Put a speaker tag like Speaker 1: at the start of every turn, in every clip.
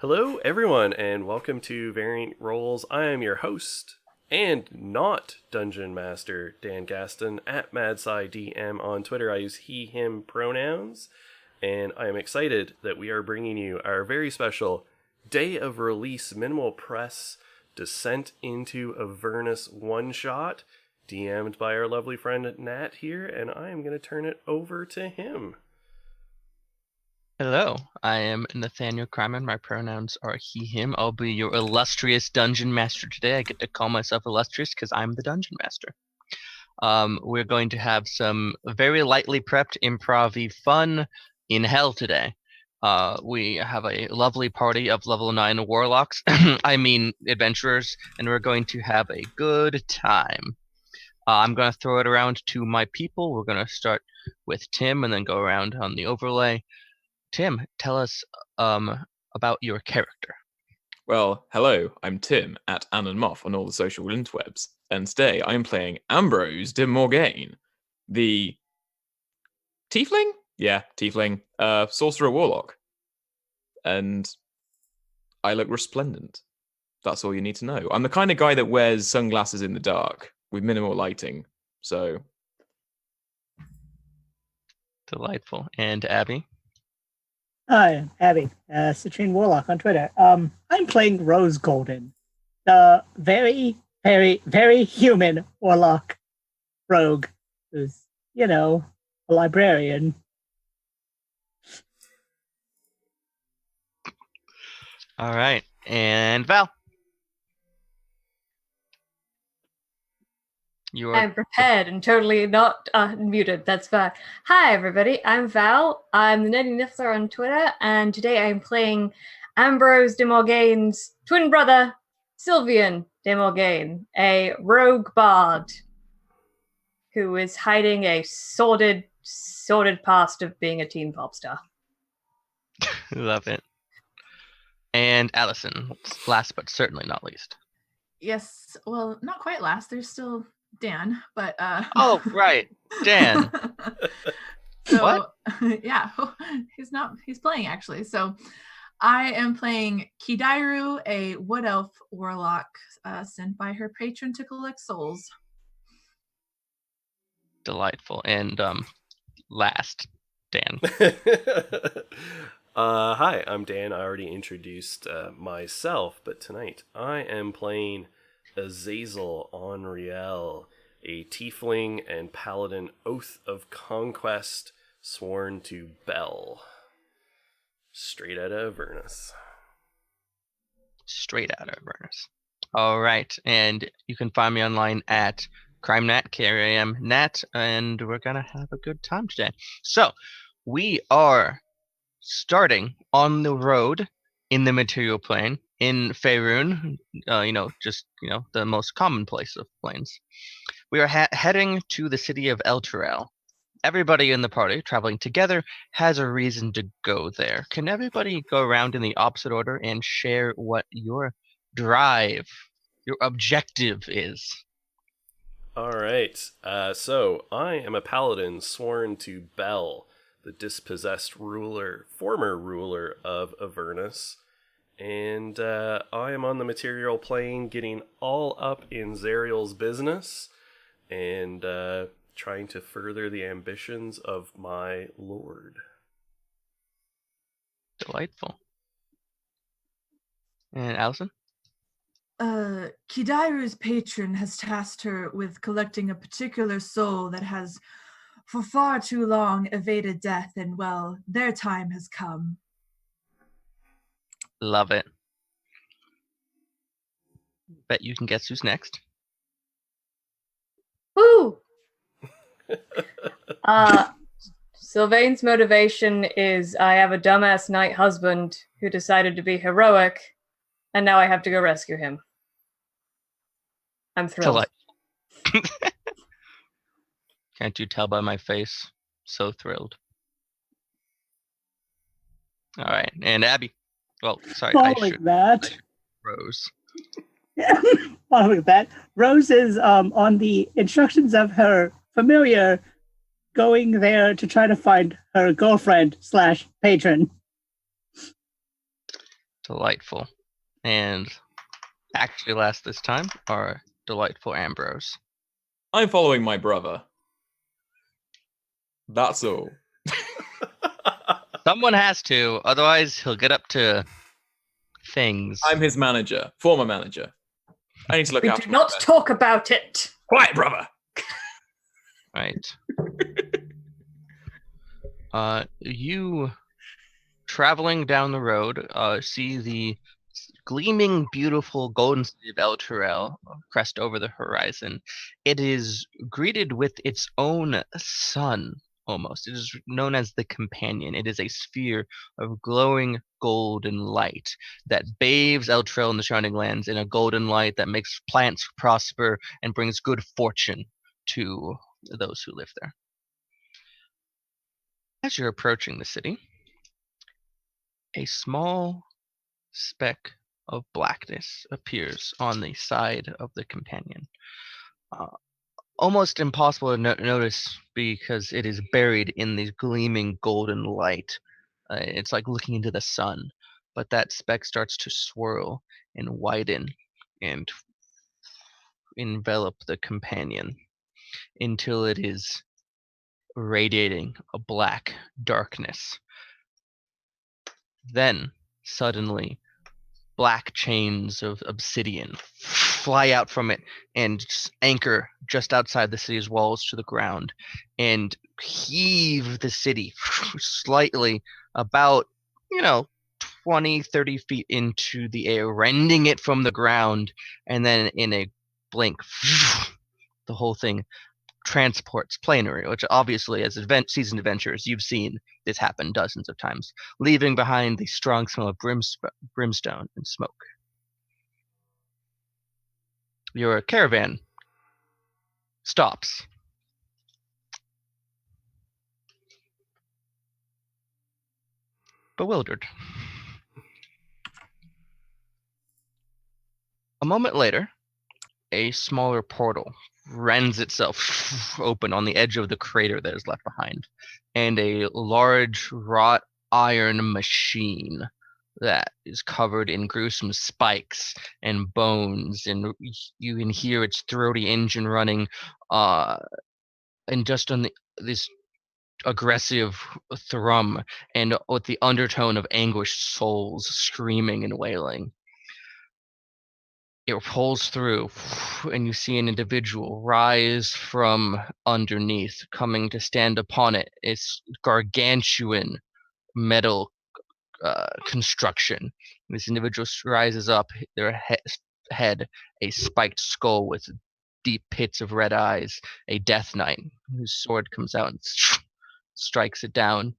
Speaker 1: Hello, everyone, and welcome to Variant Roles. I am your host and not Dungeon Master, Dan Gaston, at MadSciDM on Twitter. I use he, him pronouns, and I am excited that we are bringing you our very special day of release minimal press Descent into Avernus one-shot, DM'd by our lovely friend Nat here, and I am going to turn it over to him.
Speaker 2: Hello, I am Nathaniel Kryman. My pronouns are he, him. I'll be your illustrious dungeon master today. I get to call myself illustrious because I'm the dungeon master. We're going to have some very lightly prepped improv fun in hell today. We have a lovely party of level 9 warlocks, I mean adventurers, and we're going to have a good time. I'm going to throw it around to my people. We're going to start with Tim and then go around on the overlay. Tim, tell us about your character.
Speaker 3: Well, hello, I'm Tim at Anon Moff on all the social interwebs, and today I'm playing Ambrose de Morgaine, the Tiefling? Yeah, Tiefling, Sorcerer Warlock. And I look resplendent. That's all you need to know. I'm the kind of guy that wears sunglasses in the dark with minimal lighting, so...
Speaker 2: Delightful. And Abby?
Speaker 4: Hi, Abby, Citrine Warlock on Twitter. I'm playing Rose Golden, the very, very, very human Warlock rogue who's, a librarian.
Speaker 2: All right. And Val?
Speaker 5: I'm prepared and totally not muted. That's fine. Hi, everybody. I'm Val. I'm the Nerdy Niffler on Twitter, and today I'm playing Ambrose de Morgaine's twin brother, Sylvian de Morgaine, a rogue bard who is hiding a sordid past of being a teen pop star.
Speaker 2: Love it. And Allison, last but certainly not least.
Speaker 6: Yes, well, not quite last. There's still Dan, but
Speaker 2: Oh, right. Dan.
Speaker 6: So,
Speaker 2: what?
Speaker 6: Yeah, he's playing actually. So I am playing Kidairu, a wood elf warlock sent by her patron to collect souls.
Speaker 2: Delightful. And last, Dan.
Speaker 1: Hi, I'm Dan. I already introduced myself, but tonight I am playing Azazel Onriel, a tiefling and paladin oath of conquest sworn to Bel. Straight out of Avernus.
Speaker 2: Straight out of Avernus. All right, and you can find me online at CrimeNat, KRAMNat, and we're going to have a good time today. So, we are starting on the road in the material plane in Faerun, the most commonplace of planes. We are heading to the city of Elturel. Everybody in the party, traveling together, has a reason to go there. Can everybody go around in the opposite order and share what your drive, your objective is?
Speaker 1: All right. So I am a paladin sworn to Bel, the dispossessed former ruler of Avernus. And I am on the material plane getting all up in Zariel's business and trying to further the ambitions of my lord.
Speaker 2: Delightful. And Allison?
Speaker 6: Kidairu's patron has tasked her with collecting a particular soul that has for far too long evaded death, and well, their time has come.
Speaker 2: Love it. Bet you can guess who's next.
Speaker 5: Woo! Sylvain's motivation is I have a dumbass knight husband who decided to be heroic, and now I have to go rescue him. I'm thrilled.
Speaker 2: Can't you tell by my face? So thrilled. All right, and Abby. Well, sorry,
Speaker 4: Following that,
Speaker 2: Rose.
Speaker 4: Following that, Rose is on the instructions of her familiar, going there to try to find her girlfriend / patron.
Speaker 2: Delightful. And actually last this time are delightful Ambrose.
Speaker 3: I'm following my brother. That's all.
Speaker 2: Someone has to, otherwise he'll get up to things.
Speaker 3: I'm his manager, former manager. I need to look
Speaker 5: We
Speaker 3: after
Speaker 5: do
Speaker 3: my
Speaker 5: not
Speaker 3: best.
Speaker 5: talk about it.
Speaker 3: Quiet, brother.
Speaker 2: Right. You traveling down the road, see the gleaming, beautiful golden city of El Turel crest over the horizon. It is greeted with its own sun, almost. It is known as the Companion. It is a sphere of glowing golden light that bathes El Turel and the surrounding lands in a golden light that makes plants prosper and brings good fortune to those who live there. As you're approaching the city, a small speck of blackness appears on the side of the Companion. Almost impossible to notice because it is buried in this gleaming golden light. It's like looking into the sun, but that speck starts to swirl and widen and envelop the Companion until it is radiating a black darkness. Then, suddenly, black chains of obsidian fly out from it and anchor just outside the city's walls to the ground and heave the city slightly about, 20, 30 feet into the air, rending it from the ground. And then in a blink, the whole thing transports planary, which obviously, as seasoned adventurers, you've seen this happen dozens of times, leaving behind the strong smell of brimstone and smoke. Your caravan stops. Bewildered. A moment later, a smaller portal rends itself open on the edge of the crater that is left behind, and a large wrought iron machine that is covered in gruesome spikes and bones, and you can hear its throaty engine running, and just on this aggressive thrum, and with the undertone of anguished souls screaming and wailing. It pulls through, and you see an individual rise from underneath, coming to stand upon it. It's gargantuan metal construction. This individual rises up, their head a spiked skull with deep pits of red eyes, a death knight whose sword comes out and strikes it down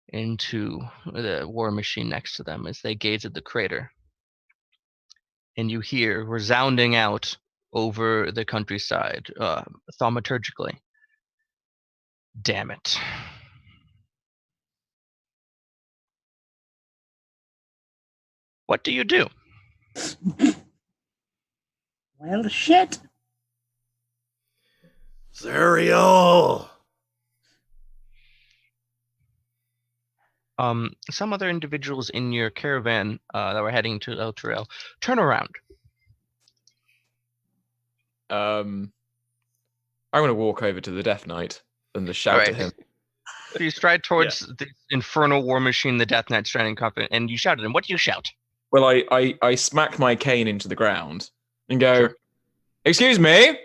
Speaker 2: into the war machine next to them as they gaze at the crater. And you hear resounding out over the countryside, thaumaturgically, "Damn it." What do you do?
Speaker 4: Well, shit.
Speaker 1: Zuriel!
Speaker 2: Some other individuals in your caravan that were heading to El Turel turn around.
Speaker 3: I'm going to walk over to the Death Knight and just shout to him.
Speaker 2: So you stride towards the infernal war machine, the Death Knight, standing confident, and you shout at him. What do you shout?
Speaker 3: Well, I smack my cane into the ground and go,
Speaker 2: Sure.
Speaker 3: "Excuse me,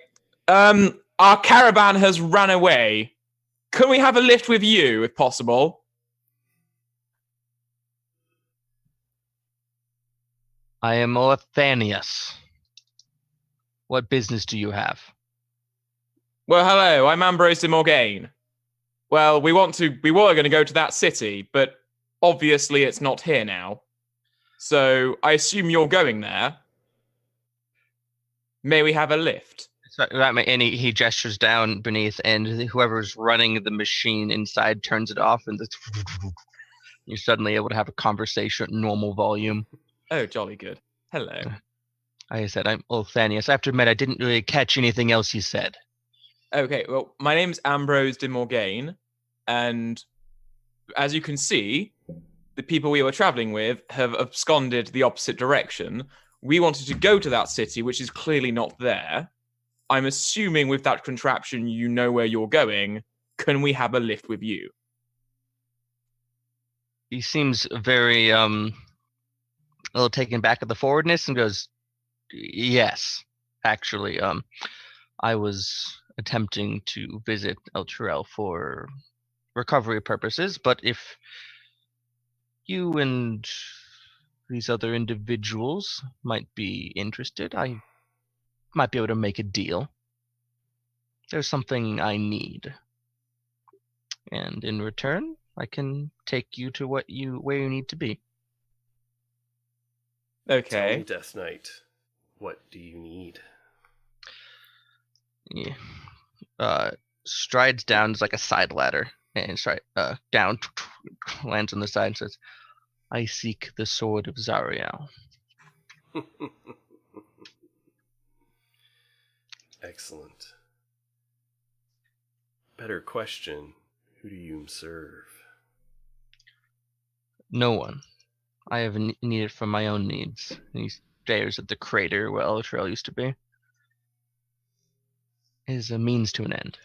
Speaker 3: our caravan has run away. Can we have a lift with you, if possible?"
Speaker 2: I am Othanius. What business do you have?
Speaker 3: Well, hello, I'm Ambrose de Morgaine. Well, we were going to go to that city, but obviously it's not here now. So I assume you're going there. May we have a lift?
Speaker 2: And he gestures down beneath, and whoever's running the machine inside turns it off, and you're suddenly able to have a conversation at normal volume.
Speaker 3: Oh, jolly good. Hello.
Speaker 2: Like I said, I'm Othanius. I have to admit, I didn't really catch anything else you said.
Speaker 3: Okay, well, my name's Ambrose de Morgaine, and as you can see, the people we were traveling with have absconded the opposite direction. We wanted to go to that city, which is clearly not there. I'm assuming with that contraption, you know where you're going. Can we have a lift with you?
Speaker 2: He seems very a little taken back at the forwardness and goes, "Yes, actually, I was attempting to visit El Turel for recovery purposes, but if you and these other individuals might be interested, I might be able to make a deal. There's something I need, and in return, I can take you to where you need to be."
Speaker 1: Tell me,
Speaker 3: Okay.
Speaker 1: Death Knight, what do you need?
Speaker 2: Yeah. Strides down. It's like a side ladder, and down, lands on the side and says, "I seek the sword of Zariel."
Speaker 1: Excellent. Better question, who do you serve?
Speaker 2: No one. I have need it for my own needs. And he stares at the crater where El Trail used to be. It is a means to an end.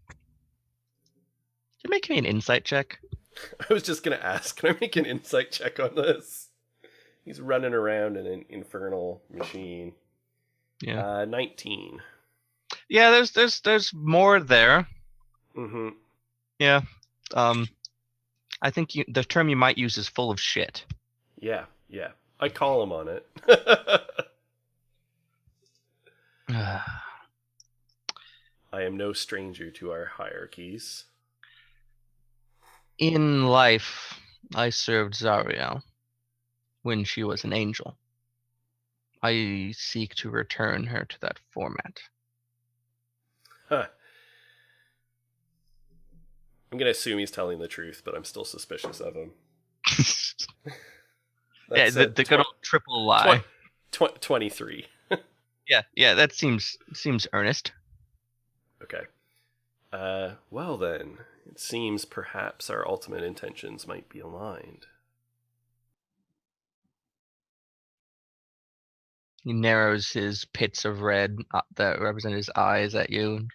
Speaker 2: Can you make me an insight check?
Speaker 1: I was just going to ask, can I make an insight check on this? He's running around in an infernal machine.
Speaker 2: Yeah.
Speaker 1: 19.
Speaker 2: Yeah, there's more there.
Speaker 1: Mm-hmm.
Speaker 2: Yeah. I think the term you might use is full of shit.
Speaker 1: Yeah. I call him on it. I am no stranger to our hierarchies.
Speaker 2: In life, I served Zariel when she was an angel. I seek to return her to that format.
Speaker 1: Huh. I'm going to assume he's telling the truth, but I'm still suspicious of him.
Speaker 2: Yeah, the good old triple lie.
Speaker 1: 23.
Speaker 2: Yeah, that seems earnest.
Speaker 1: Okay. Well then, it seems perhaps our ultimate intentions might be aligned.
Speaker 2: He narrows his pits of red that represent his eyes at you,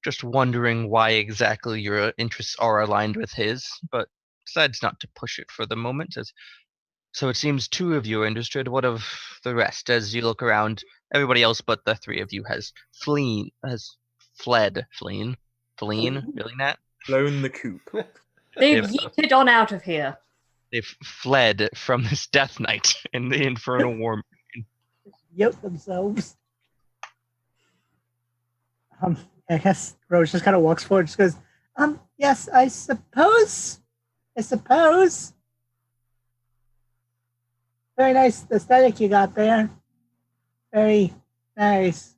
Speaker 2: just wondering why exactly your interests are aligned with his, but decides not to push it for the moment. Says, "So it seems two of you are interested. What of the rest?" As you look around, everybody else but the three of you has fled. Really, Nat?
Speaker 3: Blown the coop.
Speaker 5: They've
Speaker 2: They've-
Speaker 5: yeeted on out of here.
Speaker 2: They've fled from this Death Knight in the Infernal War.
Speaker 4: Yoke themselves. I guess Rose just kind of walks forward and just goes, yes, I suppose. Very nice aesthetic you got there. Very nice.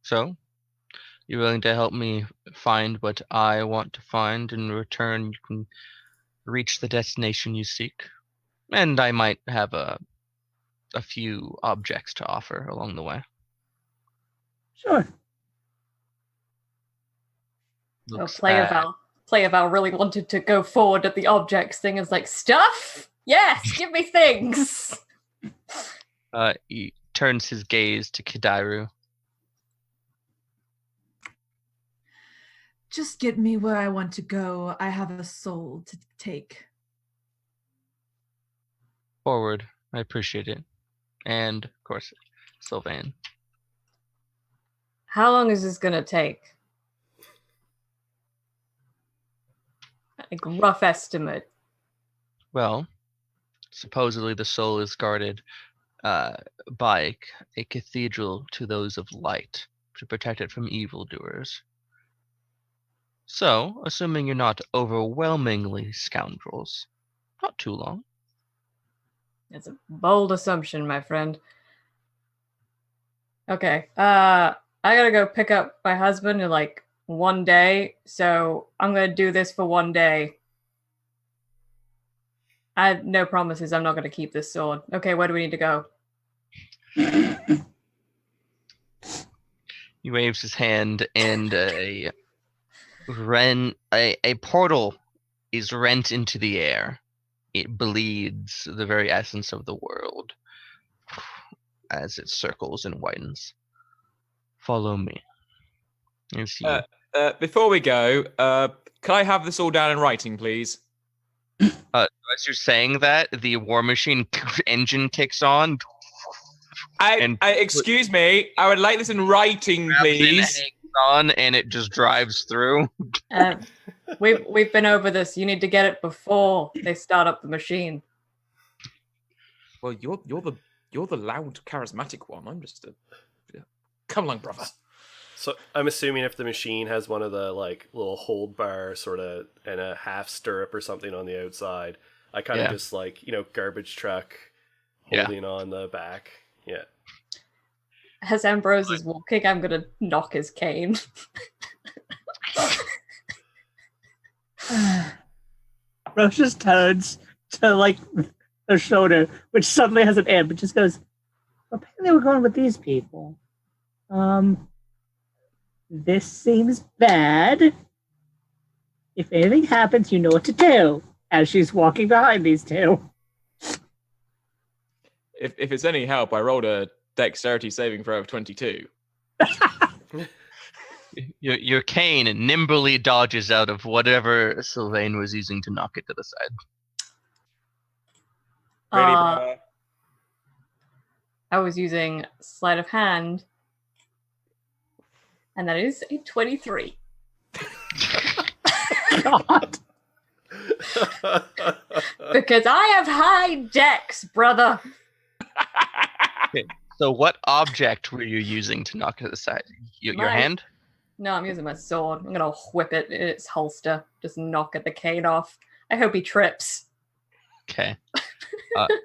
Speaker 2: So, you're willing to help me find what I want to find? In return, you can reach the destination you seek. And I might have a few objects to offer along the way.
Speaker 4: Sure.
Speaker 2: Looks
Speaker 5: Player Val really wanted to go forward at the objects thing. Is like, stuff? Yes, give me things.
Speaker 2: He turns his gaze to Kidairu.
Speaker 6: Just get me where I want to go. I have a soul to take.
Speaker 2: Forward. I appreciate it. And, of course, Sylvain.
Speaker 5: How long is this gonna take? Like, rough estimate.
Speaker 2: Well, supposedly the soul is guarded by a cathedral to those of light to protect it from evildoers. So, assuming you're not overwhelmingly scoundrels, not too long.
Speaker 5: It's a bold assumption, my friend. Okay. I gotta go pick up my husband in like one day, so I'm gonna do this for one day. I have no promises. I'm not gonna keep this sword. Okay, where do we need to go?
Speaker 2: He waves his hand, and a portal is rent into the air. It bleeds the very essence of the world as it circles and widens. Follow me. You see.
Speaker 3: Before we go, can I have this all down in writing, please?
Speaker 2: As you're saying that, the war machine engine kicks on.
Speaker 3: Excuse me. I would like this in writing, please.
Speaker 2: Hangs on, and it just drives through.
Speaker 5: We've been over this. You need to get it before they start up the machine.
Speaker 3: Well, you're the loud, charismatic one. I'm just a come along, brother.
Speaker 1: So I'm assuming if the machine has one of the like little hold bar sort of and a half stirrup or something on the outside, I kind of just like, garbage truck holding on the back. Yeah.
Speaker 5: As Ambrose is walking, I'm gonna knock his cane.
Speaker 4: Rose just turns to like her shoulder, which suddenly has an amp, but just goes, apparently we're going with these people. This seems bad. If anything happens, you know what to do. As she's walking behind these two.
Speaker 3: If it's any help, I rolled a dexterity saving throw of 22.
Speaker 2: Your cane nimbly dodges out of whatever Sylvain was using to knock it to the side.
Speaker 3: Ready, brother?
Speaker 5: I was using sleight of hand, and that is a 23.
Speaker 4: God.
Speaker 5: Because I have high dex, brother.
Speaker 2: So what object were you using to knock it to the side? Your hand?
Speaker 5: No, I'm using my sword. I'm gonna whip it in its holster. Just knock at the cane off. I hope he trips.
Speaker 2: Okay.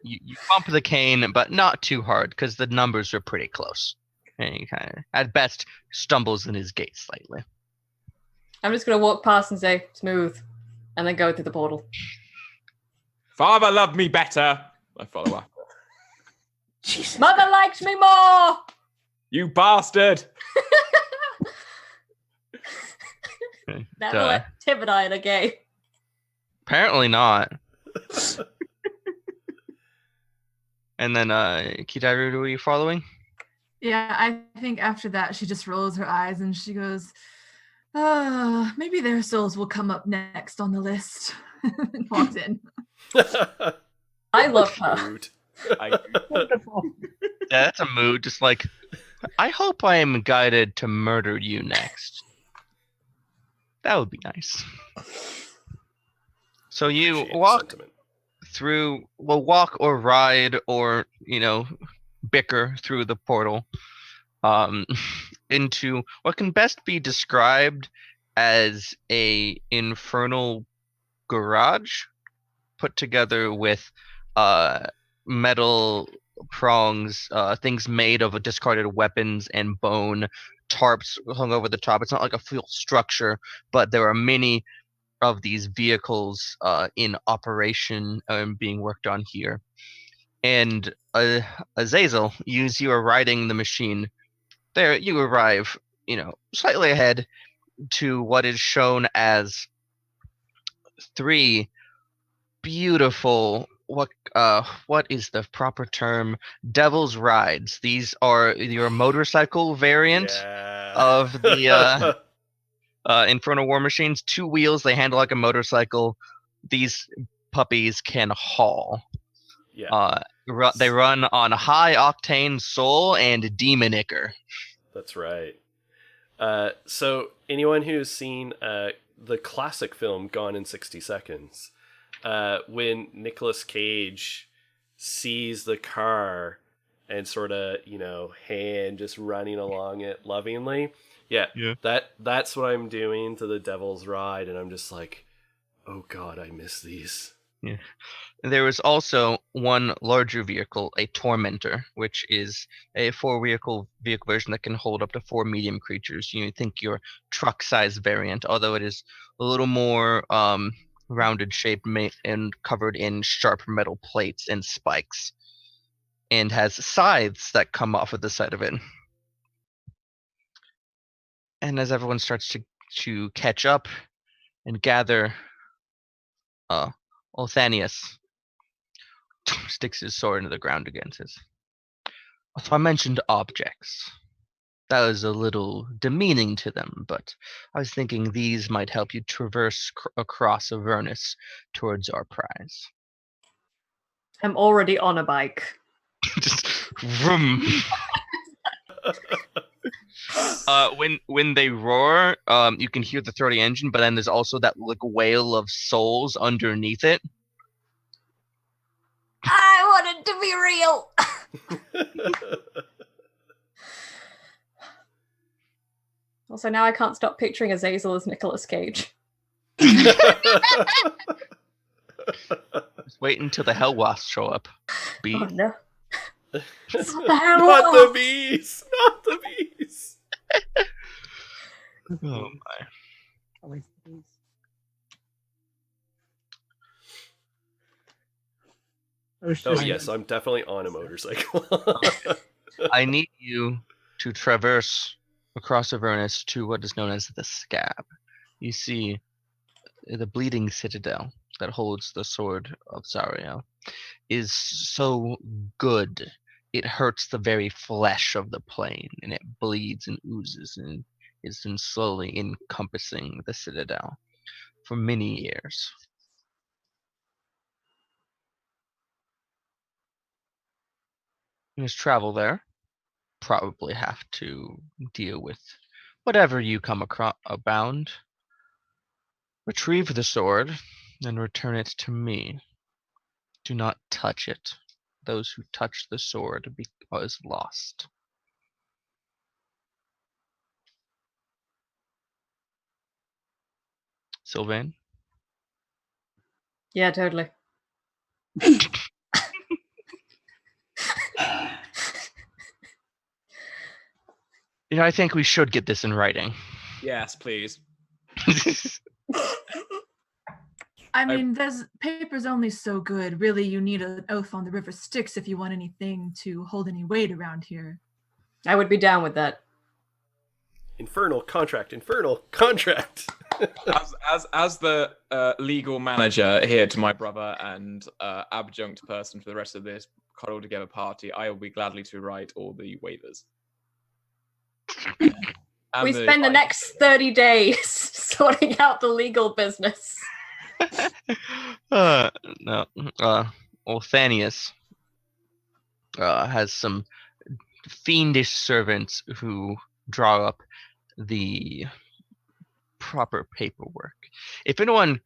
Speaker 2: You bump the cane, but not too hard because the numbers are pretty close. And he kind of, at best, stumbles in his gait slightly.
Speaker 5: I'm just gonna walk past and say, smooth, and then go through the portal.
Speaker 3: Father loved me better. I follow up.
Speaker 4: Jesus.
Speaker 5: Mother likes me more!
Speaker 3: You bastard!
Speaker 5: Never let Tim and I in a game.
Speaker 2: Apparently not. And then, Kidaru, who are you following?
Speaker 6: Yeah, I think after that, she just rolls her eyes and she goes, maybe their souls will come up next on the list. And walks in.
Speaker 5: I love her.
Speaker 4: Wonderful.
Speaker 2: Yeah, that's a mood. Just like, I hope I am guided to murder you next. That would be nice. So you walk through, walk or ride or, bicker through the portal into what can best be described as a infernal garage put together with metal prongs, things made of discarded weapons and bone, tarps hung over the top. It's not like a full structure, but there are many of these vehicles in operation being worked on here. And Azazel, you are riding the machine. There, you arrive, slightly ahead to what is shown as 3 beautiful, what is the proper term? Devil's Rides. These are your motorcycle variant of the Infernal War Machines. 2 wheels, they handle like a motorcycle. These puppies can haul.
Speaker 1: Yeah.
Speaker 2: They run on high octane soul and demon ichor.
Speaker 1: That's right. So anyone who's seen the classic film Gone in 60 Seconds, when Nicolas Cage sees the car and sort of, hand just running along it lovingly. Yeah. That's what I'm doing to the Devil's Ride, and I'm just like, oh God, I miss these.
Speaker 2: Yeah. There is also one larger vehicle, a Tormentor, which is a 4-vehicle version that can hold up to 4 medium creatures. You think your truck-size variant, although it is a little more rounded shape and covered in sharp metal plates and spikes, and has scythes that come off of the side of it. And as everyone starts to catch up and gather, Othanius sticks his sword into the ground again, says, so I mentioned objects. That was a little demeaning to them, but I was thinking these might help you traverse across Avernus towards our prize.
Speaker 5: I'm already on a bike.
Speaker 2: Just vroom. When they roar, you can hear the throaty engine, but then there's also that like wail of souls underneath it.
Speaker 5: I want it to be real. Also, now I can't stop picturing Azazel as Nicolas Cage.
Speaker 2: Just wait until the hell wasps show up.
Speaker 5: Oh no. It's not the
Speaker 1: Not the
Speaker 5: hell
Speaker 1: bees! Not the bees!
Speaker 2: Oh my.
Speaker 4: Always these.
Speaker 1: Oh
Speaker 4: just-
Speaker 1: yes, I'm definitely on a motorcycle.
Speaker 2: I need you to traverse across Avernus to what is known as the Scab. You see, the bleeding citadel that holds the sword of Zariel is so good. It hurts the very flesh of the plain, and it bleeds and oozes and is been slowly encompassing the citadel for many years. You must travel there. Probably have to deal with whatever you come across abound. Retrieve the sword and return it to me. Do not touch it. Those who touch the sword is lost. Sylvain?
Speaker 5: Yeah, totally.
Speaker 2: I think we should get this in writing.
Speaker 3: Yes, please.
Speaker 6: I mean, there's paper's only so good. Really, you need an oath on the river Styx if you want anything to hold any weight around here.
Speaker 5: I would be down with that.
Speaker 1: Infernal contract, infernal contract.
Speaker 3: As the legal manager here to my brother and adjunct person for the rest of this cuddle together party, I will be gladly to write all the waivers. And
Speaker 5: We spend the next 30 days sorting out the legal business.
Speaker 2: No. Othanius has some fiendish servants who draw up the proper paperwork. If anyone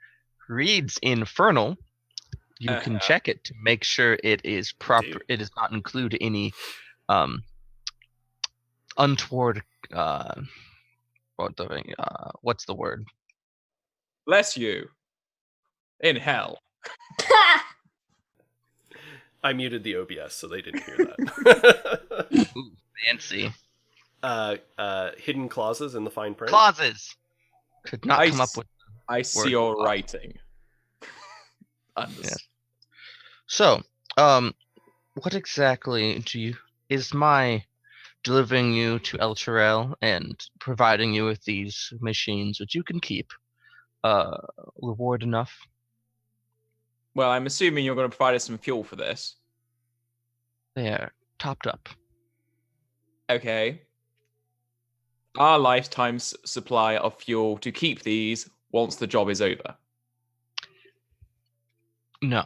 Speaker 2: reads Infernal, you can check it to make sure it is proper. It does not include any untoward what's the word?
Speaker 3: Bless you. In hell.
Speaker 1: I muted the OBS so they didn't hear that.
Speaker 2: Ooh, fancy.
Speaker 1: Hidden clauses in the fine print.
Speaker 2: Clauses. Could not come up with.
Speaker 3: I see your writing.
Speaker 2: Yes. So, what exactly is my delivering you to El Terrell and providing you with these machines, which you can keep, reward enough?
Speaker 3: Well, I'm assuming you're going to provide us some fuel for this.
Speaker 2: They are topped up.
Speaker 3: Okay. Our lifetime supply of fuel to keep these once the job is over.
Speaker 2: No.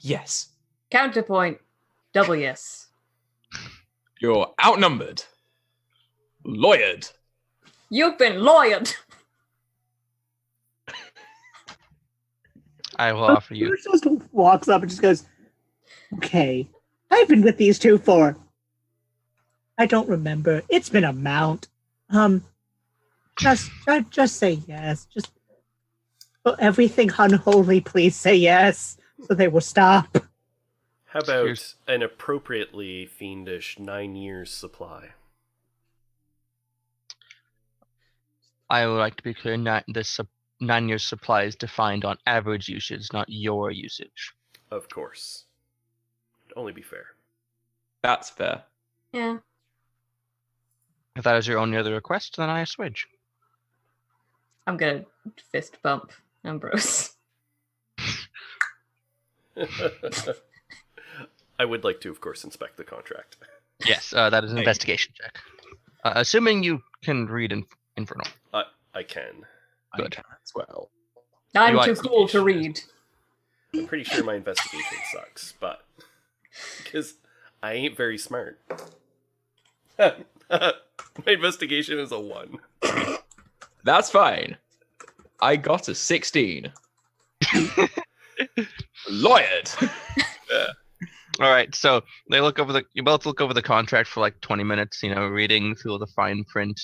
Speaker 3: Yes.
Speaker 5: Counterpoint. Double yes.
Speaker 3: You're outnumbered. Lawyered.
Speaker 5: You've been lawyered.
Speaker 2: I will offer you.
Speaker 4: He just walks up and just goes, okay, I've been with these two for, I don't remember. It's been a mount. Just say yes. Just for everything unholy, please say yes, so they will stop.
Speaker 1: How about an appropriately fiendish 9 years supply?
Speaker 2: I would like to be clear, this 9 years supply is defined on average usage, not your usage.
Speaker 1: Of course. It'd only be fair.
Speaker 3: That's fair.
Speaker 5: Yeah.
Speaker 2: If that is your only other request, then I switch.
Speaker 5: I'm gonna fist bump Ambrose.
Speaker 1: I would like to, of course, inspect the contract.
Speaker 2: Yes, that is an investigation check. Assuming you can read Infernal.
Speaker 1: I can.
Speaker 2: Good.
Speaker 3: I can as well.
Speaker 5: I'm
Speaker 2: You
Speaker 5: too
Speaker 2: are-
Speaker 5: cool to read.
Speaker 1: I'm pretty sure my investigation sucks, but because I ain't very smart. My investigation is a 1.
Speaker 3: That's fine. I got a 16. Lawyered.
Speaker 2: All right, so you both look over the contract for like 20 minutes, reading through the fine print.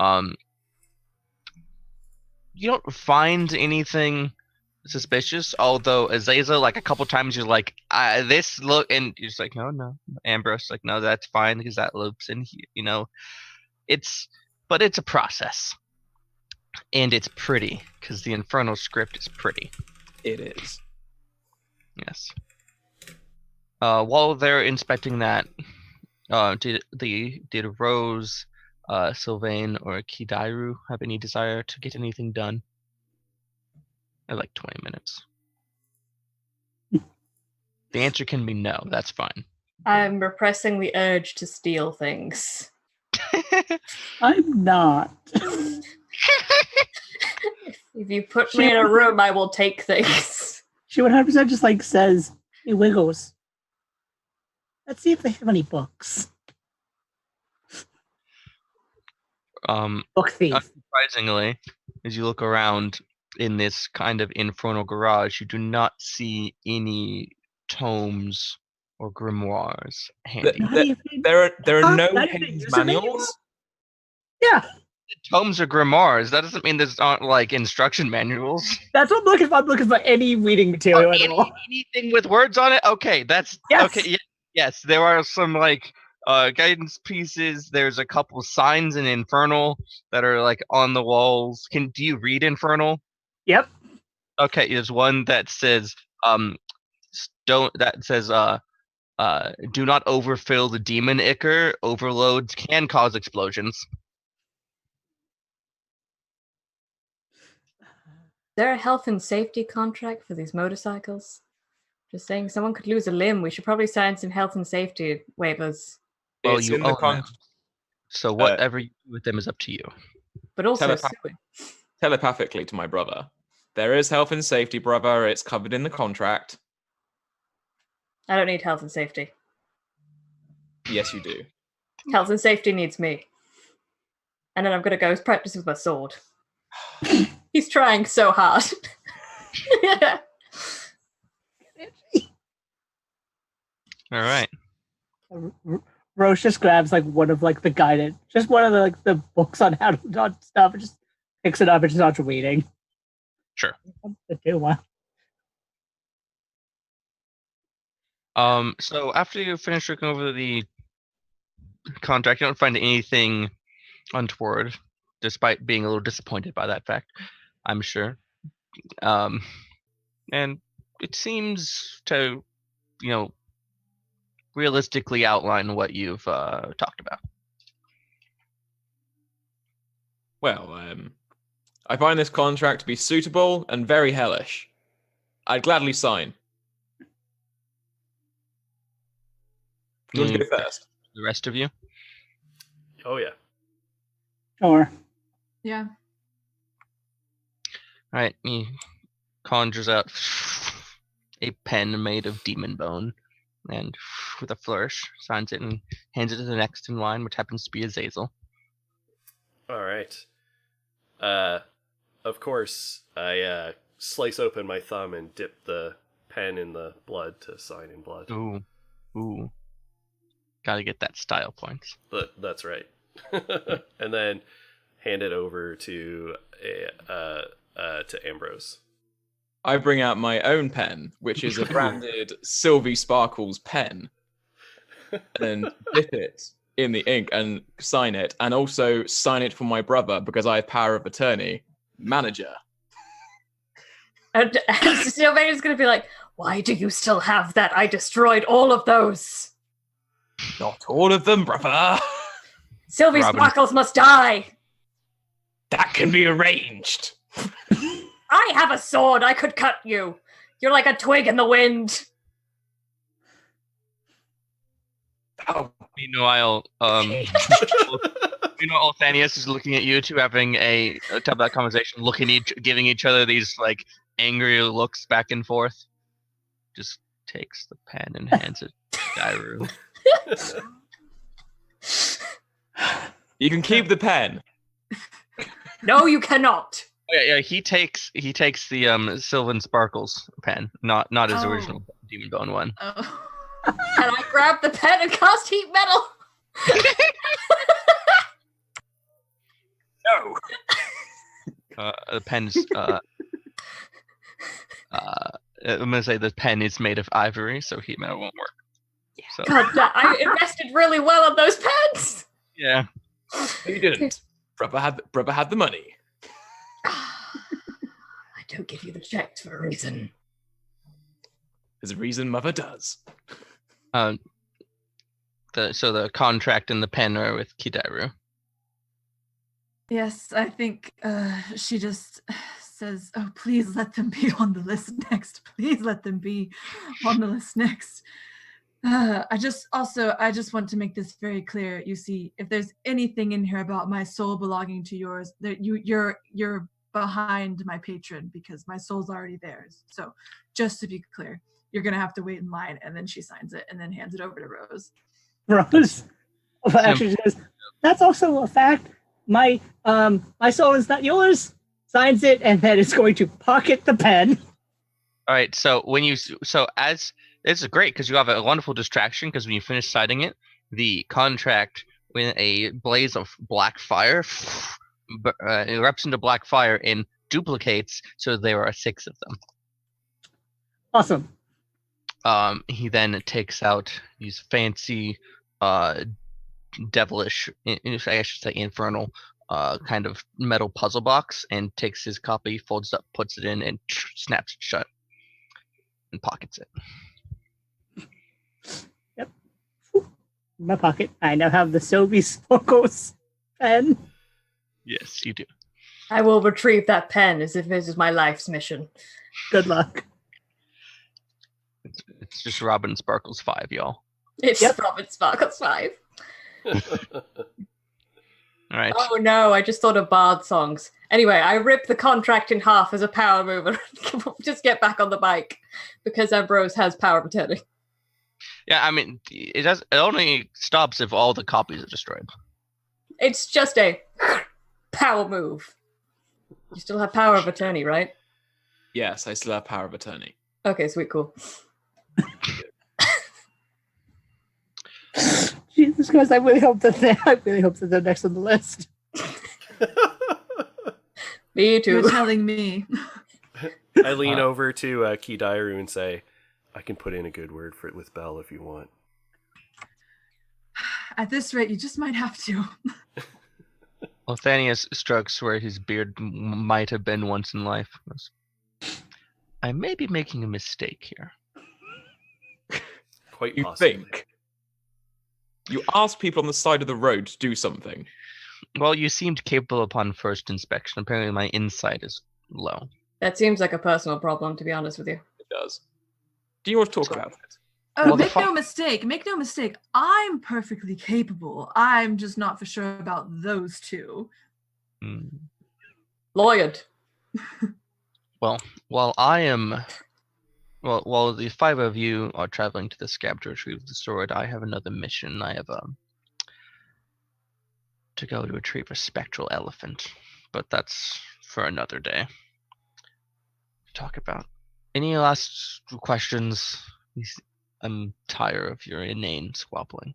Speaker 2: You don't find anything suspicious, although Azazel, like a couple times, you're like, this look, and you're just like, no. Ambrose, like, no, that's fine because that loops in here, but it's a process, and it's pretty because the Infernal script is pretty.
Speaker 3: It is.
Speaker 2: Yes. While they're inspecting that, did Rose, Sylvain, or Kidairu have any desire to get anything done? In like 20 minutes. The answer can be no. That's fine.
Speaker 5: I'm repressing the urge to steal things.
Speaker 4: I'm not.
Speaker 5: If you put me in a room, I will take things.
Speaker 4: She 100% just like says, "Hey, Wiggles, let's see if they have any books." Book thief.
Speaker 2: Unsurprisingly, as you look around in this kind of infernal garage, you do not see any tomes or grimoires handy.
Speaker 4: Not even-
Speaker 3: There are no
Speaker 4: not even a
Speaker 3: Haynes
Speaker 4: user manual?
Speaker 3: manuals.
Speaker 4: Yeah,
Speaker 2: Tomes or grimoires, that doesn't mean there's not like instruction manuals.
Speaker 4: that's what I'm looking for. I'm looking for any reading material at all.
Speaker 2: Anything with words on it? Okay, that's
Speaker 4: Yes.
Speaker 2: okay. Yes, there are some like guidance pieces. There's a couple signs in Infernal that are like on the walls. Do you read Infernal?
Speaker 4: Yep.
Speaker 2: Okay, there's one that says do not overfill the demon ichor. Overloads can cause explosions.
Speaker 5: Is there a health and safety contract for these motorcycles? Just saying, someone could lose a limb. We should probably sign some health and safety waivers.
Speaker 2: Well,
Speaker 3: It's
Speaker 2: you
Speaker 3: in the
Speaker 2: own them. So whatever you do with them is up to you.
Speaker 5: But also
Speaker 3: Telepathically. Telepathically to my brother. There is health and safety, brother. It's covered in the contract.
Speaker 5: I don't need health and safety.
Speaker 3: Yes, you do.
Speaker 5: Health and safety needs me. And then I'm going to go practice with my sword. He's trying so hard.
Speaker 2: All right.
Speaker 4: Roche just grabs like one of like the guided, just one of the like the books on how to on stuff, and just picks it up and just starts reading.
Speaker 2: Sure.
Speaker 4: To do one.
Speaker 2: So after you finish looking over the contract, you don't find anything untoward, despite being a little disappointed by that fact, I'm sure. And it seems to, realistically outline what you've talked about.
Speaker 3: Well, I find this contract to be suitable and very hellish. I'd gladly sign. You want to go first?
Speaker 2: The rest of you?
Speaker 1: Oh, yeah.
Speaker 4: Sure.
Speaker 6: Yeah.
Speaker 2: All right, he conjures out a pen made of demon bone, and with a flourish, signs it and hands it to the next in line, which happens to be Azazel.
Speaker 1: All right. Of course, I slice open my thumb and dip the pen in the blood to sign in blood.
Speaker 2: Ooh. Gotta get that style points.
Speaker 1: That's right. And then hand it over to Ambrose.
Speaker 3: I bring out my own pen, which is a branded Sylvie Sparkles pen, and dip it in the ink and sign it, and also sign it for my brother because I have power of attorney. Manager.
Speaker 5: And Sylvania's going to be like, why do you still have that? I destroyed all of those.
Speaker 3: Not all of them, brother.
Speaker 5: Sylvie
Speaker 2: Robin.
Speaker 5: Sparkles must die.
Speaker 3: That can be arranged.
Speaker 5: I have a sword. I could cut you. You're like a twig in the wind.
Speaker 3: Oh,
Speaker 2: Meanwhile, Thanius is looking at you two, having a type of that conversation, giving each other these like angry looks back and forth. Just takes the pen and hands it to Dairu.
Speaker 3: you can keep the pen.
Speaker 5: No, you cannot.
Speaker 2: Yeah, he takes the Sylvan Sparkles pen, not his original Demon Bone one.
Speaker 6: Oh.
Speaker 5: And I grab the pen and cast heat metal.
Speaker 3: No.
Speaker 2: The pen's I'm gonna say the pen is made of ivory, so heat metal won't work. So
Speaker 5: God, I invested really well on those pens.
Speaker 2: yeah,
Speaker 3: You didn't. Brother had the money.
Speaker 5: I don't give you the checks for a reason.
Speaker 3: There's a reason Mother does.
Speaker 2: the contract and the pen are with Kidairu.
Speaker 6: Yes, I think she just says, "Oh, please let them be on the list next. Please let them be on the list next." I just want to make this very clear. You see, if there's anything in here about my soul belonging to yours, that you're behind my patron because my soul's already theirs. So, just to be clear, you're gonna have to wait in line. And then she signs it and then hands it over to Rose.
Speaker 4: Rose actually says, "That's also a fact. My soul is not yours." Signs it, and then is going to pocket the pen.
Speaker 2: All right, so as this is great because you have a wonderful distraction because when you finish signing it, the contract with a blaze of black fire erupts into black fire and duplicates, so there are 6 of them.
Speaker 4: Awesome.
Speaker 2: He then takes out these fancy, devilish, I should say infernal, kind of metal puzzle box and takes his copy, folds it up, puts it in, and snaps it shut and pockets it.
Speaker 4: Yep. In my pocket, I now have the Sobe Sparkles pen.
Speaker 2: Yes, you do.
Speaker 5: I will retrieve that pen as if this is my life's mission.
Speaker 4: Good luck.
Speaker 2: It's just Robin Sparkles 5, y'all.
Speaker 5: It's Robin Sparkles 5.
Speaker 2: All right.
Speaker 5: Oh no, I just thought of bard songs. Anyway, I rip the contract in half as a power move and just get back on the bike because Ambrose has power of attorney.
Speaker 2: Yeah, I mean, it only stops if all the copies are destroyed.
Speaker 5: It's just a power move. You still have power of attorney, right?
Speaker 3: Yes, I still have power of attorney.
Speaker 5: Okay, sweet, cool.
Speaker 4: Jesus Christ! I really hope that they're next on the list.
Speaker 5: Me too.
Speaker 6: You're telling me.
Speaker 1: I lean over to Kidairu and say, "I can put in a good word for it with Belle if you want."
Speaker 6: At this rate, you just might have to.
Speaker 2: Othanius strokes where his beard might have been once in life. I may be making a mistake here.
Speaker 1: Quite
Speaker 3: You
Speaker 1: possibly.
Speaker 3: think? You ask people on the side of the road to do something.
Speaker 2: Well, you seemed capable upon first inspection. Apparently my insight is low.
Speaker 5: That seems like a personal problem, to be honest with you.
Speaker 3: It does. Do you want to talk about it?
Speaker 6: Oh,
Speaker 2: Well,
Speaker 6: make no mistake. Make no mistake. I'm perfectly capable. I'm just not for sure about those two.
Speaker 5: Lawyered.
Speaker 2: Well, while the 5 of you are traveling to the scab to retrieve the sword, I have another mission. I have to go to retrieve a spectral elephant, but that's for another day to talk about. Any last questions? I'm tired of your inane squabbling.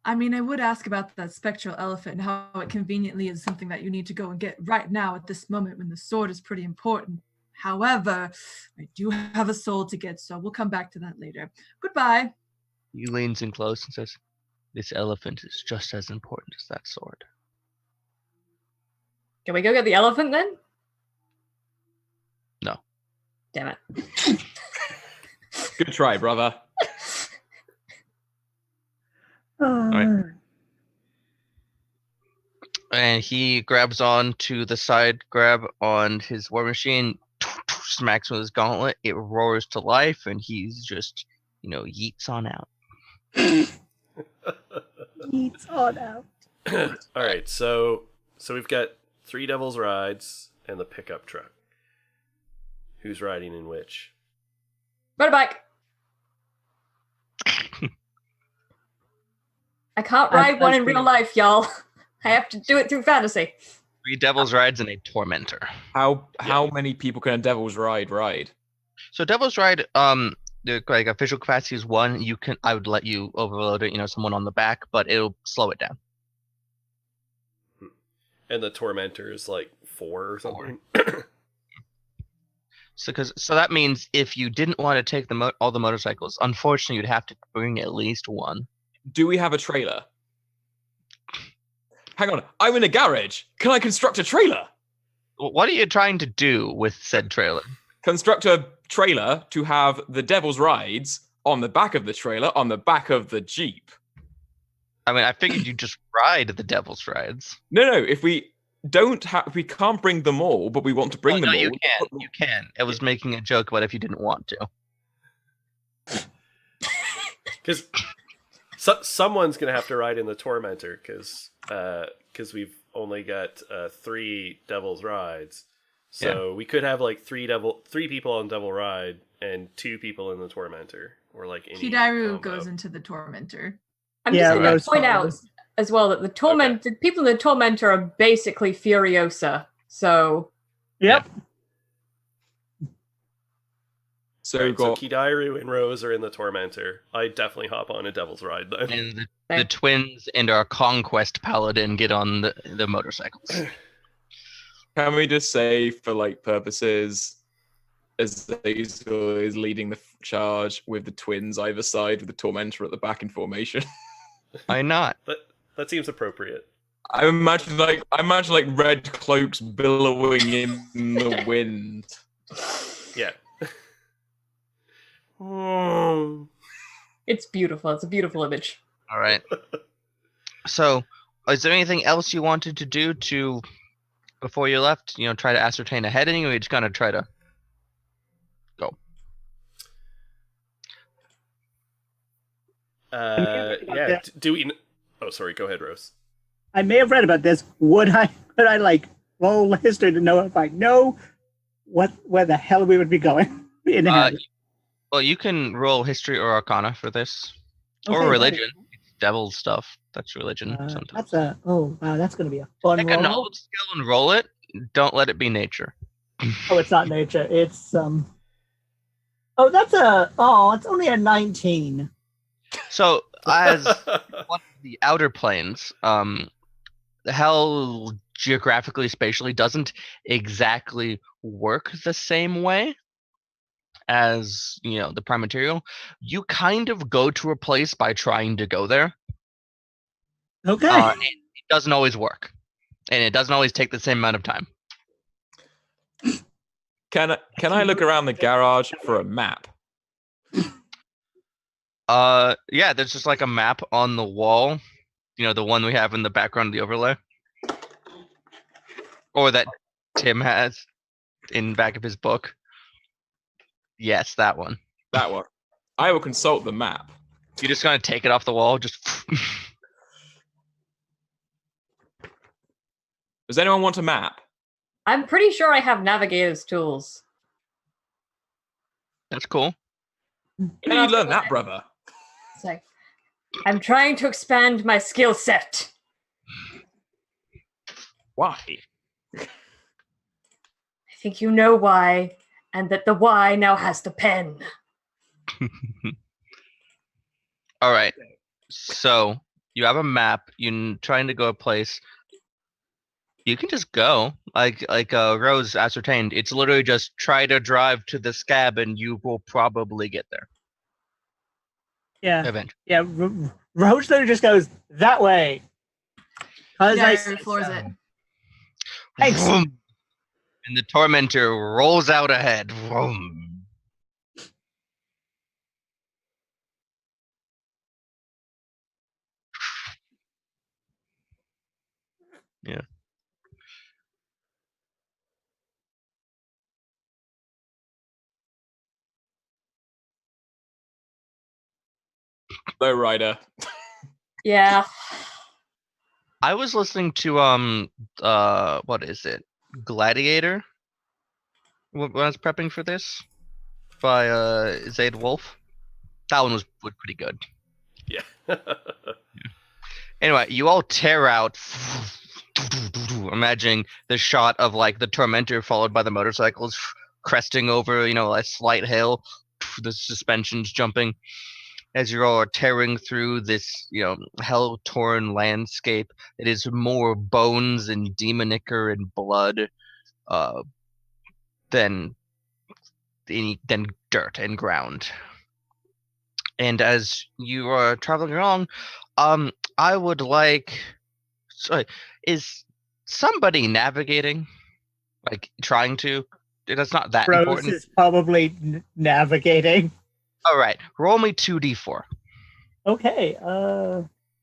Speaker 6: I mean, I would ask about that spectral elephant and how it conveniently is something that you need to go and get right now at this moment when the sword is pretty important. However, I do have a soul to get, so we'll come back to that later. Goodbye.
Speaker 2: He leans in close and says, "This elephant is just as important as that sword."
Speaker 5: Can we go get the elephant then?
Speaker 2: No.
Speaker 5: Damn it.
Speaker 3: Good try, brother.
Speaker 2: right. And he grabs on to the side grab on his war machine, smacks with his gauntlet. It roars to life, and he's just, yeets on out.
Speaker 4: Eats on out.
Speaker 1: All right, so we've got 3 Devil's Rides and the pickup truck. Who's riding in which?
Speaker 5: Motorbike. I can't ride one in real life, y'all. I have to do it through fantasy.
Speaker 2: 3 Devil's Rides and a Tormentor.
Speaker 3: How many people can a Devil's ride?
Speaker 2: So Devil's Ride, the official capacity is 1. I would let you overload it, someone on the back, but it'll slow it down.
Speaker 1: And the Tormentor is like 4 or something.
Speaker 2: So that means if you didn't want to take all the motorcycles, unfortunately, you'd have to bring at least 1.
Speaker 3: Do we have a trailer? Hang on, I'm in a garage. Can I construct a trailer?
Speaker 2: What are you trying to do with said trailer?
Speaker 3: Construct a trailer to have the Devil's Rides on the back of the trailer, on the back of the Jeep.
Speaker 2: I mean, I figured you'd just ride the Devil's Rides.
Speaker 3: No, if we we can't bring them all, but we want to bring them all.
Speaker 2: You can. I was making a joke about if you didn't want to.
Speaker 1: Because someone's going to have to ride in the Tormentor, because we've only got 3 Devil's Rides. So we could have like 3 people on Devil Ride and 2 people in the Tormentor, or like any
Speaker 6: Kidaru
Speaker 1: combo.
Speaker 6: goes into the Tormentor.
Speaker 5: I'm just going to point out as well that the people in the Tormentor are basically Furiosa. So.
Speaker 4: Yep.
Speaker 1: So Kidaru and Rose are in the Tormentor. I definitely hop on a Devil's Ride then.
Speaker 2: And the twins and our Conquest Paladin get on the motorcycles.
Speaker 3: Can we just say, for like purposes, Azazel is leading the charge with the twins either side, with the Tormentor at the back in formation?
Speaker 2: Why not?
Speaker 1: That seems appropriate.
Speaker 3: I imagine like red cloaks billowing in the wind.
Speaker 1: Yeah.
Speaker 5: It's beautiful. It's a beautiful image.
Speaker 2: All right. So, is there anything else you wanted to do before you left? Try to ascertain a heading, or are you just gonna try to go?
Speaker 1: Yeah. Do we? Oh, sorry. Go ahead, Rose.
Speaker 4: I may have read about this. Could I like roll history to know if I know where the hell we would be going in the
Speaker 2: Well, you can roll history or arcana for this.
Speaker 4: Okay,
Speaker 2: or religion. It's devil stuff. That's religion sometimes.
Speaker 4: that's going to be a fun
Speaker 2: Take
Speaker 4: roll.
Speaker 2: a knowledge skill and roll it. Don't let it be nature.
Speaker 4: Oh, it's not nature. It's it's only a 19.
Speaker 2: So as one of the outer planes, hell geographically, spatially doesn't exactly work the same way as the prime material. You kind of go to a place by trying to go there.
Speaker 4: Okay.
Speaker 2: It doesn't always work, and it doesn't always take the same amount of time.
Speaker 3: Can I look around the garage for a map?
Speaker 2: Yeah, there's just like a map on the wall, the one we have in the background of the overlay, or that Tim has in back of his book. Yes, that one.
Speaker 3: That one. I will consult the map.
Speaker 2: You're just gonna take it off the wall, just.
Speaker 3: Does anyone want a map?
Speaker 5: I'm pretty sure I have navigator's tools.
Speaker 2: That's cool.
Speaker 3: Can I learn that, brother?
Speaker 5: It's like, I'm trying to expand my skill set.
Speaker 3: Why?
Speaker 5: I think you know why, and that the Y now has the pen.
Speaker 2: All right. So you have a map. You're trying to go a place. You can just go, like Rose ascertained. It's literally just try to drive to the scab, and you will probably get there.
Speaker 4: Yeah.
Speaker 2: Eventually.
Speaker 4: Yeah. Rose literally just goes that way.
Speaker 6: Kidaru floors it.
Speaker 4: Thanks.
Speaker 2: Vroom. And the tormentor rolls out ahead. Vroom. Yeah.
Speaker 3: Low rider.
Speaker 5: Yeah.
Speaker 2: I was listening to what is it? Gladiator? When I was prepping for this by Zaid Wolf. That one was pretty good.
Speaker 1: Yeah.
Speaker 2: Anyway, you all tear out, imagining the shot of like the tormentor followed by the motorcycles cresting over, a slight hill, the suspensions jumping as you all are tearing through this, hell-torn landscape. It is more bones and demon ichor and blood uh, than than dirt and ground. And as you are traveling along, I would like. Sorry, is somebody navigating? Like trying to? That's not that
Speaker 4: Rose
Speaker 2: important.
Speaker 4: is probably navigating.
Speaker 2: All right, roll me 2d4
Speaker 4: Okay,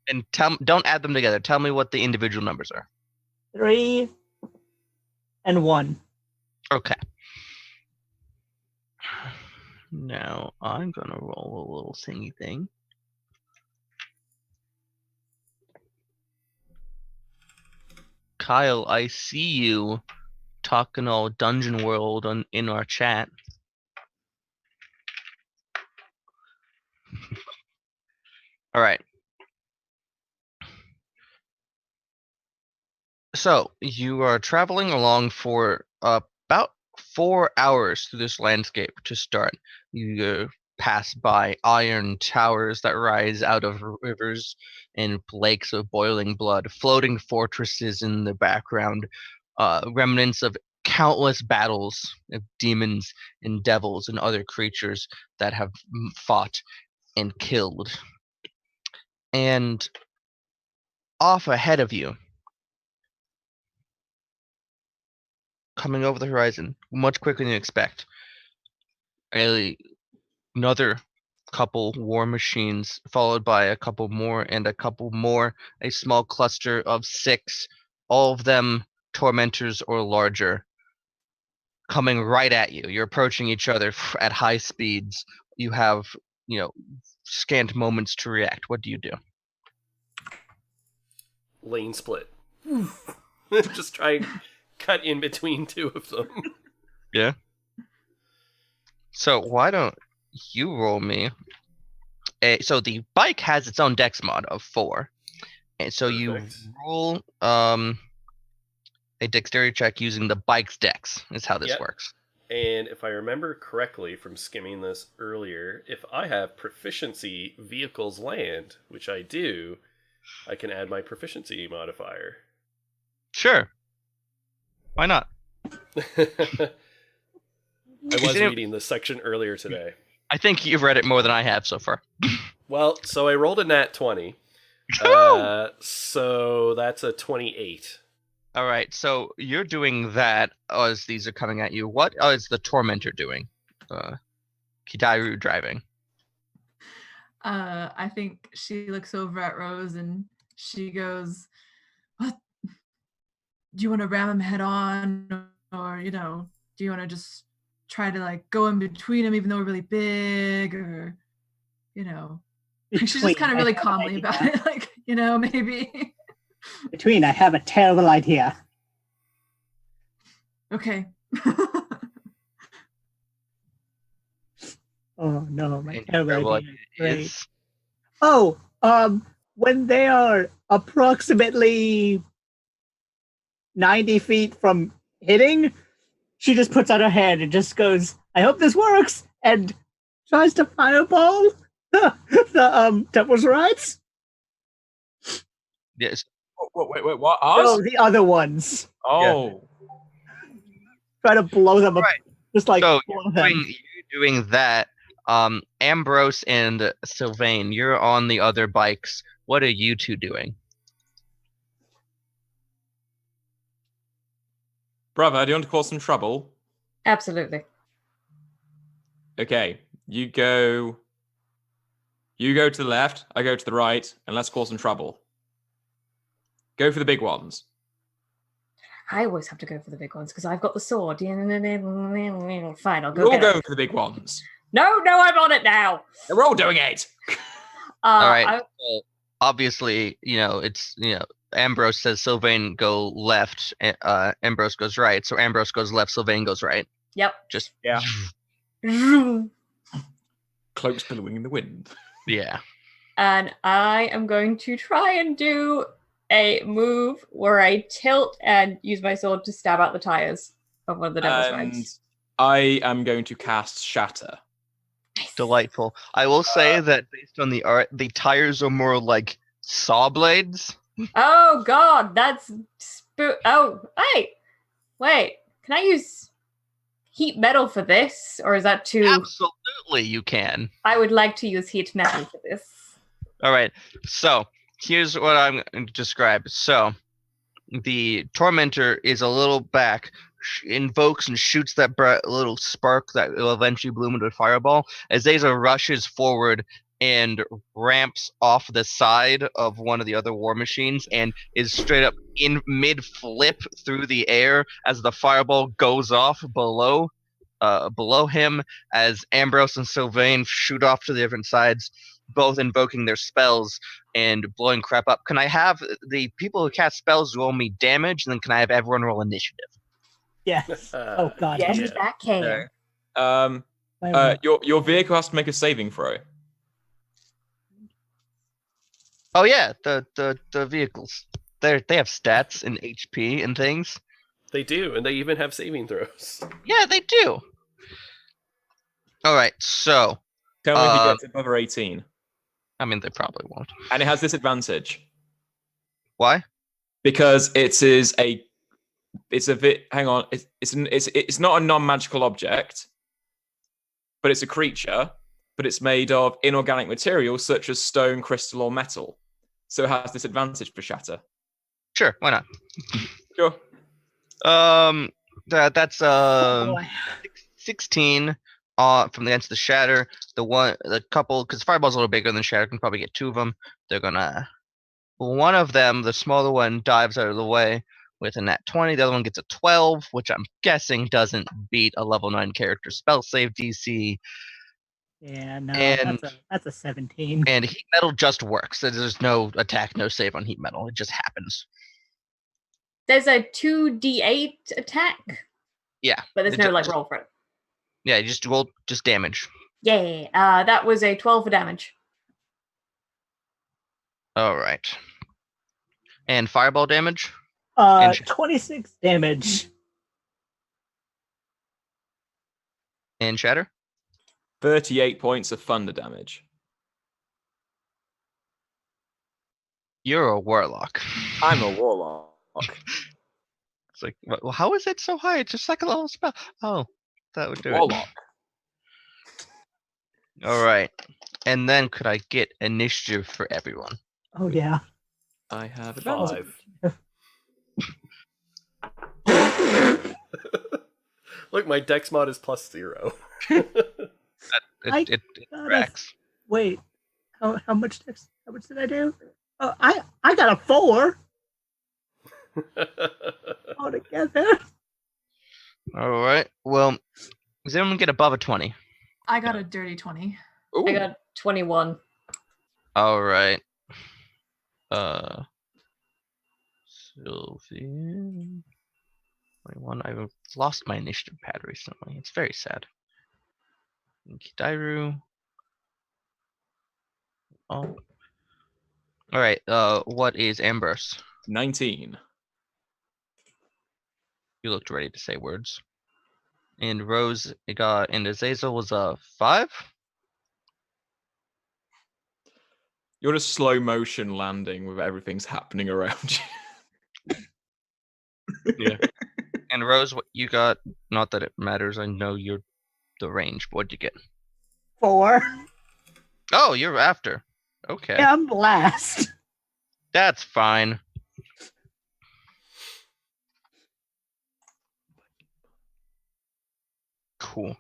Speaker 2: and don't add them together. Tell me what the individual numbers are.
Speaker 4: 3 and 1.
Speaker 2: Okay. Now I'm gonna roll a little thingy thing. Kyle, I see you talking all Dungeon World in our chat. All right. So you are traveling along for about 4 hours through this landscape to start. You pass by iron towers that rise out of rivers and lakes of boiling blood, floating fortresses in the background, remnants of countless battles of demons and devils and other creatures that have fought and killed. And off ahead of you, coming over the horizon much quicker than you expect, another couple war machines, followed by a couple more and a couple more, a small cluster of 6, all of them tormentors or larger, coming right at you. You're approaching each other at high speeds. You have, scant moments to react. What do you do?
Speaker 1: Lane split. Just try and cut in between two of them.
Speaker 2: Yeah. So why don't you roll me? So the bike has its own dex mod of 4, and so you
Speaker 1: Perfect.
Speaker 2: roll a dexterity check using the bike's dex. Is how this
Speaker 1: Yep.
Speaker 2: works.
Speaker 1: And if I remember correctly from skimming this earlier, if I have proficiency vehicles land, which I do, I can add my proficiency modifier.
Speaker 2: Sure. Why not?
Speaker 1: I was
Speaker 2: didn't-
Speaker 1: reading this section earlier today.
Speaker 2: I think you've read it more than I have so far.
Speaker 1: Well, so I rolled a nat 20. So that's a 28.
Speaker 2: All right, so you're doing that as these are coming at you. What is the tormentor doing? Kidairu driving.
Speaker 6: I think she looks over at Rose and she goes, "What? Do you want to ram him head on, or do you want to just try to like go in between them, even though we're really big, or she's just kind of really calmly about it, like maybe."
Speaker 4: Between, I have a terrible idea.
Speaker 6: Okay.
Speaker 4: Oh no, my
Speaker 2: And
Speaker 4: terrible
Speaker 2: terrible
Speaker 4: idea. Great.
Speaker 2: is-
Speaker 4: Oh, when they are approximately 90 feet from hitting, she just puts out her hand and just goes, "I hope this works," and tries to fireball the Templar's Rides.
Speaker 2: Yes.
Speaker 3: Wait, what?
Speaker 4: No,
Speaker 3: Ours?
Speaker 4: the other ones.
Speaker 3: Oh.
Speaker 4: Try to blow them up.
Speaker 2: Right.
Speaker 4: Just like
Speaker 2: So
Speaker 4: blow
Speaker 2: you're
Speaker 4: them.
Speaker 2: doing that. Ambrose and Sylvain, you're on the other bikes. What are you two doing?
Speaker 3: Brother, do you want to cause some trouble?
Speaker 5: Absolutely.
Speaker 3: Okay, you go to the left, I go to the right, and let's cause some trouble. Go for the big ones.
Speaker 5: I always have to go for the big ones because I've got the sword. Fine, I'll go
Speaker 3: We're all
Speaker 5: get
Speaker 3: going
Speaker 5: it.
Speaker 3: for the big ones.
Speaker 5: No, I'm on it now.
Speaker 3: We're all doing it.
Speaker 2: All right. Well, obviously, it's Ambrose says Sylvain go left. Ambrose goes right. So Ambrose goes left. Sylvain goes right.
Speaker 5: Yep.
Speaker 2: Just
Speaker 3: Yeah. Cloaks billowing in the wind.
Speaker 2: yeah.
Speaker 5: And I am going to try and do a move where I tilt and use my sword to stab out the tires of one of the devil's rides.
Speaker 3: I am going to cast Shatter.
Speaker 2: Delightful. I will say that based on the art, the tires are more like saw blades.
Speaker 5: Oh god, that's oh, wait. Can I use heat metal for this? Or is that too...
Speaker 2: Absolutely, you can.
Speaker 5: I would like to use heat metal for this.
Speaker 2: All right. So here's what I'm going to describe. So the Tormentor is a little back, invokes and shoots that little spark that will eventually bloom into a fireball. Azazel rushes forward and ramps off the side of one of the other war machines and is straight up in mid-flip through the air as the fireball goes off below him, as Ambrose and Sylvain shoot off to the different sides, both invoking their spells and blowing crap up. Can I have the people who cast spells roll me damage, and then can I have everyone roll initiative?
Speaker 4: Yes. Oh god.
Speaker 5: Yes,
Speaker 4: how much-
Speaker 5: that can.
Speaker 3: Your vehicle has to make a saving throw.
Speaker 2: Oh yeah, the vehicles. They have stats and HP and things.
Speaker 1: They do, and they even have saving throws.
Speaker 2: Yeah, they do. All right, so
Speaker 3: Tell me if you get above 18.
Speaker 2: I mean, they probably won't.
Speaker 3: And it has disadvantage.
Speaker 2: Why?
Speaker 3: Because it's not a non-magical object, but it's a creature, but it's made of inorganic materials such as stone, crystal, or metal. So it has disadvantage for Shatter.
Speaker 2: Sure, why not?
Speaker 3: Sure.
Speaker 2: That's
Speaker 4: boy.
Speaker 2: 16 from the end of the Shatter. The couple, because Fireball's a little bigger than Shatter, can probably get two of them. They're gonna. One of them, the smaller one, dives out of the way with a nat 20. The other one gets a 12, which I'm guessing doesn't beat a level 9 character spell save DC.
Speaker 4: Yeah, no,
Speaker 2: And-
Speaker 4: that's a 17.
Speaker 2: And heat metal just works. There's no attack, no save on heat metal. It just happens.
Speaker 5: There's a 2d8 attack,
Speaker 2: Yeah.
Speaker 5: but there's
Speaker 2: It
Speaker 5: no
Speaker 2: ju-
Speaker 5: like roll for it.
Speaker 2: Yeah, you just roll just damage.
Speaker 5: Yeah, that was a 12 for damage.
Speaker 2: All right. And fireball damage? And
Speaker 4: 26 damage.
Speaker 2: And shatter?
Speaker 3: 38 points of thunder damage.
Speaker 2: You're a warlock.
Speaker 3: I'm a warlock.
Speaker 2: It's like, well, how is it so high? It's just like a little spell. Oh, that would do
Speaker 3: Warlock.
Speaker 2: it. All right. And then could I get initiative for everyone?
Speaker 4: Oh yeah.
Speaker 3: I have advantage.
Speaker 1: 5. Look, my dex mod is +0.
Speaker 2: It tracks.
Speaker 4: Wait. How much did I do? Oh, I got a 4 altogether.
Speaker 2: All right. Well, does anyone get above a 20?
Speaker 6: I got a dirty 20.
Speaker 3: Ooh.
Speaker 5: I got 21.
Speaker 2: All right. Sylvie. 21. I've lost my initiative pad recently. It's very sad. Dairu. Oh. All right. What is Ambrose?
Speaker 3: 19.
Speaker 2: You looked ready to say words. And Rose and Azazel was a 5.
Speaker 3: You're just slow motion landing with everything's happening around you.
Speaker 2: Yeah. And Rose, what you got? Not that it matters. I know you're the range. But what'd you get?
Speaker 4: 4.
Speaker 2: Oh, you're after. Okay.
Speaker 4: Yeah, I'm last.
Speaker 2: That's fine. Cool.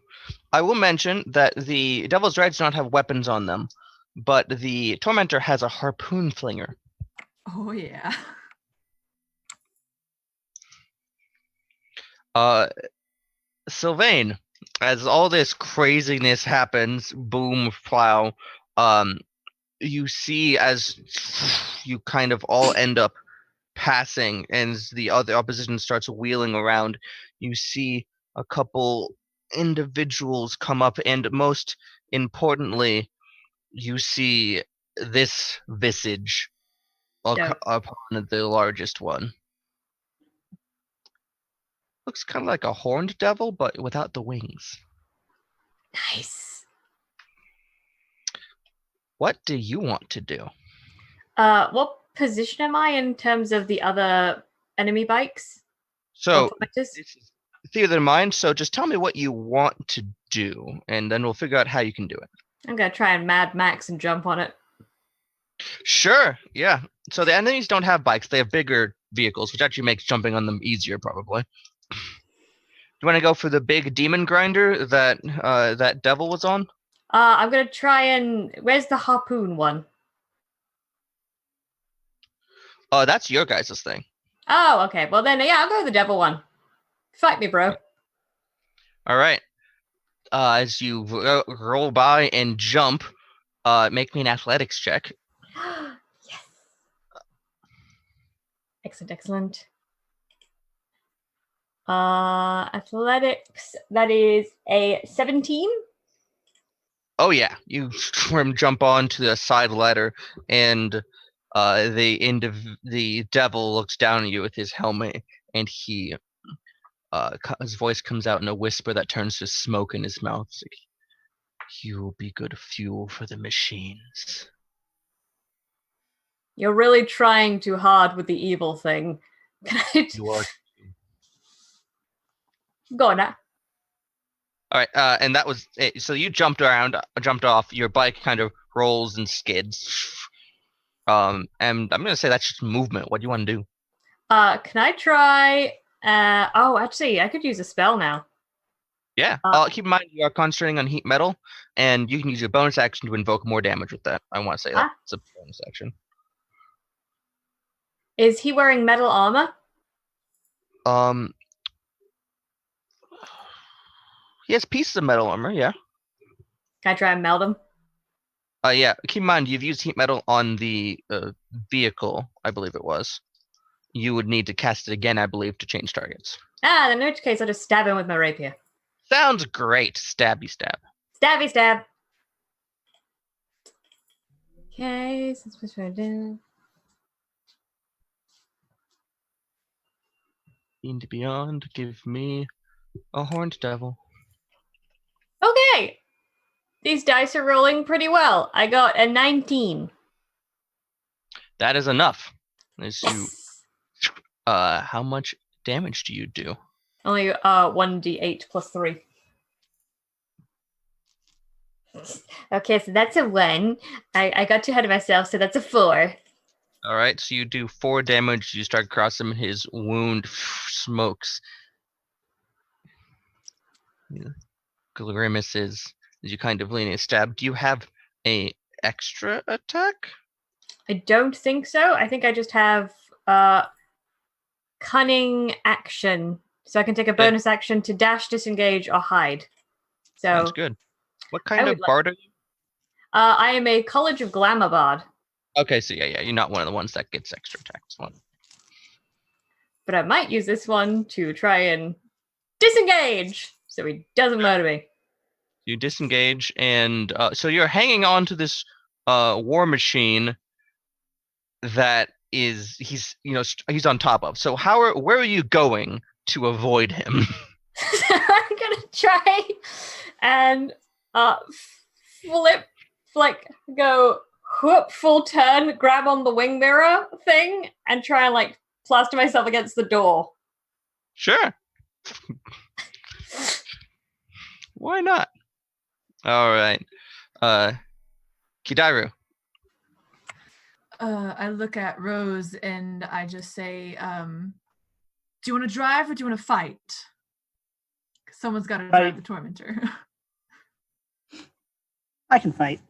Speaker 2: I will mention that the Devil's Ride does not have weapons on them, but the Tormentor has a harpoon flinger.
Speaker 6: Oh yeah.
Speaker 2: Sylvain, as all this craziness happens, boom, plow, you see as you kind of all end up passing and the other opposition starts wheeling around, you see a couple individuals come up, and most importantly, you see this visage
Speaker 5: Dope.
Speaker 2: upon the largest one. Looks kind of like a horned devil, but without the wings.
Speaker 5: Nice.
Speaker 2: What do you want to do?
Speaker 5: What position am I in terms of the other enemy bikes?
Speaker 2: So,
Speaker 5: This
Speaker 2: this is theater of mind, so just tell me what you want to do, and then we'll figure out how you can do it.
Speaker 5: I'm gonna try and Mad Max and jump on it.
Speaker 2: Sure, yeah. So the enemies don't have bikes, they have bigger vehicles, which actually makes jumping on them easier, probably. Do you want to go for the big demon grinder that that devil was on?
Speaker 5: I'm gonna try and. Where's the harpoon one?
Speaker 2: Oh, that's your guys' thing.
Speaker 5: Oh, okay. Well then, yeah, I'll go with the devil one. Fight me, bro.
Speaker 2: All right. As you roll by and jump, make me an athletics check.
Speaker 5: Yes. Excellent, excellent. Athletics. That is a 17.
Speaker 2: Oh yeah, you jump onto the side ladder, and the devil looks down at you with his helmet, and he his voice comes out in a whisper that turns to smoke in his mouth. It's like, you will be good fuel for the machines.
Speaker 5: You're really trying too hard with the evil thing.
Speaker 2: You are.
Speaker 5: Go on now.
Speaker 2: All right, and that was it. So you jumped off. Your bike kind of rolls and skids. And I'm gonna say that's just movement. What do you want to do?
Speaker 5: Can I try? Oh, actually, I could use a spell now.
Speaker 2: Yeah. Keep in mind you are concentrating on heat metal, and you can use your bonus action to invoke more damage with that. I want to say that's a bonus action.
Speaker 5: Is he wearing metal armor?
Speaker 2: He has pieces of metal armor. Yeah.
Speaker 5: Can I try and meld him?
Speaker 2: Yeah. Keep in mind you've used heat metal on the vehicle. I believe it was. You would need to cast it again, I believe, to change targets.
Speaker 5: In which case, I'll just stab him with my rapier.
Speaker 2: Sounds great. Stabby stab.
Speaker 5: Stabby stab. Okay, since we're trying to do.
Speaker 2: Into beyond, give me a horned devil.
Speaker 5: Okay. These dice are rolling pretty well. I got a 19.
Speaker 2: That is enough. As you, how much damage do you do?
Speaker 5: Only 1d8 plus 3. Okay, so that's a 1. I got too ahead of myself, so that's a 4.
Speaker 2: All right, so you do 4 damage. You start crossing his wound, smokes. Grimaces as you kind of lean and stab. Do you have a extra attack?
Speaker 5: I don't think so. I think I just have cunning action. So I can take a bonus action to dash, disengage, or hide. So
Speaker 2: sounds good. What kind of bard are you?
Speaker 5: I am a College of Glamour bard.
Speaker 2: Okay, so yeah, you're not one of the ones that gets extra attacks.
Speaker 5: But I might use this one to try and disengage, so he doesn't murder me.
Speaker 2: You disengage, and so you're hanging on to this war machine that is he's on top of. So where are you going to avoid him?
Speaker 5: I'm gonna try and go whoop, full turn, grab on the wing mirror thing, and try and plaster myself against the door.
Speaker 2: Sure. Why not? All right. Kidairu.
Speaker 6: I look at Rose and I just say, do you want to drive or do you want to fight? Someone's got to drive the Tormentor.
Speaker 4: I can fight.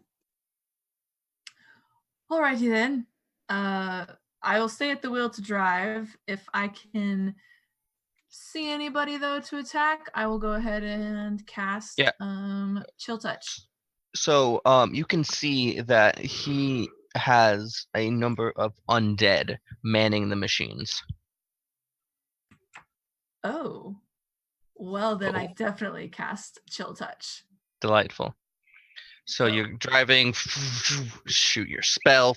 Speaker 6: Alrighty then. I will stay at the wheel to drive. If I can see anybody though to attack, I will go ahead and cast Chill Touch.
Speaker 2: So you can see that he has a number of undead manning the machines.
Speaker 6: Oh. Well, then I
Speaker 2: Oh.
Speaker 6: definitely cast Chill Touch.
Speaker 2: Delightful. So you're driving, shoot your spell,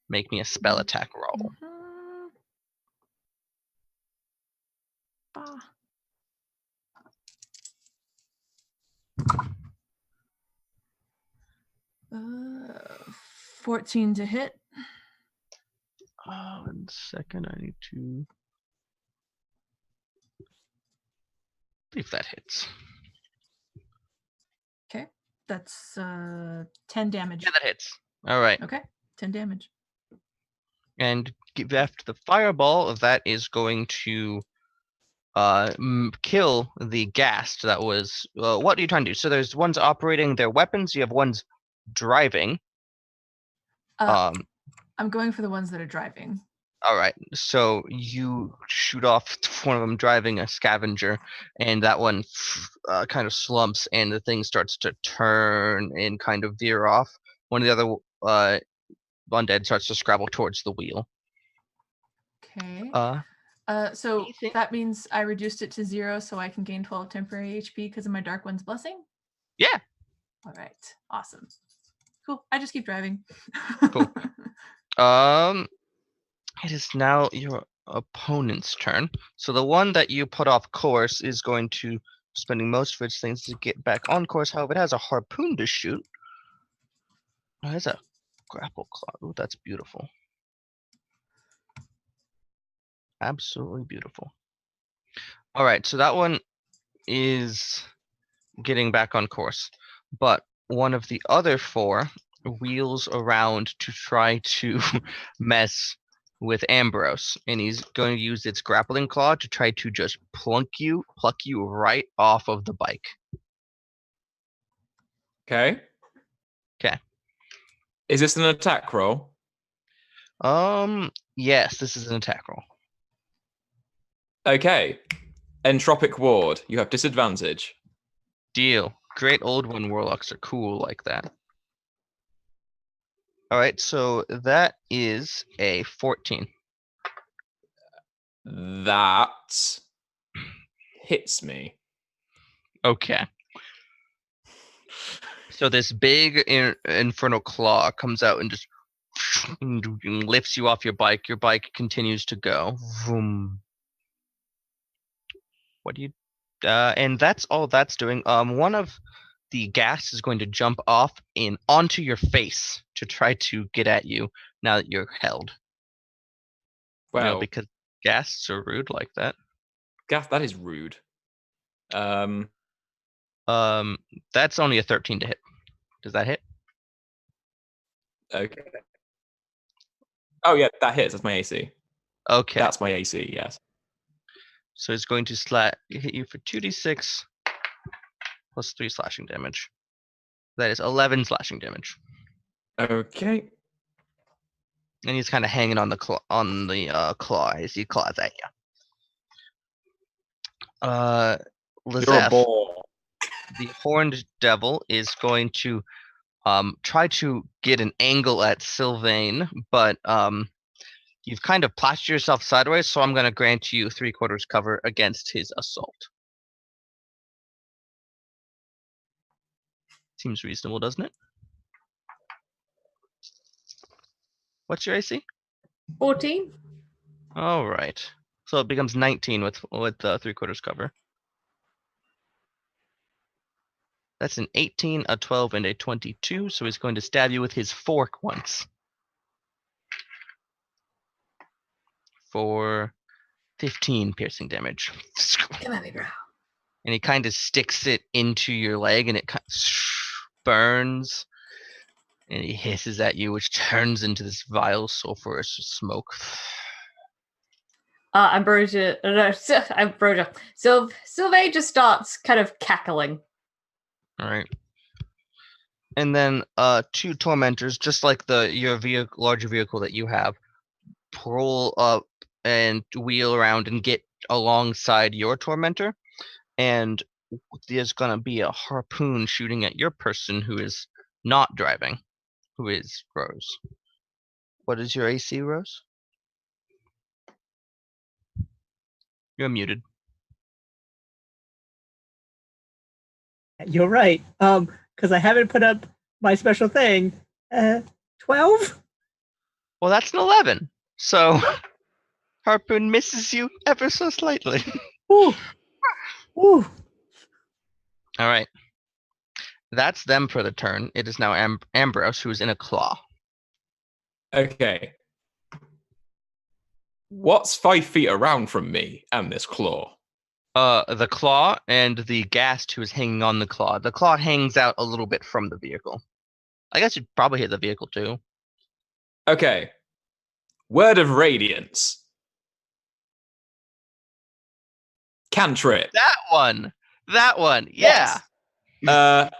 Speaker 2: make me a spell attack roll.
Speaker 6: Bah. 14 to hit.
Speaker 2: 1 second, I need to. If that hits.
Speaker 6: Okay, that's 10 damage.
Speaker 2: Yeah, that hits. All right.
Speaker 6: Okay, 10 damage.
Speaker 2: And after the fireball, that is going to kill the ghast that was. What are you trying to do? So there's ones operating their weapons. You have ones driving.
Speaker 6: I'm going for the ones that are driving.
Speaker 2: All right. So you shoot off one of them driving a scavenger, and that one kind of slumps, and the thing starts to turn and kind of veer off. One of the other undead starts to scrabble towards the wheel.
Speaker 6: Okay. So that means I reduced it to 0, so I can gain 12 temporary HP because of my Dark One's Blessing?
Speaker 2: Yeah.
Speaker 6: All right. Awesome. Cool. I just keep driving.
Speaker 2: Cool. It is now your opponent's turn. So the one that you put off course is going to spending most of its things to get back on course. However, it has a harpoon to shoot. Oh, it has a grapple claw. Ooh, that's beautiful. Absolutely beautiful. All right, so that one is getting back on course, but one of the other 4 wheels around to try to mess with Ambrose, and he's going to use its grappling claw to try to just pluck you right off of the bike.
Speaker 3: Okay.
Speaker 2: Okay.
Speaker 3: Is this an attack roll?
Speaker 2: Yes, this is an attack roll.
Speaker 3: Okay. Entropic Ward. You have disadvantage.
Speaker 2: Deal. Great Old One warlocks are cool like that. All right, so that is a 14.
Speaker 3: That hits me.
Speaker 2: Okay. So this big infernal claw comes out and just lifts you off your bike. Your bike continues to go. Vroom. What do you? And that's all that's doing. One of the ghast is going to jump off and onto your face to try to get at you now that you're held.
Speaker 3: Well,
Speaker 2: because ghasts are rude like that.
Speaker 3: That is rude.
Speaker 2: That's only a 13 to hit. Does that hit?
Speaker 3: Okay. Oh yeah, that hits. That's my AC.
Speaker 2: Okay.
Speaker 3: That's my AC. Yes.
Speaker 2: So it's going to hit you for 2d6 plus 3 slashing damage. That is 11 slashing damage.
Speaker 3: Okay.
Speaker 2: And he's kind of hanging on the claw as he claws at you.
Speaker 3: You're a
Speaker 2: Lizeth,
Speaker 3: ball.
Speaker 2: the horned devil, is going to try to get an angle at Sylvain, but you've kind of plastered yourself sideways, so I'm going to grant you 3/4 cover against his assault. Seems reasonable, doesn't it? What's your AC?
Speaker 5: 14.
Speaker 2: All right. So it becomes 19 with 3/4 cover. That's an 18, a 12, and a 22. So he's going to stab you with his fork once. For 15 piercing damage.
Speaker 5: Come at me, bro.
Speaker 2: And he kind of sticks it into your leg, and it kind of burns. And he hisses at you, which turns into this vile sulfurous smoke.
Speaker 5: Ambrosia. Sylvain just starts kind of cackling.
Speaker 2: All right. And then 2 tormentors, just like your larger vehicle that you have, pull up and wheel around and get alongside your tormentor, and there's gonna be a harpoon shooting at your person who is not driving, who is Rose. What is your AC, Rose? You're muted.
Speaker 4: You're right. Because I haven't put up my special thing. 12?
Speaker 2: Well, that's an 11. So harpoon misses you ever so slightly.
Speaker 4: Ooh. Ooh.
Speaker 2: All right. That's them for the turn. It is now Ambrose, who is in a claw.
Speaker 3: Okay. What's 5 feet around from me and this claw?
Speaker 2: The claw and the ghast who is hanging on the claw. The claw hangs out a little bit from the vehicle. I guess you'd probably hit the vehicle too.
Speaker 3: Okay. Word of Radiance. Cantrip.
Speaker 2: That one. Yeah.
Speaker 3: Yes.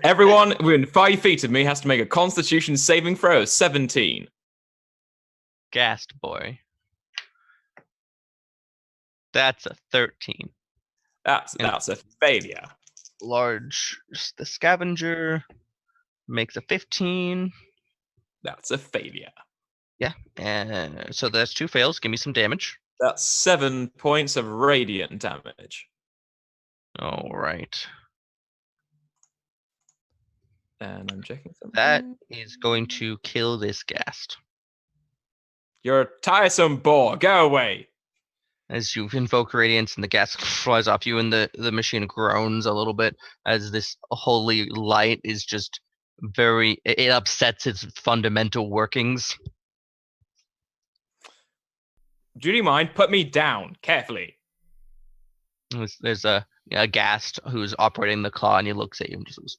Speaker 3: Everyone within 5 feet of me has to make a Constitution saving throw of 17.
Speaker 2: Ghast boy. That's a 13.
Speaker 3: That's a failure.
Speaker 2: The scavenger makes a 15.
Speaker 3: That's a failure.
Speaker 2: Yeah. And so that's 2 fails. Give me some damage.
Speaker 3: That's 7 points of radiant damage.
Speaker 2: All right.
Speaker 3: And I'm checking something.
Speaker 2: That is going to kill this ghast.
Speaker 3: You're a tiresome bore. Go away.
Speaker 2: As you invoke radiance and the gas flies off you, and the machine groans a little bit as this holy light is just it upsets its fundamental workings.
Speaker 3: Do you mind? Put me down carefully.
Speaker 2: There's a ghast who's operating the claw, and he looks at you and just goes,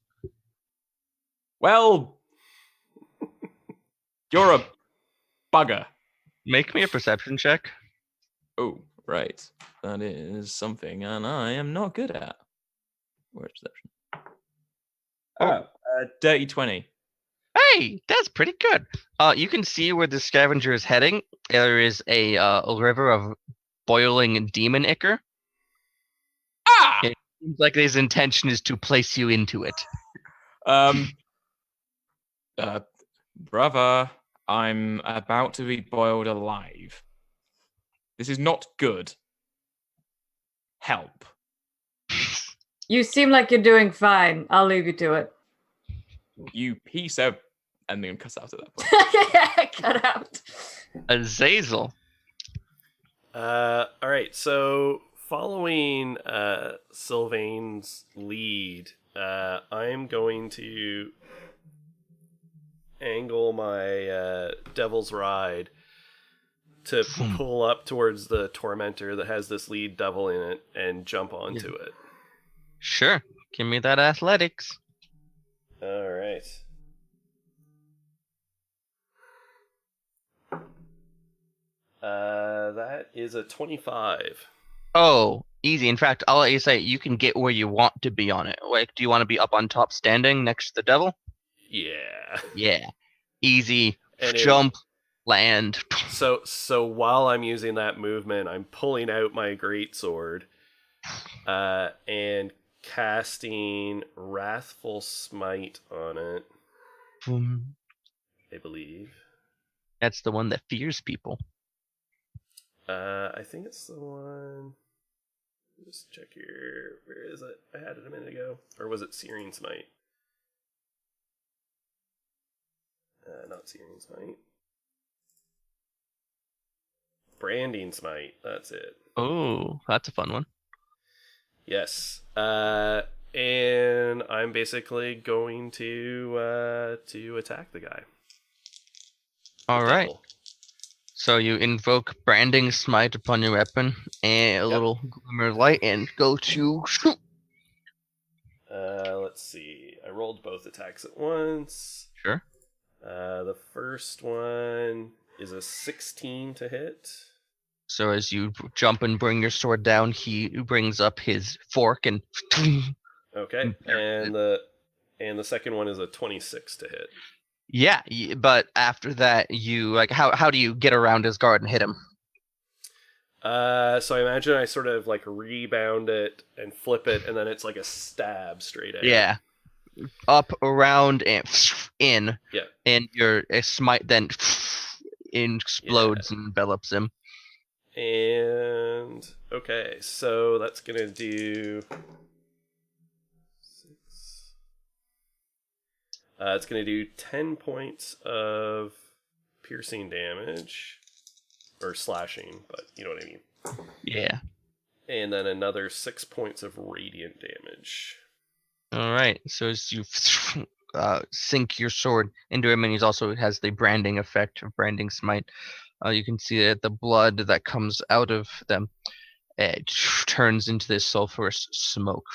Speaker 3: Well, you're a bugger.
Speaker 2: "Make me a perception check."
Speaker 3: Oh, right. That is something, and I am not good at. Where's perception? Oh, dirty 20.
Speaker 2: Hey, that's pretty good. You can see where the scavenger is heading. There is a river of boiling demon ichor.
Speaker 3: Ah!
Speaker 2: It seems like his intention is to place you into it.
Speaker 3: Brother, I'm about to be boiled alive. This is not good. Help.
Speaker 5: You seem like you're doing fine. I'll leave you to it.
Speaker 3: You piece of... And then cuss out at that point.
Speaker 5: Cut out.
Speaker 2: Azazel.
Speaker 1: All right, so following Sylvain's lead, I'm going to angle my Devil's Ride to pull up towards the Tormentor that has this lead devil in it and jump onto it.
Speaker 2: Sure. Give me that athletics.
Speaker 1: All right. That is a 25.
Speaker 2: Oh, easy. In fact, I'll let you say you can get where you want to be on it. Like, do you want to be up on top standing next to the devil?
Speaker 1: Yeah.
Speaker 2: Yeah. Easy.
Speaker 1: And
Speaker 2: Jump, land.
Speaker 1: So while I'm using that movement, I'm pulling out my greatsword and casting Wrathful Smite on it,
Speaker 2: Boom.
Speaker 1: I believe.
Speaker 2: That's the one that fears people.
Speaker 1: I think it's the one. Just check here. Where is it? I had it a minute ago. Or was it Searing Smite? Not Searing Smite. Branding Smite. That's it.
Speaker 2: Oh, that's a fun one.
Speaker 1: Yes. And I'm basically going to attack the guy.
Speaker 2: All right. So you invoke Branding Smite upon your weapon, and a little glimmer of light, and go to shoot.
Speaker 1: Let's see. I rolled both attacks at once.
Speaker 2: Sure.
Speaker 1: The first one is a 16 to hit.
Speaker 2: So as you jump and bring your sword down, he brings up his fork and.
Speaker 1: Okay, and the second one is a 26 to hit.
Speaker 2: Yeah, but after that, you how do you get around his guard and hit him?
Speaker 1: So I imagine I sort of like rebound it and flip it, and then it's like a stab straight at.
Speaker 2: Yeah. Up, around, and in.
Speaker 1: Yeah.
Speaker 2: And your smite then explodes and envelops him.
Speaker 1: And okay, so that's gonna do. It's gonna do 10 points of piercing damage, or slashing, but you know what I mean.
Speaker 2: Yeah.
Speaker 1: And then another 6 points of radiant damage.
Speaker 2: All right. So as you sink your sword into him, and he also has the branding effect of branding smite. You can see that the blood that comes out of them turns into this sulfurous smoke.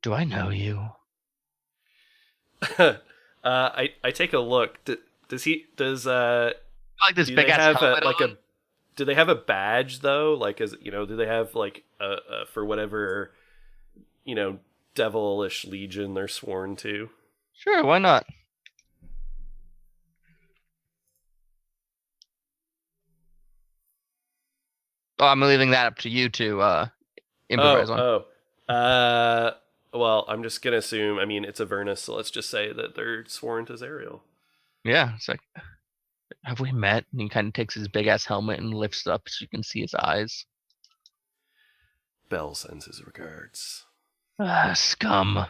Speaker 2: Do I know you?
Speaker 1: I take a look. Does
Speaker 2: Like this
Speaker 1: do
Speaker 2: big
Speaker 1: they
Speaker 2: ass
Speaker 1: have
Speaker 2: helmet
Speaker 1: like
Speaker 2: on?
Speaker 1: a do they have a badge though? Like, is do they have like a for whatever devilish legion they're sworn to?
Speaker 2: Sure, why not? Oh, I'm leaving that up to you to improvise on.
Speaker 1: Well, I'm just gonna assume. I mean, it's Avernus, so let's just say that they're sworn to Zariel.
Speaker 2: Yeah, it's like, have we met? And he kind of takes his big ass helmet and lifts it up so you can see his eyes.
Speaker 1: Bell sends his regards.
Speaker 2: Ah, scum.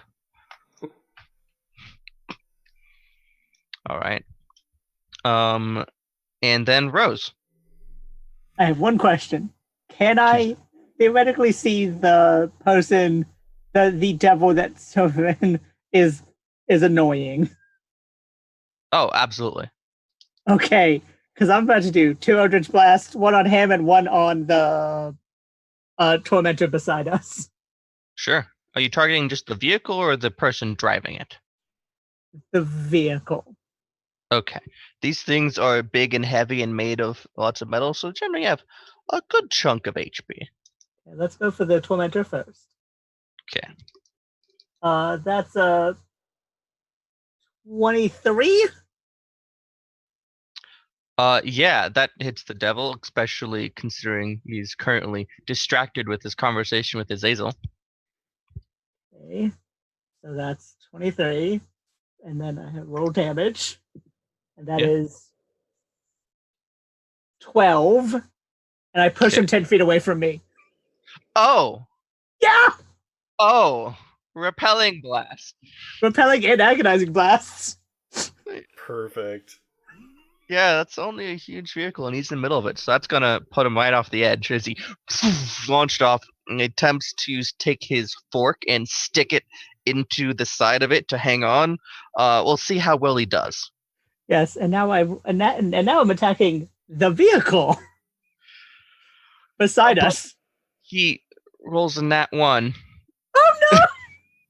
Speaker 2: All right. And then Rose.
Speaker 4: I have one question. Can I theoretically see the person, the devil that's Sylvan is annoying?
Speaker 2: Oh, absolutely.
Speaker 4: Okay, because I'm about to do 2 Eldritch Blasts, one on him and one on the tormentor beside us.
Speaker 2: Sure. Are you targeting just the vehicle or the person driving it?
Speaker 4: The vehicle.
Speaker 2: Okay. These things are big and heavy and made of lots of metal, so generally have a good chunk of HP.
Speaker 4: Okay, let's go for the tormentor first.
Speaker 2: Okay.
Speaker 4: That's a 23.
Speaker 2: Yeah, that hits the devil, especially considering he's currently distracted with his conversation with Azazel.
Speaker 4: Okay, so that's 23, and then I have roll damage, and that is 12, and I push him 10 feet away from me.
Speaker 2: Oh!
Speaker 4: Yeah!
Speaker 2: Oh! Repelling blast.
Speaker 4: Repelling and agonizing blasts.
Speaker 1: Perfect.
Speaker 2: Yeah, that's only a huge vehicle, and he's in the middle of it, so that's gonna put him right off the edge as he launched off and attempts to take his fork and stick it into the side of it to hang on. We'll see how well he does.
Speaker 4: Yes, and now now I'm attacking the vehicle beside us.
Speaker 2: He rolls a nat 1.
Speaker 4: Oh no!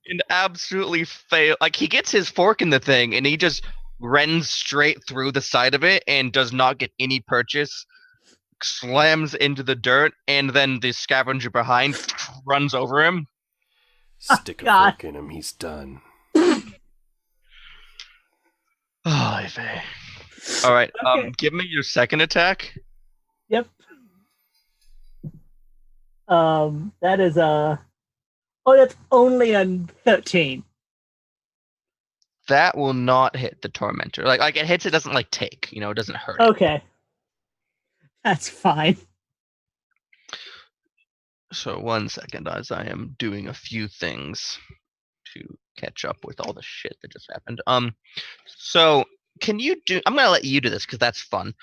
Speaker 2: And absolutely fail. Like, he gets his fork in the thing, and he just rends straight through the side of it and does not get any purchase. Slams into the dirt, and then the scavenger behind runs over him.
Speaker 1: Stick a fork in him. He's done.
Speaker 2: Oh, Ife. All right.
Speaker 4: Okay.
Speaker 2: Give me your second attack.
Speaker 4: Yep. That is that's only a 13.
Speaker 2: That will not hit the tormentor. Like it hits, it doesn't like take. It doesn't hurt.
Speaker 4: Okay. That's fine.
Speaker 2: So 1 second, as I am doing a few things to catch up with all the shit that just happened. So can you do? I'm gonna let you do this because that's fun.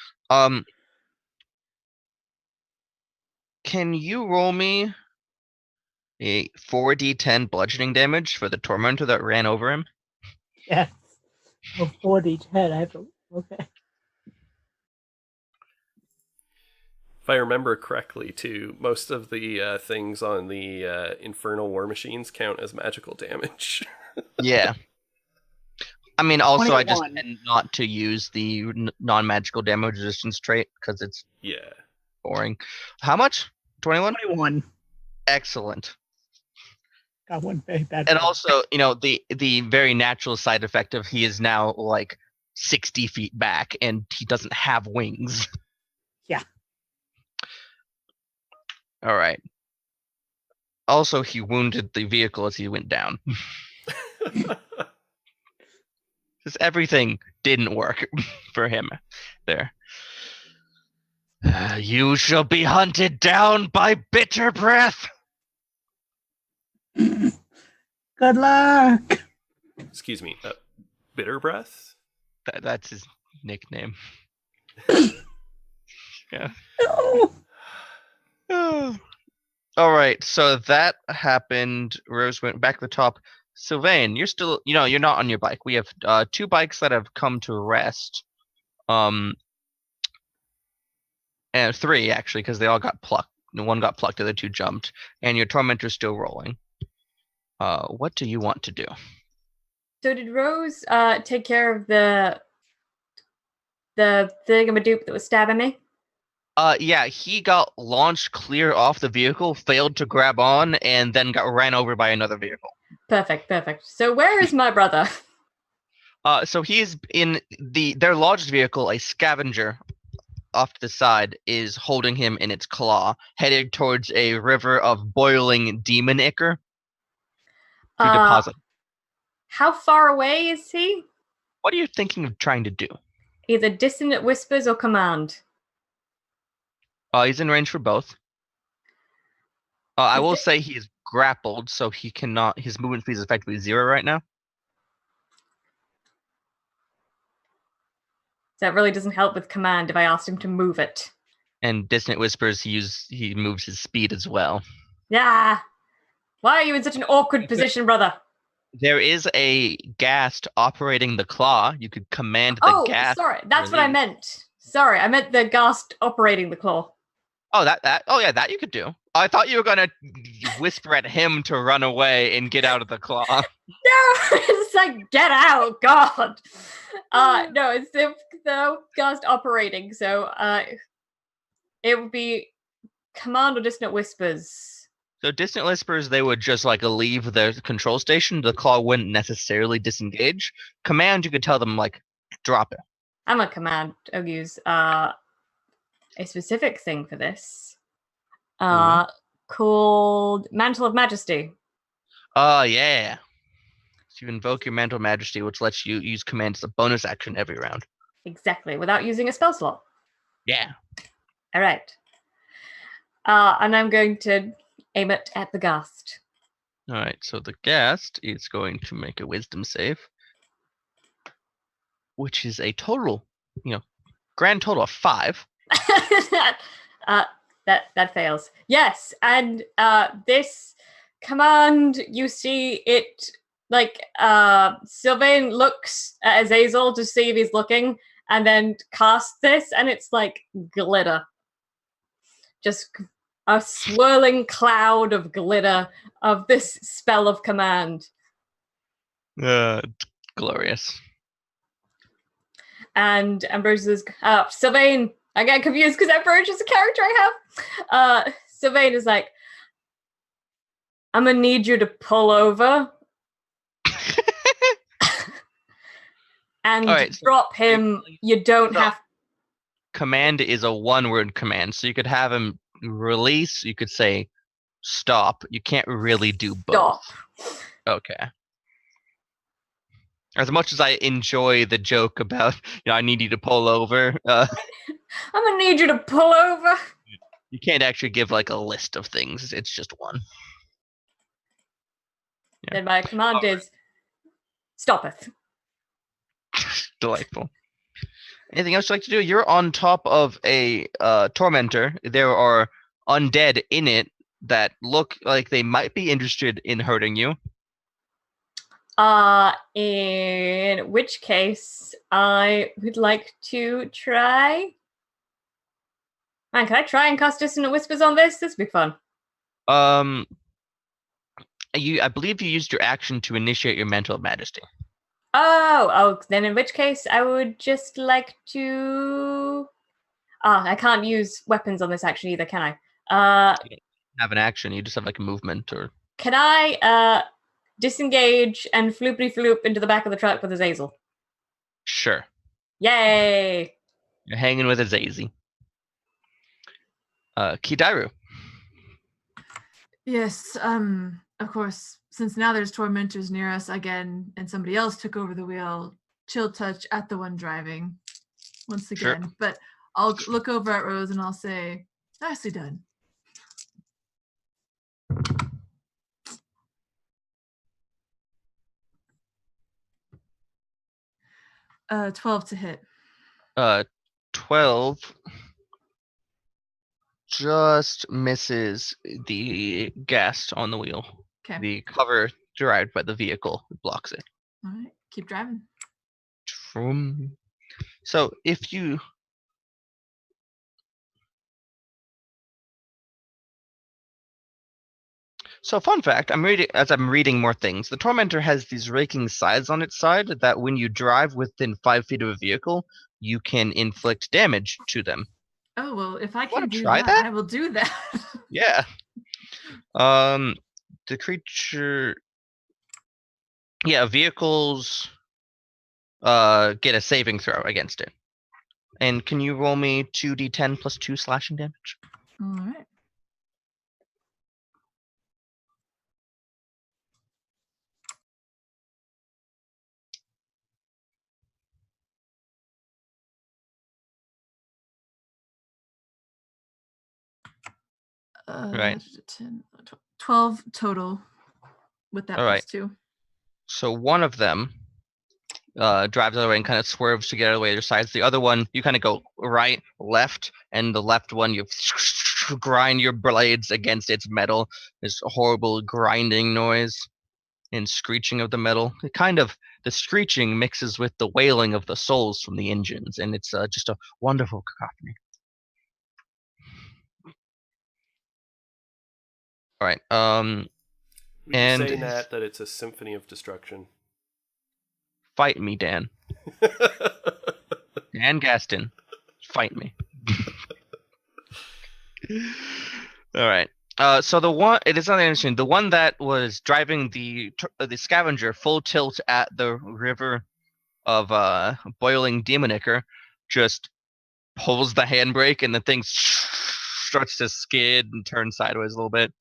Speaker 2: Can you roll me a 4d10 bludgeoning damage for the tormentor that ran over him?
Speaker 4: Yes. Oh, 4d10. I have to. Okay.
Speaker 1: If I remember correctly, too, most of the things on the infernal war machines count as magical damage.
Speaker 2: Yeah. I mean, also,
Speaker 4: 21.
Speaker 2: I just tend not to use the non-magical damage resistance trait because it's boring. How much? 21?
Speaker 4: 21.
Speaker 2: Excellent.
Speaker 4: Got one very bad.
Speaker 2: And also, the very natural side effect of he is now like 60 feet back, and he doesn't have wings.
Speaker 4: Yeah.
Speaker 2: All right. Also, he wounded the vehicle as he went down. Just everything didn't work for him there. You shall be hunted down by bitter breath.
Speaker 4: Good luck.
Speaker 1: Excuse me. Bitter breath?
Speaker 2: That's his nickname. Yeah.
Speaker 4: No.
Speaker 2: All right, so that happened. Rose went back to the top. Sylvain, you're still, you're not on your bike. We have 2 bikes that have come to rest. And 3 actually, because they all got plucked. One got plucked, the other 2 jumped, and your tormentor's still rolling. What do you want to do?
Speaker 5: So did Rose take care of the thingamadoop that was stabbing me?
Speaker 2: Yeah, he got launched clear off the vehicle, failed to grab on, and then got ran over by another vehicle.
Speaker 5: Perfect. So where is my brother?
Speaker 2: So he's in their lodged vehicle. A scavenger off to the side is holding him in its claw, headed towards a river of boiling demon ichor to deposit.
Speaker 5: How far away is he?
Speaker 2: What are you thinking of trying to do?
Speaker 5: Either dissonant whispers or command.
Speaker 2: He's in range for both. I will say he is grappled, so he cannot. His movement speed is effectively 0 right now.
Speaker 5: That really doesn't help with command if I asked him to move it.
Speaker 2: And Dissonant Whispers, he moves his speed as well.
Speaker 5: Yeah. Why are you in such an awkward position, brother?
Speaker 2: There is a ghast operating the claw. You could command the ghast.
Speaker 5: Sorry, that's what I meant. Sorry, I meant the ghast operating the claw.
Speaker 2: Oh, that you could do. I thought you were gonna whisper at him to run away and get out of the claw.
Speaker 5: No, it's like get out, God. No, it's the ghast operating. So, it would be command or dissonant whispers.
Speaker 2: So Distant Whispers, they would just like leave the control station. The claw wouldn't necessarily disengage. Command, you could tell them like drop it.
Speaker 5: I'm a command. I'll use a specific thing for this. Called Mantle of Majesty.
Speaker 2: Oh yeah. So you invoke your Mantle of Majesty, which lets you use command as a bonus action every round.
Speaker 5: Exactly, without using a spell slot.
Speaker 2: Yeah.
Speaker 5: All right. And I'm going to aim it at the ghast.
Speaker 2: All right, so the ghast is going to make a wisdom save, which is a total, grand total of 5.
Speaker 5: That fails. Yes, and this command, you see it like Sylvain looks at Azazel to see if he's looking, and then casts this, and it's like glitter. Just a swirling cloud of glitter of this spell of command.
Speaker 2: Glorious.
Speaker 5: And Ambrose is Sylvain. I get confused because Ambrose is a character I have. Sylvain is like, I'm gonna need you to pull over and drop him. You don't have.
Speaker 2: Command is a 1-word command, so you could have him release. You could say stop. You can't really do both.
Speaker 5: Stop.
Speaker 2: Okay. As much as I enjoy the joke about, I need you to pull over.
Speaker 5: I'm gonna need you to pull over.
Speaker 2: You can't actually give like a list of things. It's just one.
Speaker 5: Yeah. Then my command is stoppeth.
Speaker 2: Delightful. Anything else you'd like to do? You're on top of a tormentor. There are undead in it that look like they might be interested in hurting you.
Speaker 5: In which case, I would like to try. Man, can I try and cast Dissonant Whispers on this? This would be fun.
Speaker 2: I believe you used your action to initiate your Mantle of Majesty.
Speaker 5: Oh, then in which case, I would just like to. I can't use weapons on this action either, can I?
Speaker 2: You don't have an action. You just have like a movement or.
Speaker 5: Can I disengage and floopity floop into the back of the truck with Azazel?
Speaker 2: Sure.
Speaker 5: Yay!
Speaker 2: You're hanging with Azazi. Kidaru.
Speaker 6: Yes, of course, since now there's tormentors near us again and somebody else took over the wheel, chill touch at the one driving once
Speaker 2: Sure.
Speaker 6: again. But I'll look over at Rose and I'll say, nicely done. 12 to hit.
Speaker 2: 12 just misses the gas on the wheel.
Speaker 6: Okay.
Speaker 2: The cover derived by the vehicle blocks it.
Speaker 6: All right. Keep driving.
Speaker 2: So if you fun fact, I'm reading more things. The Tormentor has these raking sides on its side that when you drive within 5 feet of a vehicle, you can inflict damage to them.
Speaker 6: Oh, well, if I
Speaker 2: Wanna
Speaker 6: can do
Speaker 2: try
Speaker 6: that,
Speaker 2: that?
Speaker 6: I will do that.
Speaker 2: Yeah. The creature. Yeah, vehicles get a saving throw against it. And can you roll me 2d10 plus 2 slashing damage?
Speaker 6: All right.
Speaker 2: Right.
Speaker 6: 10, 12 total with that
Speaker 2: All
Speaker 6: plus
Speaker 2: right.
Speaker 6: 2.
Speaker 2: So one of them drives out of the way and kind of swerves to get out of the way of their sides. The other one, you kind of go right, left, and the left one, you grind your blades against its metal. This horrible grinding noise and screeching of the metal. The screeching mixes with the wailing of the souls from the engines, and it's just a wonderful cacophony. All right.
Speaker 1: We
Speaker 2: And
Speaker 1: say, Nat, that it's a symphony of destruction.
Speaker 2: fight me, Dan. Dan Gaston, fight me. All right. So it is not interesting. The one that was driving the scavenger full tilt at the river of boiling demonicker just pulls the handbrake and the thing starts to skid and turn sideways a little bit.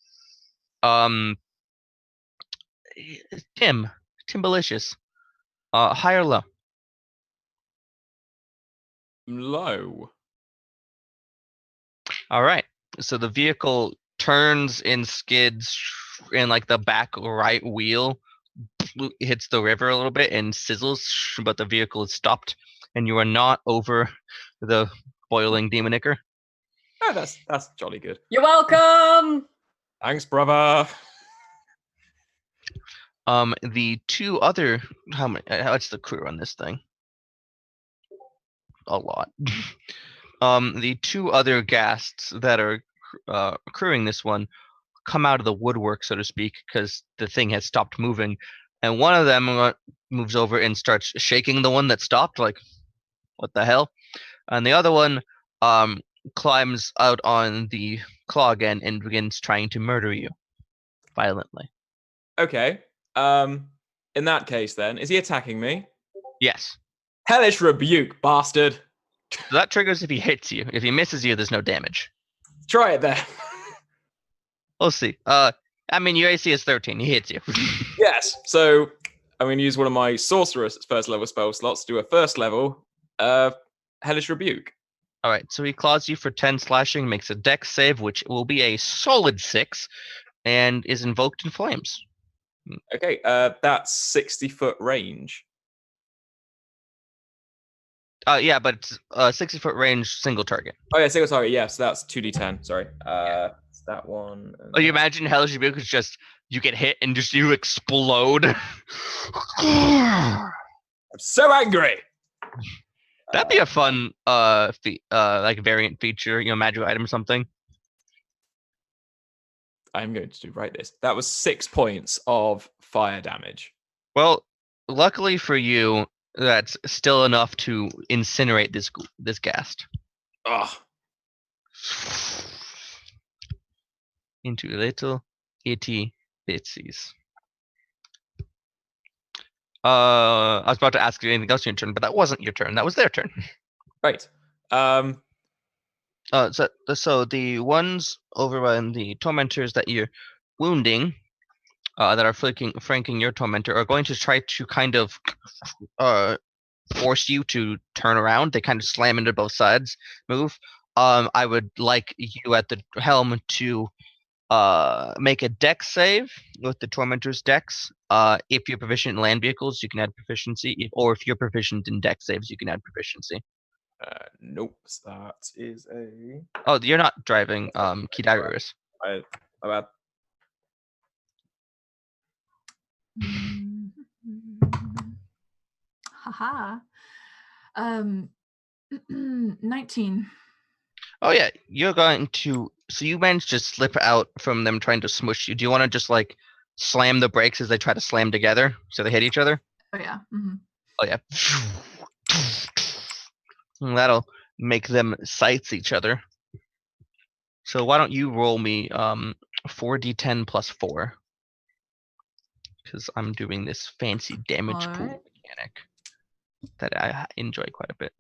Speaker 2: Timbalicious. High or low?
Speaker 3: Low.
Speaker 2: All right. So the vehicle turns and skids, and like the back right wheel hits the river a little bit and sizzles, but the vehicle is stopped, and you are not over the boiling demonicker.
Speaker 3: Oh, that's jolly good.
Speaker 5: You're welcome.
Speaker 3: Thanks, brother.
Speaker 2: The two other what's the crew on this thing? A lot. The two other ghasts that are crewing this one come out of the woodwork, so to speak, because the thing has stopped moving, and one of them moves over and starts shaking the one that stopped, like, what the hell? And the other one climbs out on the claw again and begins trying to murder you violently.
Speaker 3: Okay. In that case, then, is he attacking me?
Speaker 2: Yes.
Speaker 3: Hellish rebuke, bastard.
Speaker 2: So that triggers if he hits you. If he misses you, there's no damage.
Speaker 3: Try it then.
Speaker 2: We'll see. Your AC is 13. He hits you.
Speaker 3: Yes. So I'm going to use one of my sorceress first level spell slots to do a first level Hellish rebuke.
Speaker 2: All right. So he claws you for 10 slashing, makes a dex save, which will be a solid 6, and is invoked in flames.
Speaker 3: Okay. That's 60-foot range.
Speaker 2: Yeah, but it's 60-foot range, single target.
Speaker 3: Oh yeah, single target. Yeah, so that's 2d10. Sorry. It's that one.
Speaker 2: Oh, you imagine Hellish Rebuke is just you get hit and just you explode.
Speaker 3: I'm so angry.
Speaker 2: That'd be a fun like variant feature, magic item or something.
Speaker 3: I'm going to write this. That was 6 points of fire damage.
Speaker 2: Well, luckily for you, that's still enough to incinerate this ghast.
Speaker 3: Ugh.
Speaker 2: Into little itty bitsies. I was about to ask you anything else in your turn, but that wasn't your turn. That was their turn.
Speaker 3: Right.
Speaker 2: So the ones over by the tormentors that you're wounding, that are franking your tormentor, are going to try to kind of force you to turn around. They kind of slam into both sides. Move. I would like you at the helm to make a dex save with the tormentor's dex. If you're proficient in land vehicles, you can add proficiency. Or if you're proficient in dex saves, you can add proficiency.
Speaker 3: Nope. That is a.
Speaker 2: Oh, you're not driving. Kidaru is.
Speaker 3: About
Speaker 6: Haha. 19.
Speaker 2: Oh yeah, you're going to. So you managed to slip out from them trying to smush you. Do you want to just like slam the brakes as they try to slam together so they hit each other?
Speaker 6: Oh yeah. Mm-hmm.
Speaker 2: Oh yeah. And that'll make them sights each other. So why don't you roll me 4d10 plus 4? Because I'm doing this fancy damage pool
Speaker 6: Alright.
Speaker 2: mechanic that I enjoy quite a bit.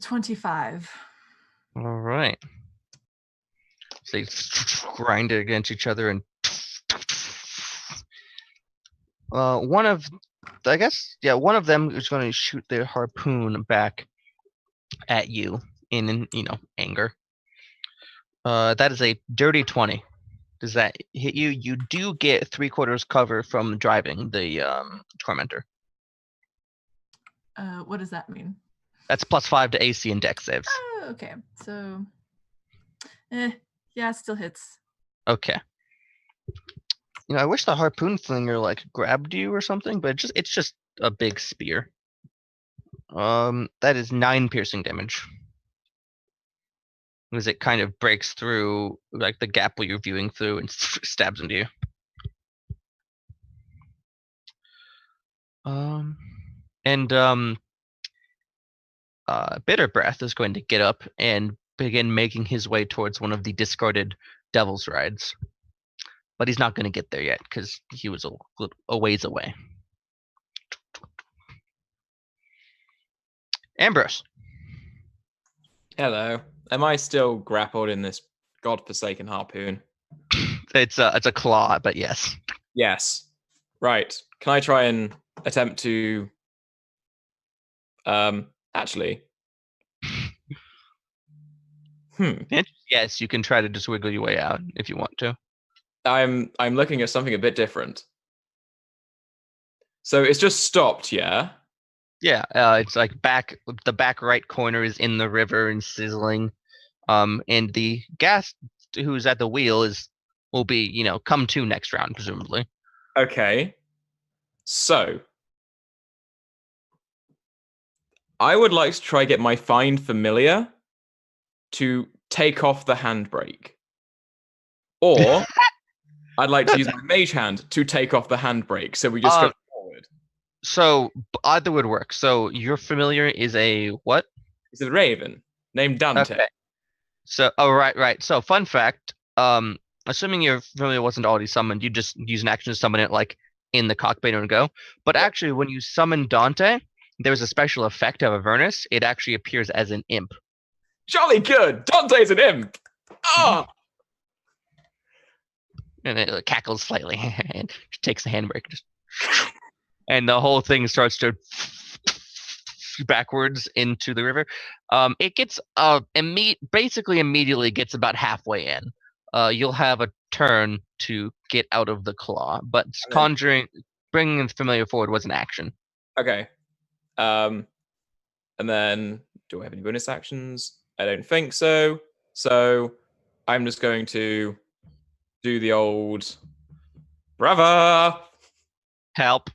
Speaker 6: $25.
Speaker 2: All right. So they grind it against each other and one of them is going to shoot their harpoon back at you in anger. That is a dirty 20. Does that hit you? You do get 3/4 cover from driving the tormentor.
Speaker 6: What does that mean?
Speaker 2: That's +5 to AC and dex saves.
Speaker 6: Oh, okay. So, yeah, it still hits.
Speaker 2: Okay. I wish the harpoon flinger like grabbed you or something, but it's just a big spear. That is 9 piercing damage. As it kind of breaks through like the gap where you're viewing through and stabs into you. Bitter Breath is going to get up and begin making his way towards one of the discarded Devil's Rides. But he's not going to get there yet because he was a ways away. Ambrose.
Speaker 3: hello. Am I still grappled in this godforsaken harpoon?
Speaker 2: It's a claw, but yes.
Speaker 3: Yes. Right. Can I try and attempt to actually?
Speaker 2: Yes, you can try to just wiggle your way out if you want to.
Speaker 3: I'm looking at something a bit different. So it's just stopped, yeah?
Speaker 2: Yeah, it's like the back right corner is in the river and sizzling. And the gas who's at the wheel will be, come to next round, presumably.
Speaker 3: Okay. So I would like to try get my find familiar to take off the handbrake. Or I'd like to use my mage hand to take off the handbrake. So we just go forward.
Speaker 2: So either would work. So your familiar is a what?
Speaker 3: It's a raven named Dante.
Speaker 2: Okay. So right. So fun fact, assuming your familiar wasn't already summoned, you just use an action to summon it like in the cockpit and go. But actually when you summon Dante, there's a special effect of Avernus. It actually appears as an imp.
Speaker 3: Jolly good! Dante's an imp! Ah!
Speaker 2: And it cackles slightly and takes the handbrake. And the whole thing starts to backwards into the river. It gets basically immediately gets about halfway in. You'll have a turn to get out of the claw, but bringing the familiar forward was an action.
Speaker 3: Okay. And then, do I have any bonus actions? I don't think so. So I'm just going to do the old brother.
Speaker 2: Help.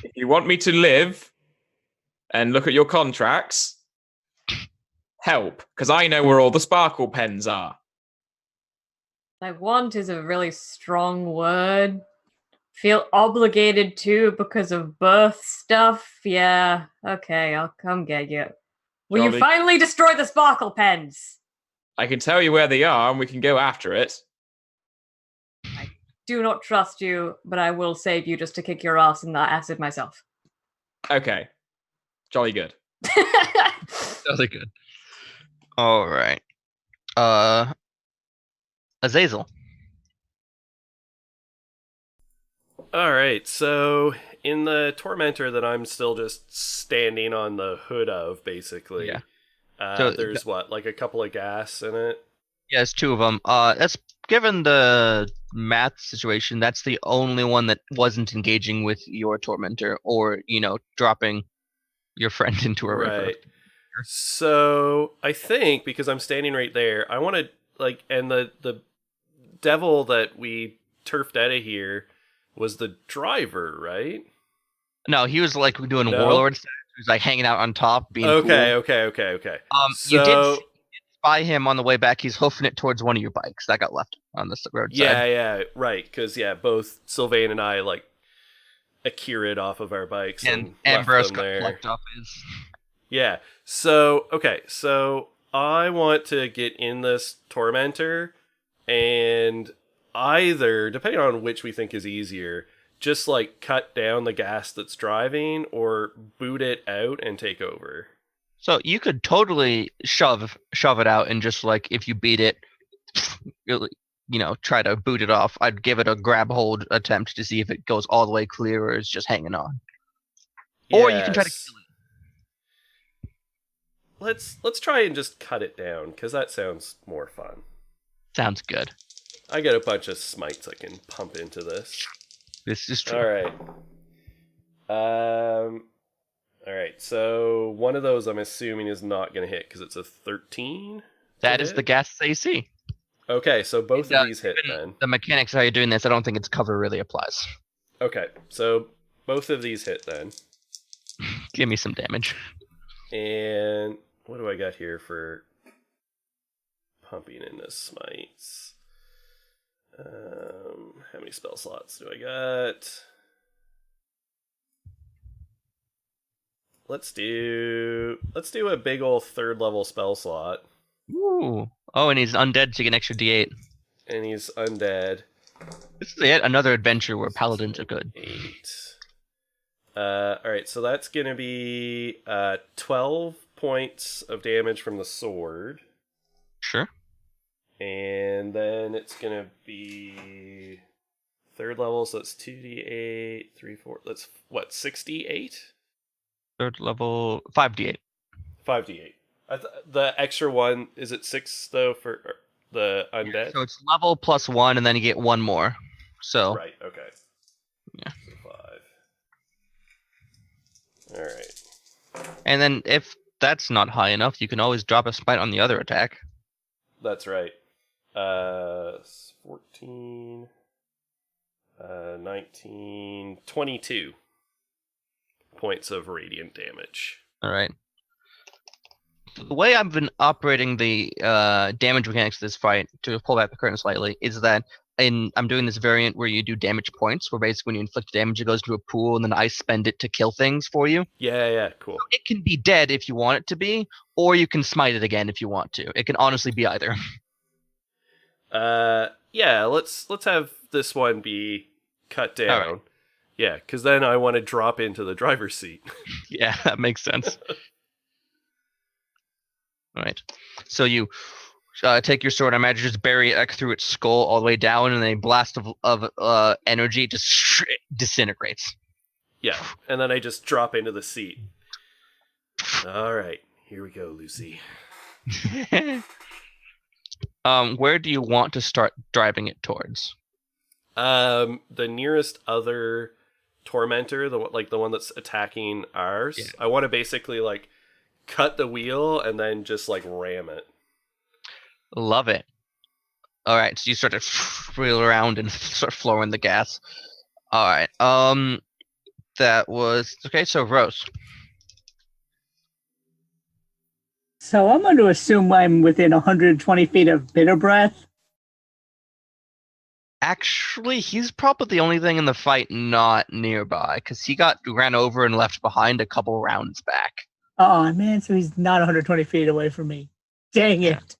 Speaker 3: If you want me to live and look at your contracts, help, because I know where all the sparkle pens are.
Speaker 5: Like, want is a really strong word. Feel obligated to because of birth stuff. Yeah, okay, I'll come get you. Will you
Speaker 3: Jolly.
Speaker 5: finally destroy the sparkle pens?
Speaker 3: I can tell you where they are, and we can go after it.
Speaker 5: Do not trust you, but I will save you just to kick your ass in the acid myself.
Speaker 3: Okay. Jolly good.
Speaker 2: Really good. All right. Azazel.
Speaker 1: All right, so in the Tormentor that I'm still just standing on the hood of, basically,
Speaker 2: Yeah. So-
Speaker 1: there's what, like a couple of gas in it?
Speaker 2: Yeah, it's two of them. That's given the math situation. That's the only one that wasn't engaging with your tormentor, or dropping your friend into a river.
Speaker 1: Right. So I think because I'm standing right there, I want to and the devil that we turfed out of here was the driver, right?
Speaker 2: No, he was like doing
Speaker 1: No?
Speaker 2: warlord stuff. He was like hanging out on top, being
Speaker 1: Okay,
Speaker 2: cool.
Speaker 1: okay.
Speaker 2: You did
Speaker 1: So
Speaker 2: spy him on the way back. He's hoofing it towards one of your bikes that got left on the roadside.
Speaker 1: yeah, right. Because both Sylvain and I Akira'd off of our bikes
Speaker 2: And
Speaker 1: and
Speaker 2: Ambrose
Speaker 1: left them
Speaker 2: got
Speaker 1: there.
Speaker 2: plucked off his.
Speaker 1: Yeah. So, okay. So I want to get in this Tormentor and either, depending on which we think is easier, just cut down the gas that's driving or boot it out and take over.
Speaker 2: So you could totally shove it out and just if you beat it, try to boot it off. I'd give it a grab hold attempt to see if it goes all the way clear or is just hanging on. Or you can try to kill it.
Speaker 1: Let's try and just cut it down, because that sounds more fun.
Speaker 2: Sounds good.
Speaker 1: I got a bunch of smites I can pump into this.
Speaker 2: This is true.
Speaker 1: Alright. Alright, so one of those I'm assuming is not going to hit, because it's a 13.
Speaker 2: That is the gas AC.
Speaker 1: Okay, so both of these hit then.
Speaker 2: The mechanics of how you're doing this, I don't think its cover really applies.
Speaker 1: Okay, so both of these hit then.
Speaker 2: Give me some damage.
Speaker 1: And what do I got here for pumping in this smites? How many spell slots do I got? Let's do a big old 3rd level spell slot.
Speaker 2: Ooh. Oh, and he's undead, so you get an extra D8.
Speaker 1: And he's undead.
Speaker 2: This is yet another adventure where paladins are good.
Speaker 1: 8. Alright, so that's gonna be 12 points of damage from the sword.
Speaker 2: Sure.
Speaker 1: And then it's gonna be 3rd level, so that's 2d8, 3, 4, that's what, 68?
Speaker 2: 3rd level, 5d8.
Speaker 1: 5d8. The extra one, is it 6 though for the undead?
Speaker 2: So it's level plus 1, and then you get one more. So
Speaker 1: Right, okay.
Speaker 2: Yeah.
Speaker 1: So 5. Alright.
Speaker 2: And then if that's not high enough, you can always drop a smite on the other attack.
Speaker 1: That's right. 14, 19, 22 points of radiant damage.
Speaker 2: All right. The way I've been operating the damage mechanics of this fight, to pull back the curtain slightly, is that I'm doing this variant where you do damage points, where basically when you inflict damage, it goes to a pool, and then I spend it to kill things for you.
Speaker 1: Yeah, cool.
Speaker 2: So it can be dead if you want it to be, or you can smite it again if you want to. It can honestly be either.
Speaker 1: Yeah, let's have this one be cut down.
Speaker 2: All right.
Speaker 1: Yeah, because then I want to drop into the driver's seat.
Speaker 2: Yeah, that makes sense. All right. So you take your sword, I imagine just bury it through its skull all the way down, and a blast of energy just disintegrates.
Speaker 1: Yeah, and then I just drop into the seat. All right, here we go, Lucy.
Speaker 2: Where do you want to start driving it towards?
Speaker 1: The nearest other tormentor, the one that's attacking ours. Yeah. I want to basically cut the wheel and then just ram it.
Speaker 2: Love it. All right, so you start to wheel around and start flowing the gas. All right. That was okay. So Rose.
Speaker 4: So I'm going to assume I'm within 120 feet of Bitter Breath.
Speaker 2: Actually, he's probably the only thing in the fight not nearby, because he got ran over and left behind a couple rounds back.
Speaker 4: Oh man, so he's not 120 feet away from me. Dang
Speaker 2: Yeah.
Speaker 4: it!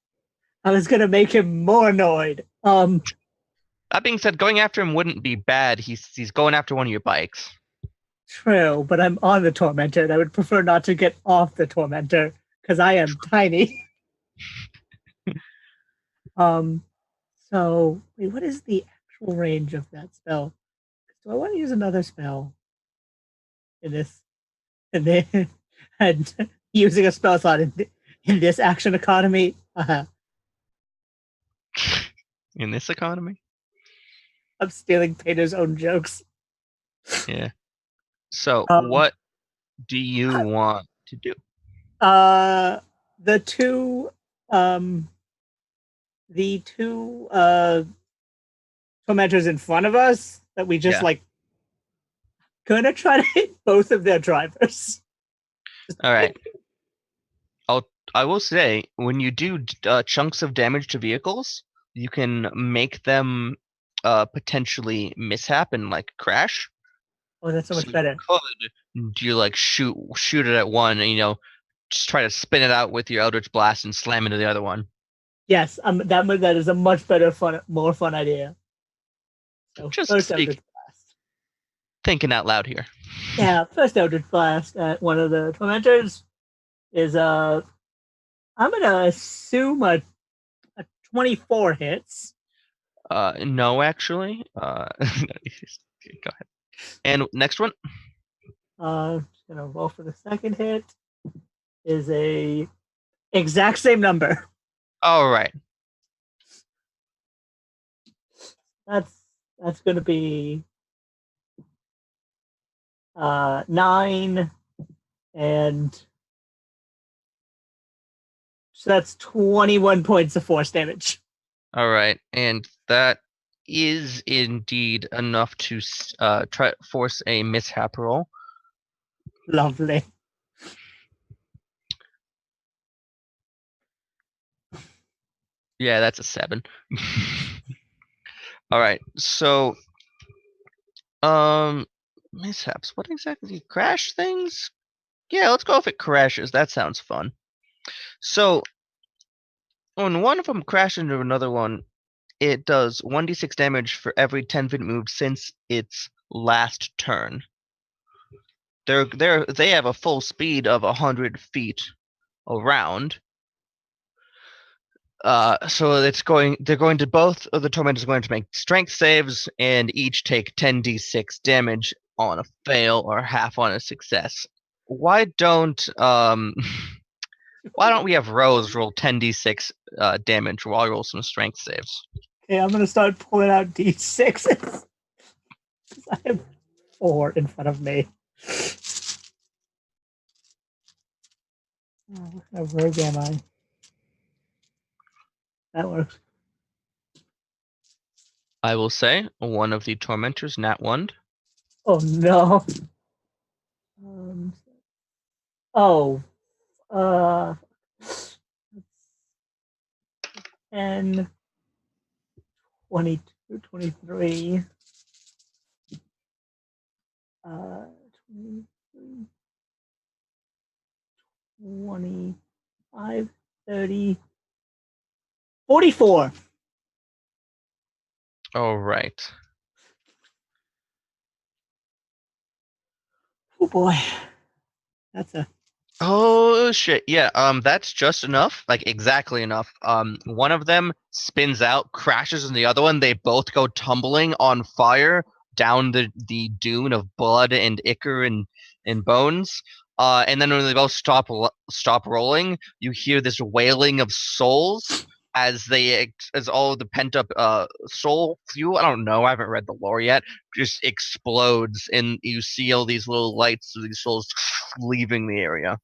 Speaker 4: I was gonna make him more annoyed.
Speaker 2: That being said, going after him wouldn't be bad. He's going after one of your bikes.
Speaker 4: True, but I'm on the tormentor, and I would prefer not to get off the tormentor because I am tiny. So wait, what is the actual range of that spell? Do I want to use another spell in this? And then and using a spell slot in this action economy?
Speaker 2: In this economy?
Speaker 4: I'm stealing Peter's own jokes.
Speaker 2: Yeah. So,
Speaker 4: Um,
Speaker 2: what do you want to do?
Speaker 4: The two tormentors in front of us that we just
Speaker 2: Yeah.
Speaker 4: like gonna try to hit both of their drivers.
Speaker 2: All right. I will say, when you do chunks of damage to vehicles, you can make them potentially mishap and like crash.
Speaker 4: Oh, that's so much
Speaker 2: So
Speaker 4: better.
Speaker 2: you like shoot it at one, and just try to spin it out with your Eldritch Blast and slam into the other one.
Speaker 4: Yes, that is a much better, more fun idea. So
Speaker 2: Just
Speaker 4: first Eldritch Blast.
Speaker 2: thinking out loud here.
Speaker 4: Yeah, first Eldritch Blast at one of the tormentors is I'm gonna assume a 24 hits.
Speaker 2: No, actually. Go ahead. And next one.
Speaker 4: Just gonna roll for the second hit. Is a exact same number.
Speaker 2: All right.
Speaker 4: That's gonna be 9, and so that's 21 points of force damage.
Speaker 2: All right, and that is indeed enough to try force a mishap roll.
Speaker 4: Lovely.
Speaker 2: Yeah, that's a 7. All right, so mishaps. What exactly? Crash things? Yeah, let's go if it crashes. That sounds fun. So when one of them crashes into another one, it does 1d6 damage for every 10 feet moved since its last turn. They have a full speed of 100 feet around. So they're going to both of the tormentors are going to make strength saves and each take 10d6 damage on a fail or half on a success. Why don't we have Rose roll 10d6 damage while I roll some strength saves?
Speaker 4: Okay, I'm gonna start pulling out d6s. I have 4 in front of me. Oh, what kind of rogue am I? That works.
Speaker 2: I will say one of the tormentors nat 1.
Speaker 4: Oh no. Oh. 10, 22, 23. 23, 25, 30, 44.
Speaker 2: All right.
Speaker 4: Oh boy. That's a
Speaker 2: Oh shit. Yeah, that's just enough. Like exactly enough. One of them spins out, crashes in the other one. They both go tumbling on fire down the dune of blood and ichor and bones. And then when they both stop rolling, you hear this wailing of souls as all the pent up soul fuel, I don't know, I haven't read the lore yet, just explodes, and you see all these little lights of these souls leaving the area.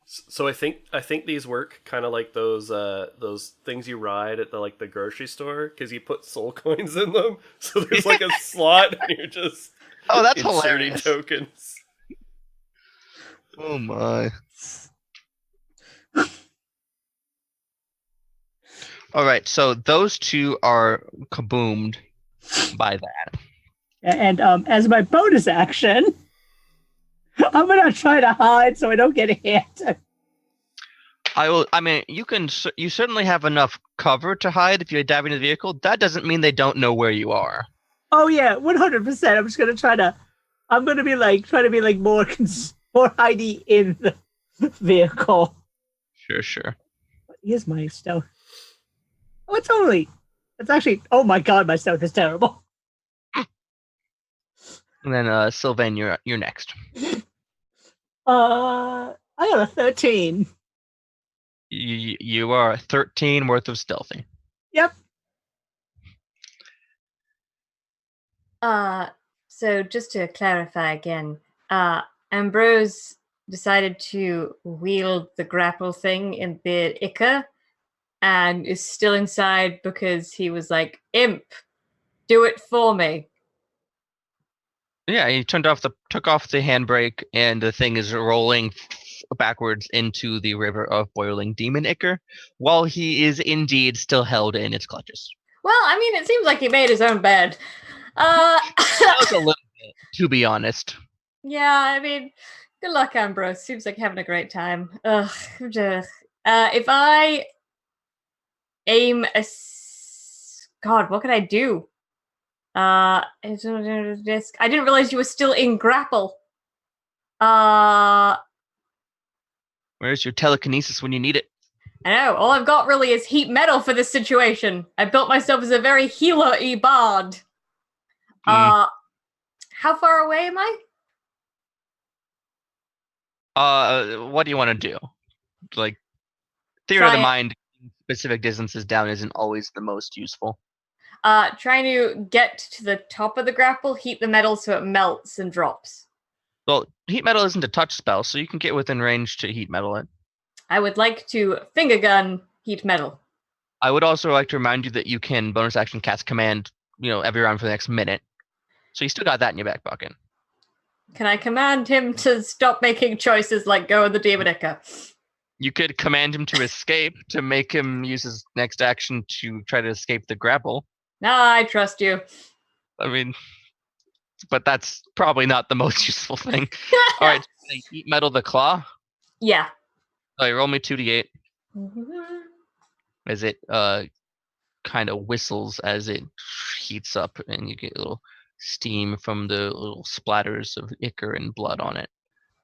Speaker 1: So I think these work kind of like those things you ride at the grocery store, because you put soul coins in them. So there's like a slot, and you're just
Speaker 2: that's
Speaker 1: inserting
Speaker 2: hilarious.
Speaker 1: tokens.
Speaker 2: Oh my. All right, so those two are kaboomed by that.
Speaker 4: And as my bonus action, I'm gonna try to hide so I don't get hit.
Speaker 2: I mean, you certainly have enough cover to hide if you're diving into the vehicle. That doesn't mean they don't know where you are.
Speaker 4: Oh yeah, 100%. I'm just gonna try to. I'm gonna be like trying to be like more hidey in the vehicle.
Speaker 2: Sure.
Speaker 4: What is my stealth? Oh, it's actually. Oh my god, my stealth is terrible.
Speaker 2: And then Sylvain, you're next.
Speaker 4: I got a 13.
Speaker 2: You are 13 worth of stealthy.
Speaker 4: Yep.
Speaker 5: So just to clarify again, Ambrose decided to wield the grapple thing in the Ica and is still inside because he was like, Imp, do it for me.
Speaker 2: Yeah, he took off the handbrake, and the thing is rolling backwards into the river of boiling demon ichor, while he is indeed still held in its clutches.
Speaker 5: Well, I mean, it seems like he made his own bed.
Speaker 2: That was a little bit, to be honest.
Speaker 5: Yeah, I mean, good luck, Ambrose. Seems like having a great time. Ugh. If I aim a... God, what could I do? I didn't realize you were still in grapple.
Speaker 2: Where's your telekinesis when you need it?
Speaker 5: I know. All I've got really is heat metal for this situation. I built myself as a very healer-y bard. How far away am I?
Speaker 2: What do you want to do? Like, theater of the mind, specific distances down isn't always the most useful.
Speaker 5: Trying to get to the top of the grapple, heat the metal so it melts and drops.
Speaker 2: Well, heat metal isn't a touch spell, so you can get within range to heat metal it.
Speaker 5: I would like to finger gun heat metal.
Speaker 2: I would also like to remind you that you can bonus action cast command, every round for the next minute. So you still got that in your back pocket.
Speaker 5: Can I command him to stop making choices like go with the Demonica?
Speaker 2: You could command him to escape to make him use his next action to try to escape the grapple.
Speaker 5: Nah, I trust you.
Speaker 2: I mean, but that's probably not the most useful thing. All right, heat metal the claw.
Speaker 5: Yeah.
Speaker 2: Oh, roll me 2d8 as it kind of whistles as it heats up, and you get a little steam from the little splatters of ichor and blood on it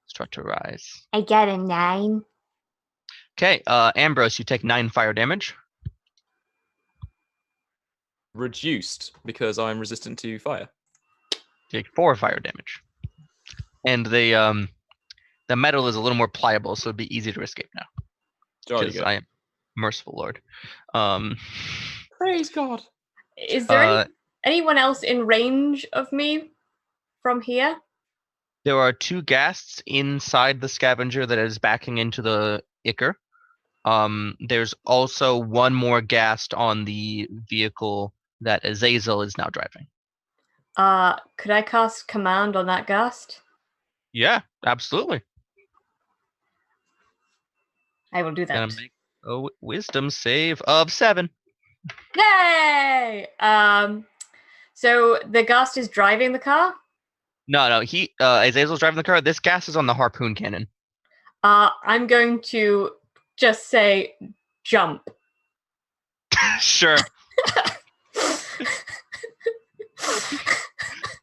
Speaker 2: start to rise.
Speaker 5: I got a 9.
Speaker 2: Okay, Ambrose, you take 9 fire damage.
Speaker 3: Reduced because I'm resistant to fire.
Speaker 2: You take 4 fire damage, and the metal is a little more pliable, so it'd be easy to escape now. Because I am merciful Lord.
Speaker 3: Praise God.
Speaker 5: Is there anyone else in range of me from here?
Speaker 2: There are 2 ghasts inside the scavenger that is backing into the ichor. There's also one more ghast on the vehicle that Azazel is now driving.
Speaker 5: Could I cast command on that ghast?
Speaker 2: Yeah, absolutely.
Speaker 5: I will do that.
Speaker 2: Gonna make a wisdom save of 7.
Speaker 5: Yay! So the ghast is driving the car?
Speaker 2: No, he Azazel's driving the car. This ghast is on the harpoon cannon.
Speaker 5: I'm going to just say jump.
Speaker 2: Sure.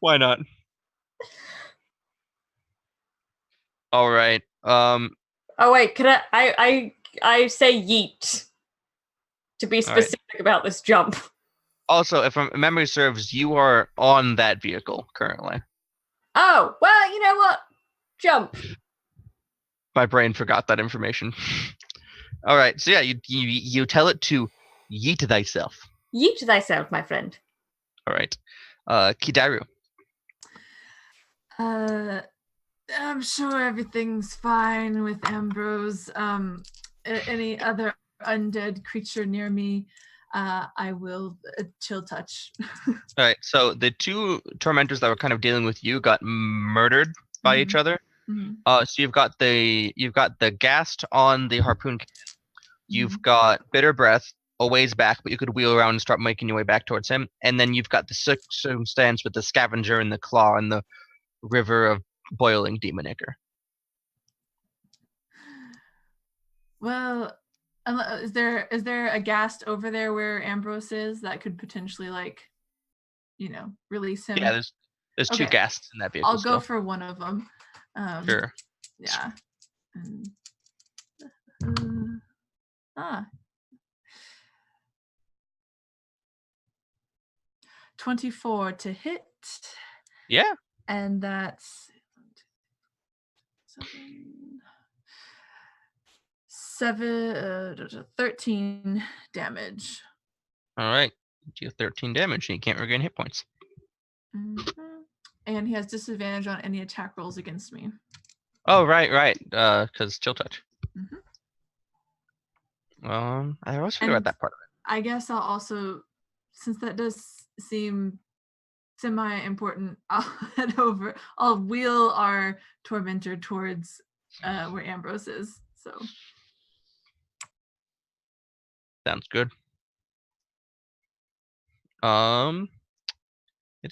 Speaker 2: Why not? All right.
Speaker 5: Oh wait, could I say yeet to be specific about this jump.
Speaker 2: Also, if memory serves, you are on that vehicle currently.
Speaker 5: Oh, well, you know what? Jump.
Speaker 2: My brain forgot that information. All right, so yeah, you tell it to yeet thyself.
Speaker 5: Yeet thyself, my friend.
Speaker 2: All right. Kidaru.
Speaker 6: I'm sure everything's fine with Ambrose. Any other undead creature near me, I will chill touch.
Speaker 2: All right, so the 2 tormentors that were kind of dealing with you got murdered by each other. So you've got the ghast on the harpoon cannon. You've got bitter breath a ways back, but you could wheel around and start making your way back towards him. And then you've got the circumstance with the scavenger and the claw and the river of boiling demon ichor.
Speaker 6: Well, is there a ghast over there where Ambrose is that could potentially release him?
Speaker 2: Yeah, there's two
Speaker 6: Okay.
Speaker 2: ghasts in that vehicle.
Speaker 6: I'll go
Speaker 2: still.
Speaker 6: for one of them.
Speaker 2: Sure.
Speaker 6: Yeah. Ah. 24 to hit.
Speaker 2: Yeah.
Speaker 6: And that's 13 damage.
Speaker 2: All right. Deal 13 damage, and you can't regain hit points.
Speaker 6: And he has disadvantage on any attack rolls against me.
Speaker 2: Oh, right. Because chill touch.
Speaker 6: Mm-hmm.
Speaker 2: I always forget about that part of it.
Speaker 6: I guess I'll also, since that does seem semi-important, I'll wheel our tormentor towards where Ambrose is. So
Speaker 2: Sounds good. It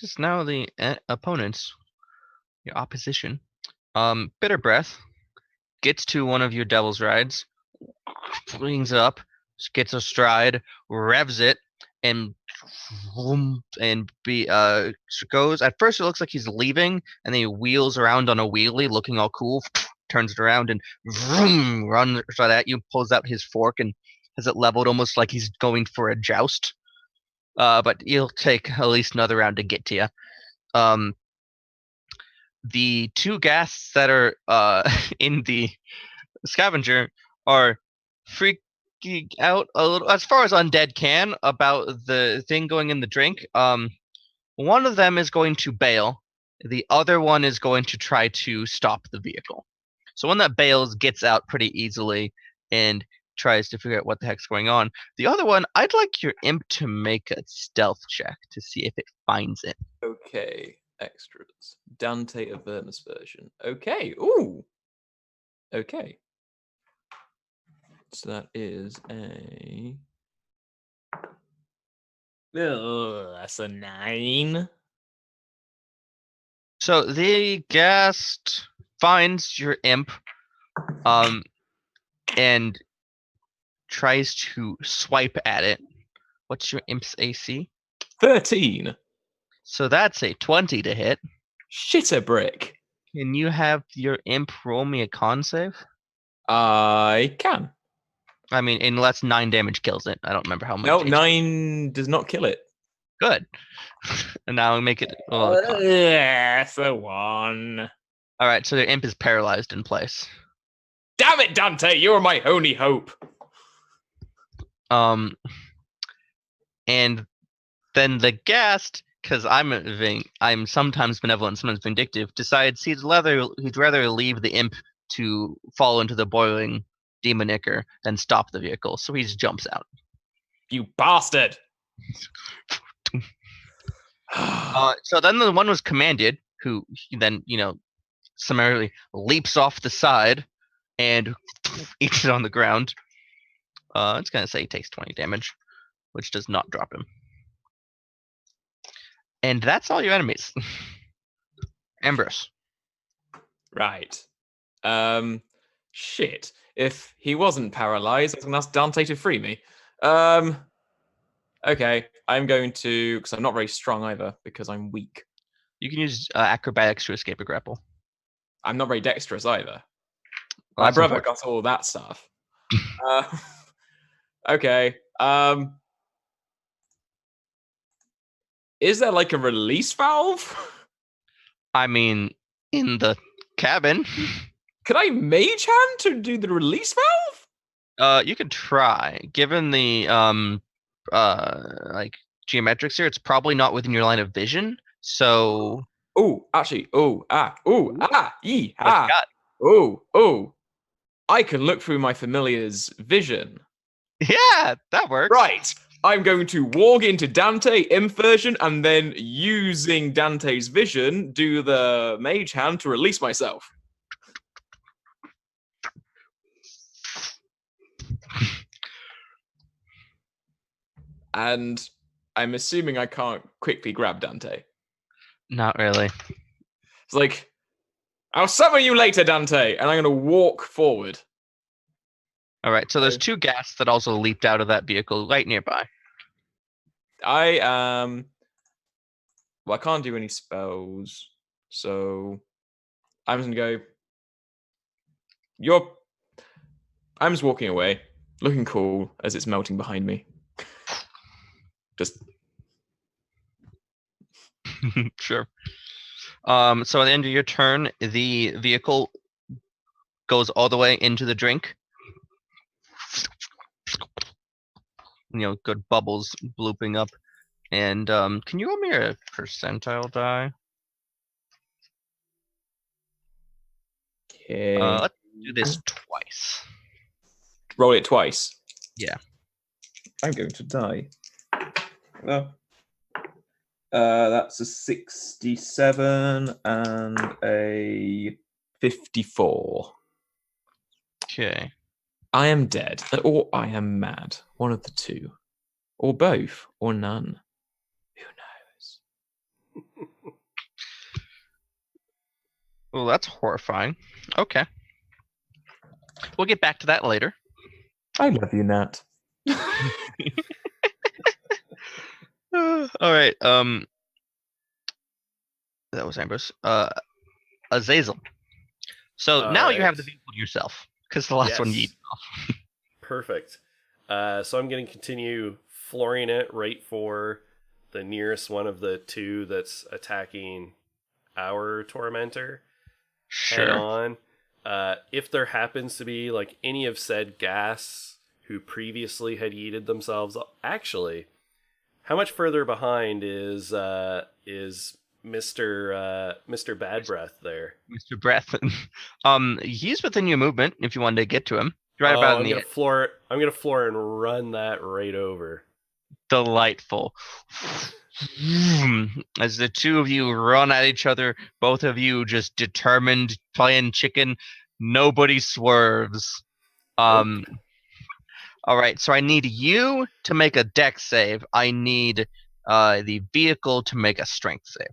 Speaker 2: is now the opponent's, your opposition. Bitter Breath gets to one of your Devil's Rides, flings up, gets a stride, revs it, and goes. At first, it looks like he's leaving, and then he wheels around on a wheelie, looking all cool. Turns it around and runs right at you. Pulls out his fork and has it leveled, almost like he's going for a joust. But he'll take at least another round to get to you. The two ghasts that are in the scavenger are freaking out a little, as far as undead can, about the thing going in the drink. One of them is going to bail. The other one is going to try to stop the vehicle. So one that bails gets out pretty easily and tries to figure out what the heck's going on. The other one, I'd like your imp to make a stealth check to see if it finds it.
Speaker 3: Okay, extras. Dante Avernus version. Okay, ooh. Okay. So that is a... that's a 9.
Speaker 2: So the ghast finds your imp, and tries to swipe at it. What's your imp's AC?
Speaker 3: 13.
Speaker 2: So that's a 20 to hit.
Speaker 3: Shit a brick.
Speaker 2: Can you have your imp roll me a con save?
Speaker 3: I can.
Speaker 2: I mean, unless 9 damage kills it. I don't remember how much.
Speaker 3: No,
Speaker 2: HP.
Speaker 3: 9 does not kill it.
Speaker 2: Good. And now we make it.
Speaker 3: Yes, a 1.
Speaker 2: All right, so the imp is paralyzed in place.
Speaker 3: Damn it, Dante! You are my only hope.
Speaker 2: And then the ghast, because I'm sometimes benevolent, sometimes vindictive, decides he'd rather leave the imp to fall into the boiling demon ichor than stop the vehicle. So he just jumps out.
Speaker 3: You bastard!
Speaker 2: So then the one was commanded, who then summarily leaps off the side and eats it on the ground. It's gonna say he takes 20 damage, which does not drop him. And that's all your enemies. Ambrose.
Speaker 3: Right. Shit. If he wasn't paralyzed, I was going to ask Dante to free me. Okay. I'm going to, because I'm not very strong either, because I'm weak.
Speaker 2: You can use acrobatics to escape a grapple.
Speaker 3: I'm not very dexterous either.
Speaker 2: Well,
Speaker 3: My brother got all that stuff. Okay. Is there like a release valve?
Speaker 2: I mean, in the cabin.
Speaker 3: Could I mage hand to do the release valve?
Speaker 2: You could try. Given the geometrics here, it's probably not within your line of vision. So.
Speaker 3: Oh, actually. I can look through my familiar's vision.
Speaker 2: Yeah, that works.
Speaker 3: Right. I'm going to walk into Dante inversion and then using Dante's vision, do the mage hand to release myself. and I'm assuming I can't quickly grab Dante.
Speaker 2: Not really.
Speaker 3: It's like, I'll summon you later, Dante, and I'm going to walk forward.
Speaker 2: All right, so there's 2 ghasts that also leaped out of that vehicle right nearby.
Speaker 3: I well, I can't do any spells, so I'm just going to go. I'm just walking away, looking cool as it's melting behind me. Just
Speaker 2: Sure. So at the end of your turn, the vehicle goes all the way into the drink. Good bubbles blooping up. And can you roll me a percentile die?
Speaker 3: okay.
Speaker 2: Let's do this twice.
Speaker 3: Roll it twice.
Speaker 2: Yeah.
Speaker 3: I'm going to die. Well, that's a 67 and a 54.
Speaker 2: Okay.
Speaker 3: I am dead, or I am mad. One of the two. Or both, or none. Who knows?
Speaker 2: Well, that's horrifying. Okay. We'll get back to that later.
Speaker 3: I love you, Nat.
Speaker 2: All right. That was Ambrose. Azazel. So now you have the vehicle to yourself, because the last one you eat off.
Speaker 1: Perfect. So I'm going to continue flooring it right for the nearest one of the 2 that's attacking our tormentor.
Speaker 2: Sure.
Speaker 1: Head on. If there happens to be like any of said gas who previously had yeeted themselves, actually, how much further behind is Mr. Bad Breath there?
Speaker 2: Mr. Breath. He's within your movement if you wanted to get to him. Right about in the
Speaker 1: I'm gonna floor and run that right over.
Speaker 2: Delightful. As the 2 of you run at each other, both of you just determined, playing chicken. Nobody swerves.
Speaker 1: Nope.
Speaker 2: All right, so I need you to make a dex save. I need the vehicle to make a strength save.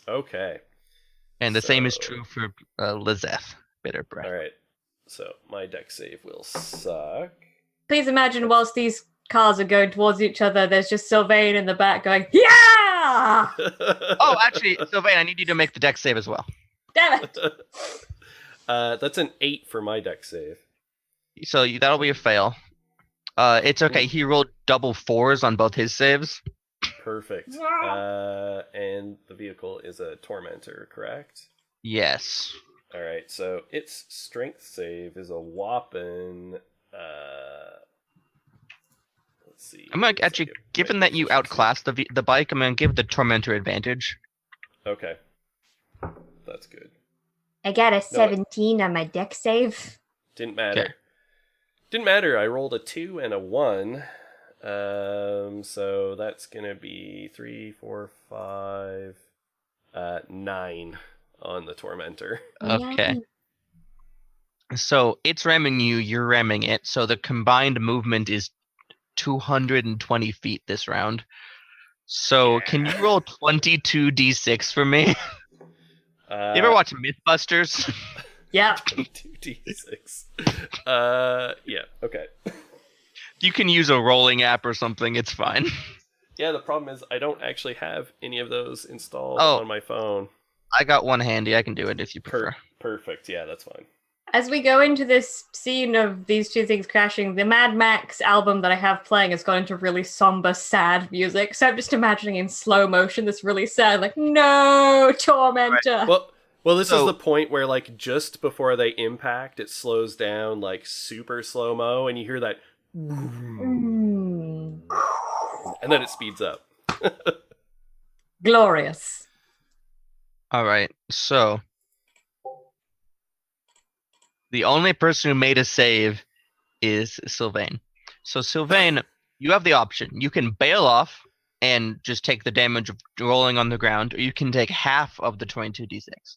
Speaker 1: Okay.
Speaker 2: And the same is true for Lizeth, Bitter Breath.
Speaker 1: All right. So my dex save will suck.
Speaker 5: Please imagine whilst these cars are going towards each other, there's just Sylvain in the back going, yeah!
Speaker 2: Oh, actually, Sylvain, I need you to make the dex save as well.
Speaker 5: Damn it!
Speaker 1: That's an 8 for my dex save.
Speaker 2: So that'll be a fail. It's okay. He rolled double 4s on both his saves.
Speaker 1: Perfect. And the vehicle is a tormentor, correct?
Speaker 2: Yes.
Speaker 1: All right. So its strength save is a whopping. Let's see.
Speaker 2: I'm gonna actually, given that you outclassed the bike, I'm gonna give the tormentor advantage.
Speaker 1: Okay. That's good.
Speaker 5: I got a 17 on my deck save.
Speaker 1: Didn't matter.
Speaker 2: Okay.
Speaker 1: Didn't matter. I rolled a 2 and a 1. So that's gonna be 3, 4, 5, 9 on the tormentor.
Speaker 2: Okay. So it's ramming you, you're ramming it. So the combined movement is 220 feet this round. So can you roll 22d6 for me? You ever watch Mythbusters?
Speaker 5: Yeah.
Speaker 1: 22d6. Yeah. Okay.
Speaker 2: You can use a rolling app or something. It's fine.
Speaker 1: Yeah, the problem is I don't actually have any of those installed
Speaker 2: Oh.
Speaker 1: on my phone.
Speaker 2: I got one handy. I can do it if you prefer.
Speaker 1: Perfect. Yeah, that's fine.
Speaker 5: As we go into this scene of these 2 things crashing, the Mad Max album that I have playing has gone into really somber, sad music. So I'm just imagining in slow motion this really sad, like, no, tormentor.
Speaker 1: Right. Well, this is the point where, like, just before they impact, it slows down, like, super slow-mo, and you hear that... And then it speeds up.
Speaker 5: Glorious.
Speaker 2: All right. So the only person who made a save is Sylvain. So Sylvain, you have the option. You can bail off and just take the damage of rolling on the ground, or you can take half of the 22d6.
Speaker 5: Is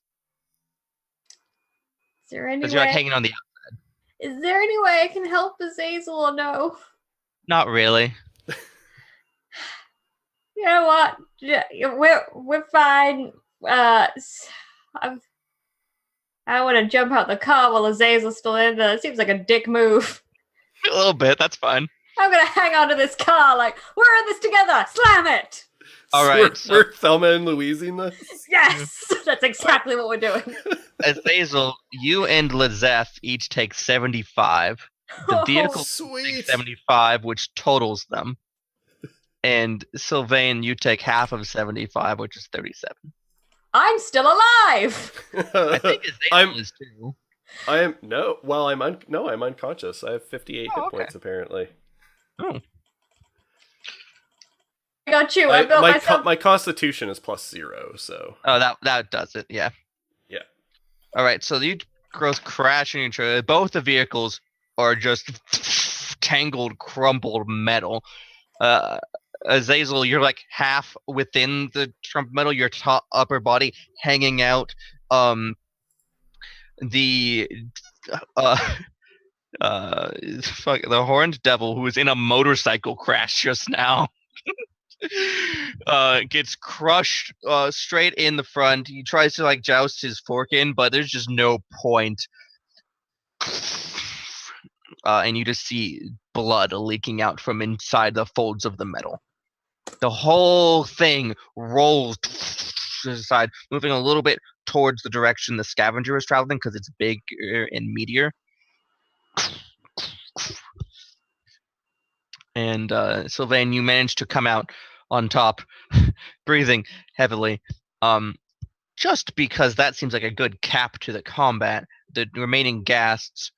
Speaker 5: there any
Speaker 2: Because you're like
Speaker 5: way?
Speaker 2: hanging on the...
Speaker 5: Is there any way I can help Azazel or no?
Speaker 2: Not really.
Speaker 5: You know what? We're fine. I want to jump out the car while Azazel's still in there. It seems like a dick move.
Speaker 2: A little bit. That's fine.
Speaker 5: I'm gonna hang on to this car like we're in this together. Slam it.
Speaker 2: All
Speaker 1: So
Speaker 2: right,
Speaker 1: we're Thelma and Louising this.
Speaker 5: Yes, that's exactly what we're doing.
Speaker 2: Azazel, you and Lizeth each take 75. The vehicle takes
Speaker 1: Sweet.
Speaker 2: 75, which totals them. And Sylvain, you take half of 75, which is 37.
Speaker 5: I'm still alive.
Speaker 2: I think Azazel
Speaker 1: I'm-
Speaker 2: is too.
Speaker 1: I am no. Well, I'm unconscious. I have 58 hit
Speaker 2: okay.
Speaker 1: points apparently.
Speaker 2: Oh,
Speaker 5: I got you. I built myself.
Speaker 1: My constitution is +0, so
Speaker 2: that does it. Yeah.
Speaker 1: Yeah.
Speaker 2: All right. So you girls crash into each other. Both the vehicles are just tangled, crumpled metal. Azazel, you're like half within the trump metal. Your top upper body hanging out. The the horned devil who was in a motorcycle crash just now gets crushed straight in the front. He tries to like joust his fork in, but there's just no point. And you just see blood leaking out from inside the folds of the metal. The whole thing rolls to the side, moving a little bit towards the direction the scavenger is traveling because it's bigger and meatier. And Sylvain, you managed to come out on top, breathing heavily. Just because that seems like a good cap to the combat, the remaining ghasts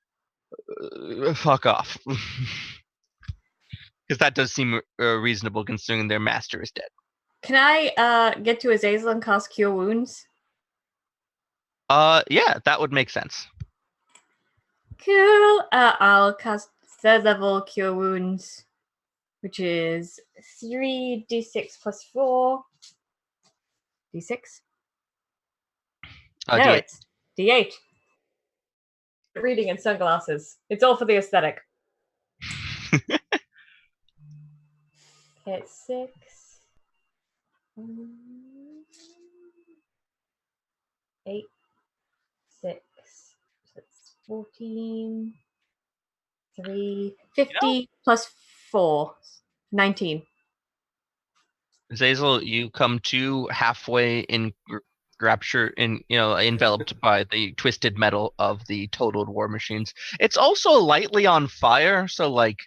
Speaker 2: fuck off. Because that does seem reasonable considering their master is dead.
Speaker 5: Can I get to Azazel and cast Cure Wounds?
Speaker 2: Yeah, that would make sense.
Speaker 5: Cool. I'll cast 3rd level Cure Wounds, which is 3d6 plus 4. D6? No,
Speaker 2: D8.
Speaker 5: it's D8. Reading in sunglasses. It's all for the aesthetic. Okay, 6. 8. 6. So it's 14. 3. 50 plus 4. 19.
Speaker 2: Zazel, you come to halfway in enveloped by the twisted metal of the totaled war machines. It's also lightly on fire, so like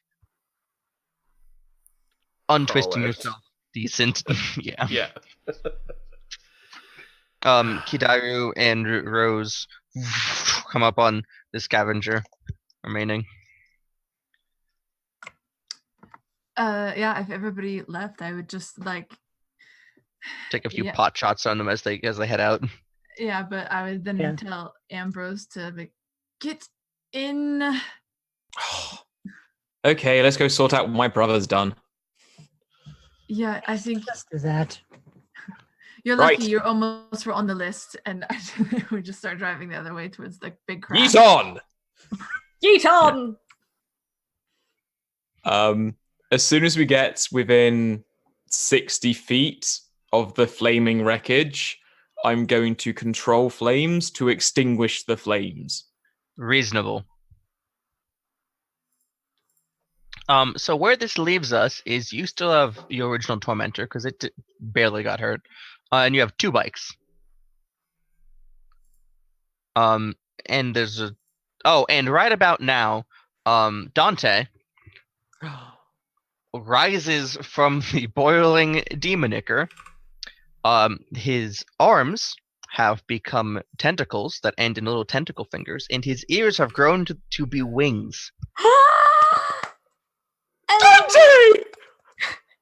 Speaker 2: untwisting
Speaker 1: out.
Speaker 2: yourself decent. Yeah.
Speaker 1: yeah.
Speaker 2: Kidaru and Rose come up on the scavenger remaining.
Speaker 6: Yeah, if everybody left, I would just like
Speaker 2: Take a few
Speaker 6: Yeah.
Speaker 2: pot shots on them as they head out.
Speaker 6: yeah, but I would then
Speaker 4: Yeah.
Speaker 6: tell Ambrose to like get in.
Speaker 3: Okay, let's go sort out what my brother's done.
Speaker 6: Yeah, I think
Speaker 4: Just do that.
Speaker 6: you're
Speaker 3: Right.
Speaker 6: lucky. You're almost on the list, and we just start driving the other way towards the big crash.
Speaker 3: Yeet on!
Speaker 5: Yeet on!
Speaker 3: As soon as we get within 60 feet of the flaming wreckage, I'm going to control flames to extinguish the flames.
Speaker 2: Reasonable. So where this leaves us is you still have your original tormentor because it barely got hurt, and you have 2 bikes. And there's and right about now, Dante rises from the boiling demonicker. His arms have become tentacles that end in little tentacle fingers, and his ears have grown to be wings.
Speaker 3: Dante!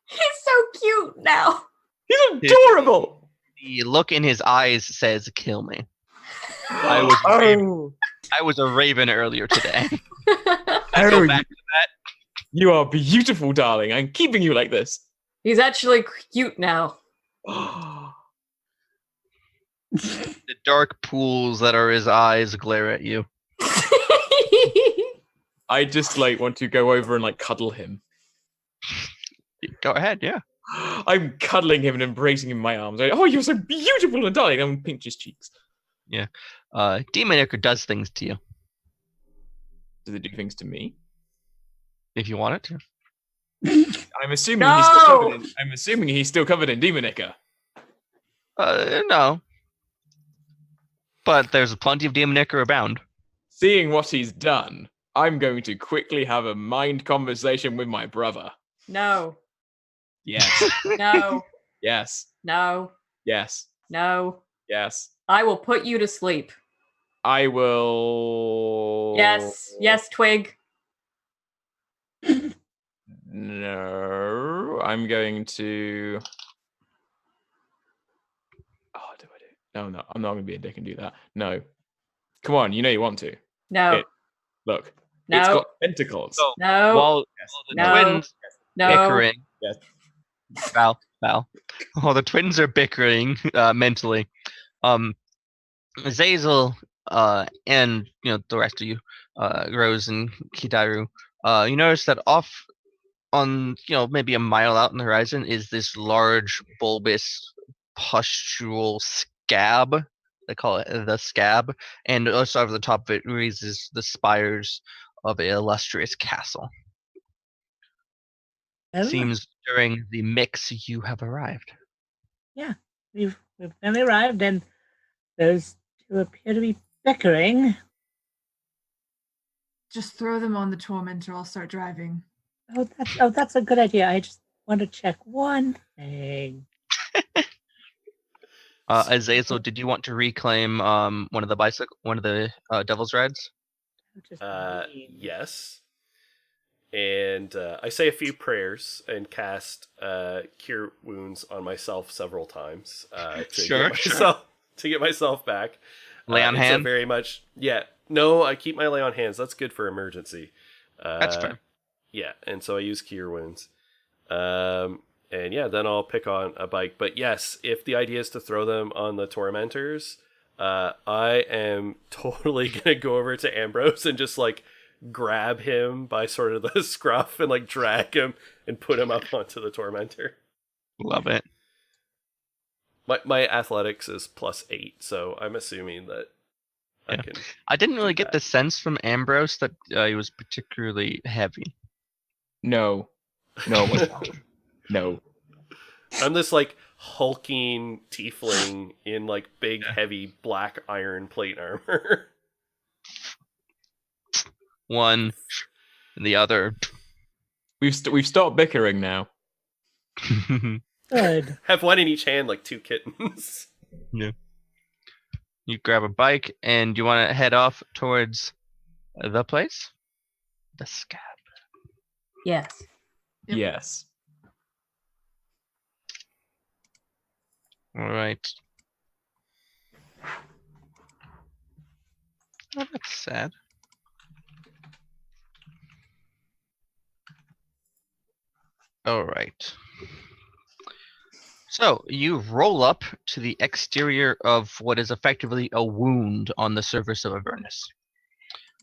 Speaker 5: He's so cute now.
Speaker 3: He's adorable!
Speaker 2: The look in his eyes says, "Kill me." I was a raven earlier today. I go back to that.
Speaker 3: You are beautiful, darling. I'm keeping you like this.
Speaker 5: He's actually cute now.
Speaker 2: The dark pools that are his eyes glare at you.
Speaker 3: I just want to go over and cuddle him.
Speaker 2: Go ahead, yeah.
Speaker 3: I'm cuddling him and embracing him in my arms. Oh, you're so beautiful and darling. I'm pinch his cheeks.
Speaker 2: Demonicker does things to you
Speaker 3: Does it do things to me?
Speaker 2: if you want it to.
Speaker 3: I'm assuming
Speaker 5: No!
Speaker 3: he's still covered in demonica.
Speaker 2: No. But there's plenty of Demonicker abound.
Speaker 3: Seeing what he's done, I'm going to quickly have a mind conversation with my brother.
Speaker 5: No.
Speaker 3: Yes.
Speaker 5: No.
Speaker 3: Yes.
Speaker 5: No.
Speaker 3: Yes.
Speaker 5: No.
Speaker 3: Yes.
Speaker 5: I will put you to sleep.
Speaker 3: I will.
Speaker 5: Yes. Yes, Twig.
Speaker 3: No. I'm going to. Oh, do I do? No, no. I'm not going to be a dick and do that. No. Come on. You know you want to.
Speaker 5: No.
Speaker 3: Look.
Speaker 5: No.
Speaker 3: It's got tentacles.
Speaker 2: So,
Speaker 5: No.
Speaker 2: while the
Speaker 5: No.
Speaker 2: twins
Speaker 5: No.
Speaker 2: bickering.
Speaker 3: Yes.
Speaker 2: Val. While the twins are bickering mentally, Zazel and the rest of you, Rose and Kitaru, you notice that off on maybe a mile out in the horizon is this large bulbous pustule scab. They call it the scab, and also over the top of it raises the spires of an illustrious castle.
Speaker 4: Oh,
Speaker 2: Seems during the mix you have arrived.
Speaker 4: yeah, we've finally arrived, and those two appear to be bickering.
Speaker 6: Just throw them on the tormentor. I'll start driving.
Speaker 4: That's a good idea. I just want to check one thing.
Speaker 2: Azazel, did you want to reclaim one of the Devil's Rides?
Speaker 1: Yes. And I say a few prayers and cast Cure Wounds on myself several times to get myself back.
Speaker 2: Lay on hand?
Speaker 1: Very much, yeah. No, I keep my lay on hands. That's good for emergency.
Speaker 2: That's fair.
Speaker 1: Yeah, and so I use Cure Wounds. And yeah, then I'll pick on a bike. But yes, if the idea is to throw them on the Tormentors, I am totally going to go over to Ambrose and just like grab him by sort of the scruff and like drag him and put him up onto the Tormentor.
Speaker 2: Love it.
Speaker 1: My athletics is +8, so I'm assuming that I can.
Speaker 2: I didn't really get
Speaker 1: that.
Speaker 2: the sense from Ambrose that he was particularly heavy.
Speaker 3: No. No, it was not. No.
Speaker 1: I'm this like hulking tiefling in like big heavy black iron plate armor.
Speaker 2: One, and the other.
Speaker 3: We've stopped bickering now.
Speaker 4: Good.
Speaker 1: Have one in each hand, like 2 kittens.
Speaker 2: You grab a bike and you want to head off towards the place? The scab.
Speaker 5: Yes.
Speaker 6: Yep.
Speaker 3: Yes.
Speaker 2: All right. Oh, that's sad. All right. So you roll up to the exterior of what is effectively a wound on the surface of Avernus.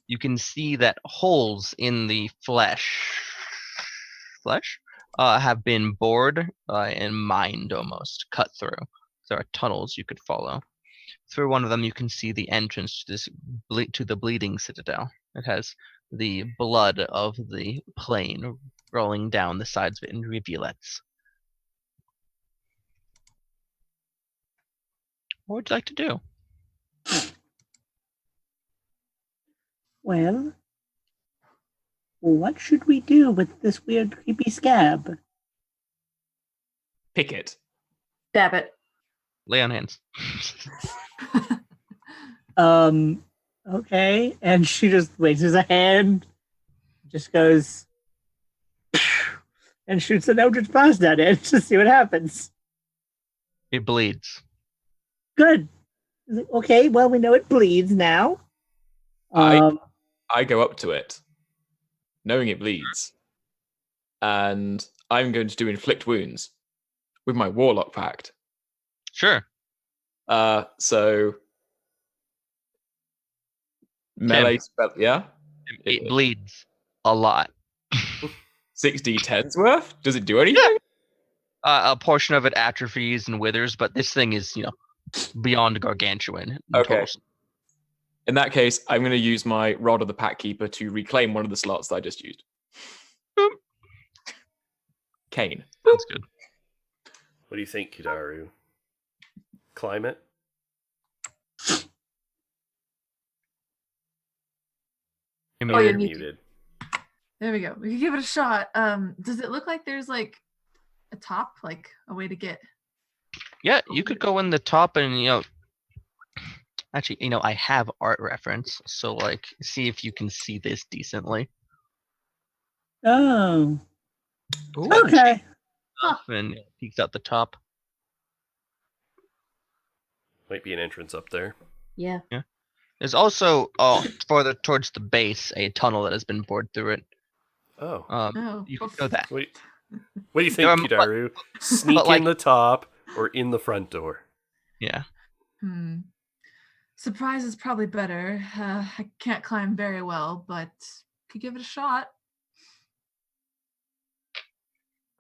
Speaker 2: You can see that holes in the flesh have been bored and mined almost, cut through. There are tunnels you could follow. Through one of them, you can see the entrance to the bleeding citadel. It has the blood of the plain rolling down the sides of it in rivulets. What would you like to do?
Speaker 4: Well, what should we do with this weird, creepy scab?
Speaker 3: Pick it.
Speaker 5: Stab it.
Speaker 2: Lay on hands.
Speaker 4: Okay. And she just raises a hand, just goes, and shoots an Eldritch Blast at it to see what happens.
Speaker 2: It bleeds.
Speaker 4: Good. Okay, well, we know it bleeds now.
Speaker 3: I go up to it, knowing it bleeds, and I'm going to do inflict wounds with my Warlock Pact.
Speaker 2: Sure.
Speaker 3: So melee spell, yeah.
Speaker 2: It bleeds a lot.
Speaker 3: 6d10's worth. Does it do anything?
Speaker 2: A portion of it atrophies and withers, but this thing is, beyond gargantuan. In
Speaker 3: Okay.
Speaker 2: total.
Speaker 3: In that case, I'm going to use my Rod of the Pack Keeper to reclaim one of the slots that I just used.
Speaker 2: Boop.
Speaker 3: Kane.
Speaker 2: Sounds good.
Speaker 1: What do you think, Kidaru? Climb it?
Speaker 2: You're
Speaker 5: Oh, you're
Speaker 2: muted.
Speaker 5: muted.
Speaker 6: There we go. We can give it a shot. Does it look like there's like a top, like a way to get?
Speaker 2: Yeah, you could go in the top and actually, I have art reference, so like see if you can see this decently.
Speaker 4: Oh.
Speaker 3: Ooh.
Speaker 4: Okay.
Speaker 2: And it peeks out the top.
Speaker 1: Might be an entrance up there.
Speaker 5: Yeah.
Speaker 2: There's also further towards the base a tunnel that has been bored through it.
Speaker 1: Oh.
Speaker 6: Oh,
Speaker 2: You could go that.
Speaker 1: What do you
Speaker 2: There are
Speaker 1: think,
Speaker 2: mo-
Speaker 1: Kidaru? Sneak
Speaker 2: but, like-
Speaker 1: in the top or in the front door?
Speaker 2: Yeah.
Speaker 6: Surprise is probably better. I can't climb very well, but could give it a shot.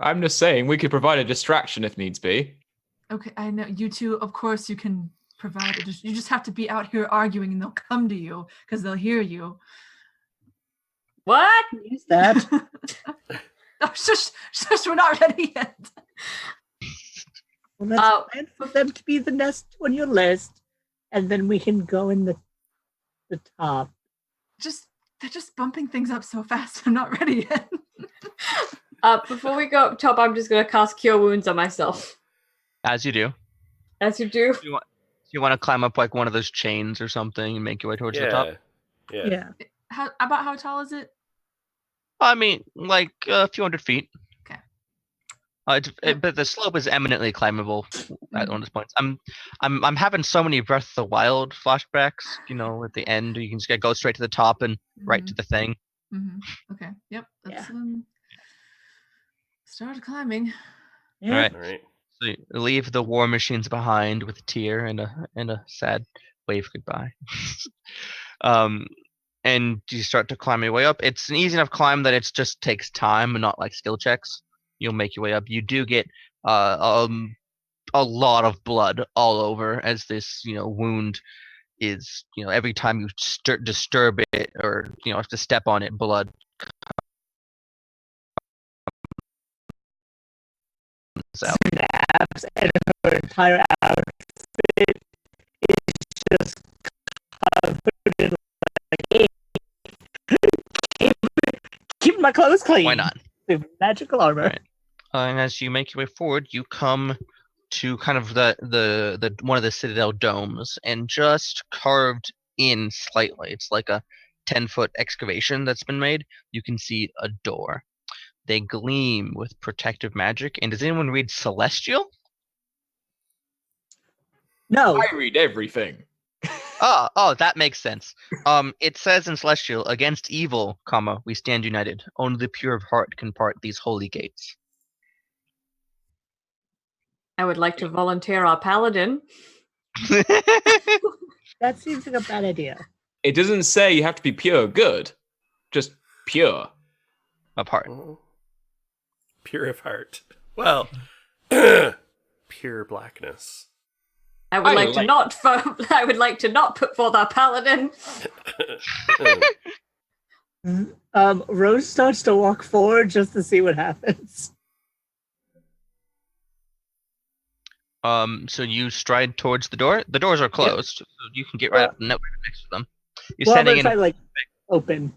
Speaker 3: I'm just saying we could provide a distraction if needs be.
Speaker 6: Okay, I know you two. Of course, you can provide it. You just have to be out here arguing, and they'll come to you because they'll hear you.
Speaker 5: What?
Speaker 4: Use that.
Speaker 6: Oh, shush! We're not ready yet.
Speaker 4: Well, let's plan for them to be the next on your list, and then we can go in the top.
Speaker 6: They're just bumping things up so fast. I'm not ready yet.
Speaker 5: Before we go up top, I'm just gonna cast Cure Wounds on myself.
Speaker 2: As you do.
Speaker 5: As you do.
Speaker 2: You want to climb up like one of those chains or something and make your way towards the top?
Speaker 1: Yeah.
Speaker 6: How tall is it?
Speaker 2: I mean, like a few hundred feet.
Speaker 6: Okay.
Speaker 2: But the slope is eminently climbable at one of those points. I'm having so many Breath of the Wild flashbacks. At the end you can just go straight to the top and right to the thing.
Speaker 6: Okay. Yep. Let's
Speaker 4: Yeah.
Speaker 6: start climbing.
Speaker 4: Yeah.
Speaker 2: All right.
Speaker 1: All right.
Speaker 2: So you leave the war machines behind with a tear and a sad wave goodbye. And you start to climb your way up. It's an easy enough climb that it just takes time and not like skill checks. You'll make your way up. You do get a lot of blood all over as this wound is every time you disturb it or have to step on it, blood comes out.
Speaker 4: Snaps, and her entire outfit is just covered in like keep my clothes clean.
Speaker 2: Why not?
Speaker 4: The magical armor.
Speaker 2: Right. And as you make your way forward, you come to kind of the one of the citadel domes, and just carved in slightly, it's like a 10-foot excavation that's been made. You can see a door. They gleam with protective magic. And does anyone read Celestial?
Speaker 4: No.
Speaker 3: I read everything.
Speaker 2: Oh, that makes sense. It says in Celestial, against evil, we stand united. Only the pure of heart can part these holy gates.
Speaker 5: I would like to volunteer our paladin.
Speaker 4: That seems like a bad idea.
Speaker 3: It doesn't say you have to be pure good, just pure.
Speaker 2: Of heart.
Speaker 1: Oh. Pure of heart. Well, pure blackness.
Speaker 5: I would like to not put forth our paladin.
Speaker 4: Rose starts to walk forward just to see what happens.
Speaker 2: So you stride towards the door. The doors are closed, so you can get right up next to them. You're
Speaker 4: Well,
Speaker 2: standing
Speaker 4: I'm
Speaker 2: in.
Speaker 4: like open.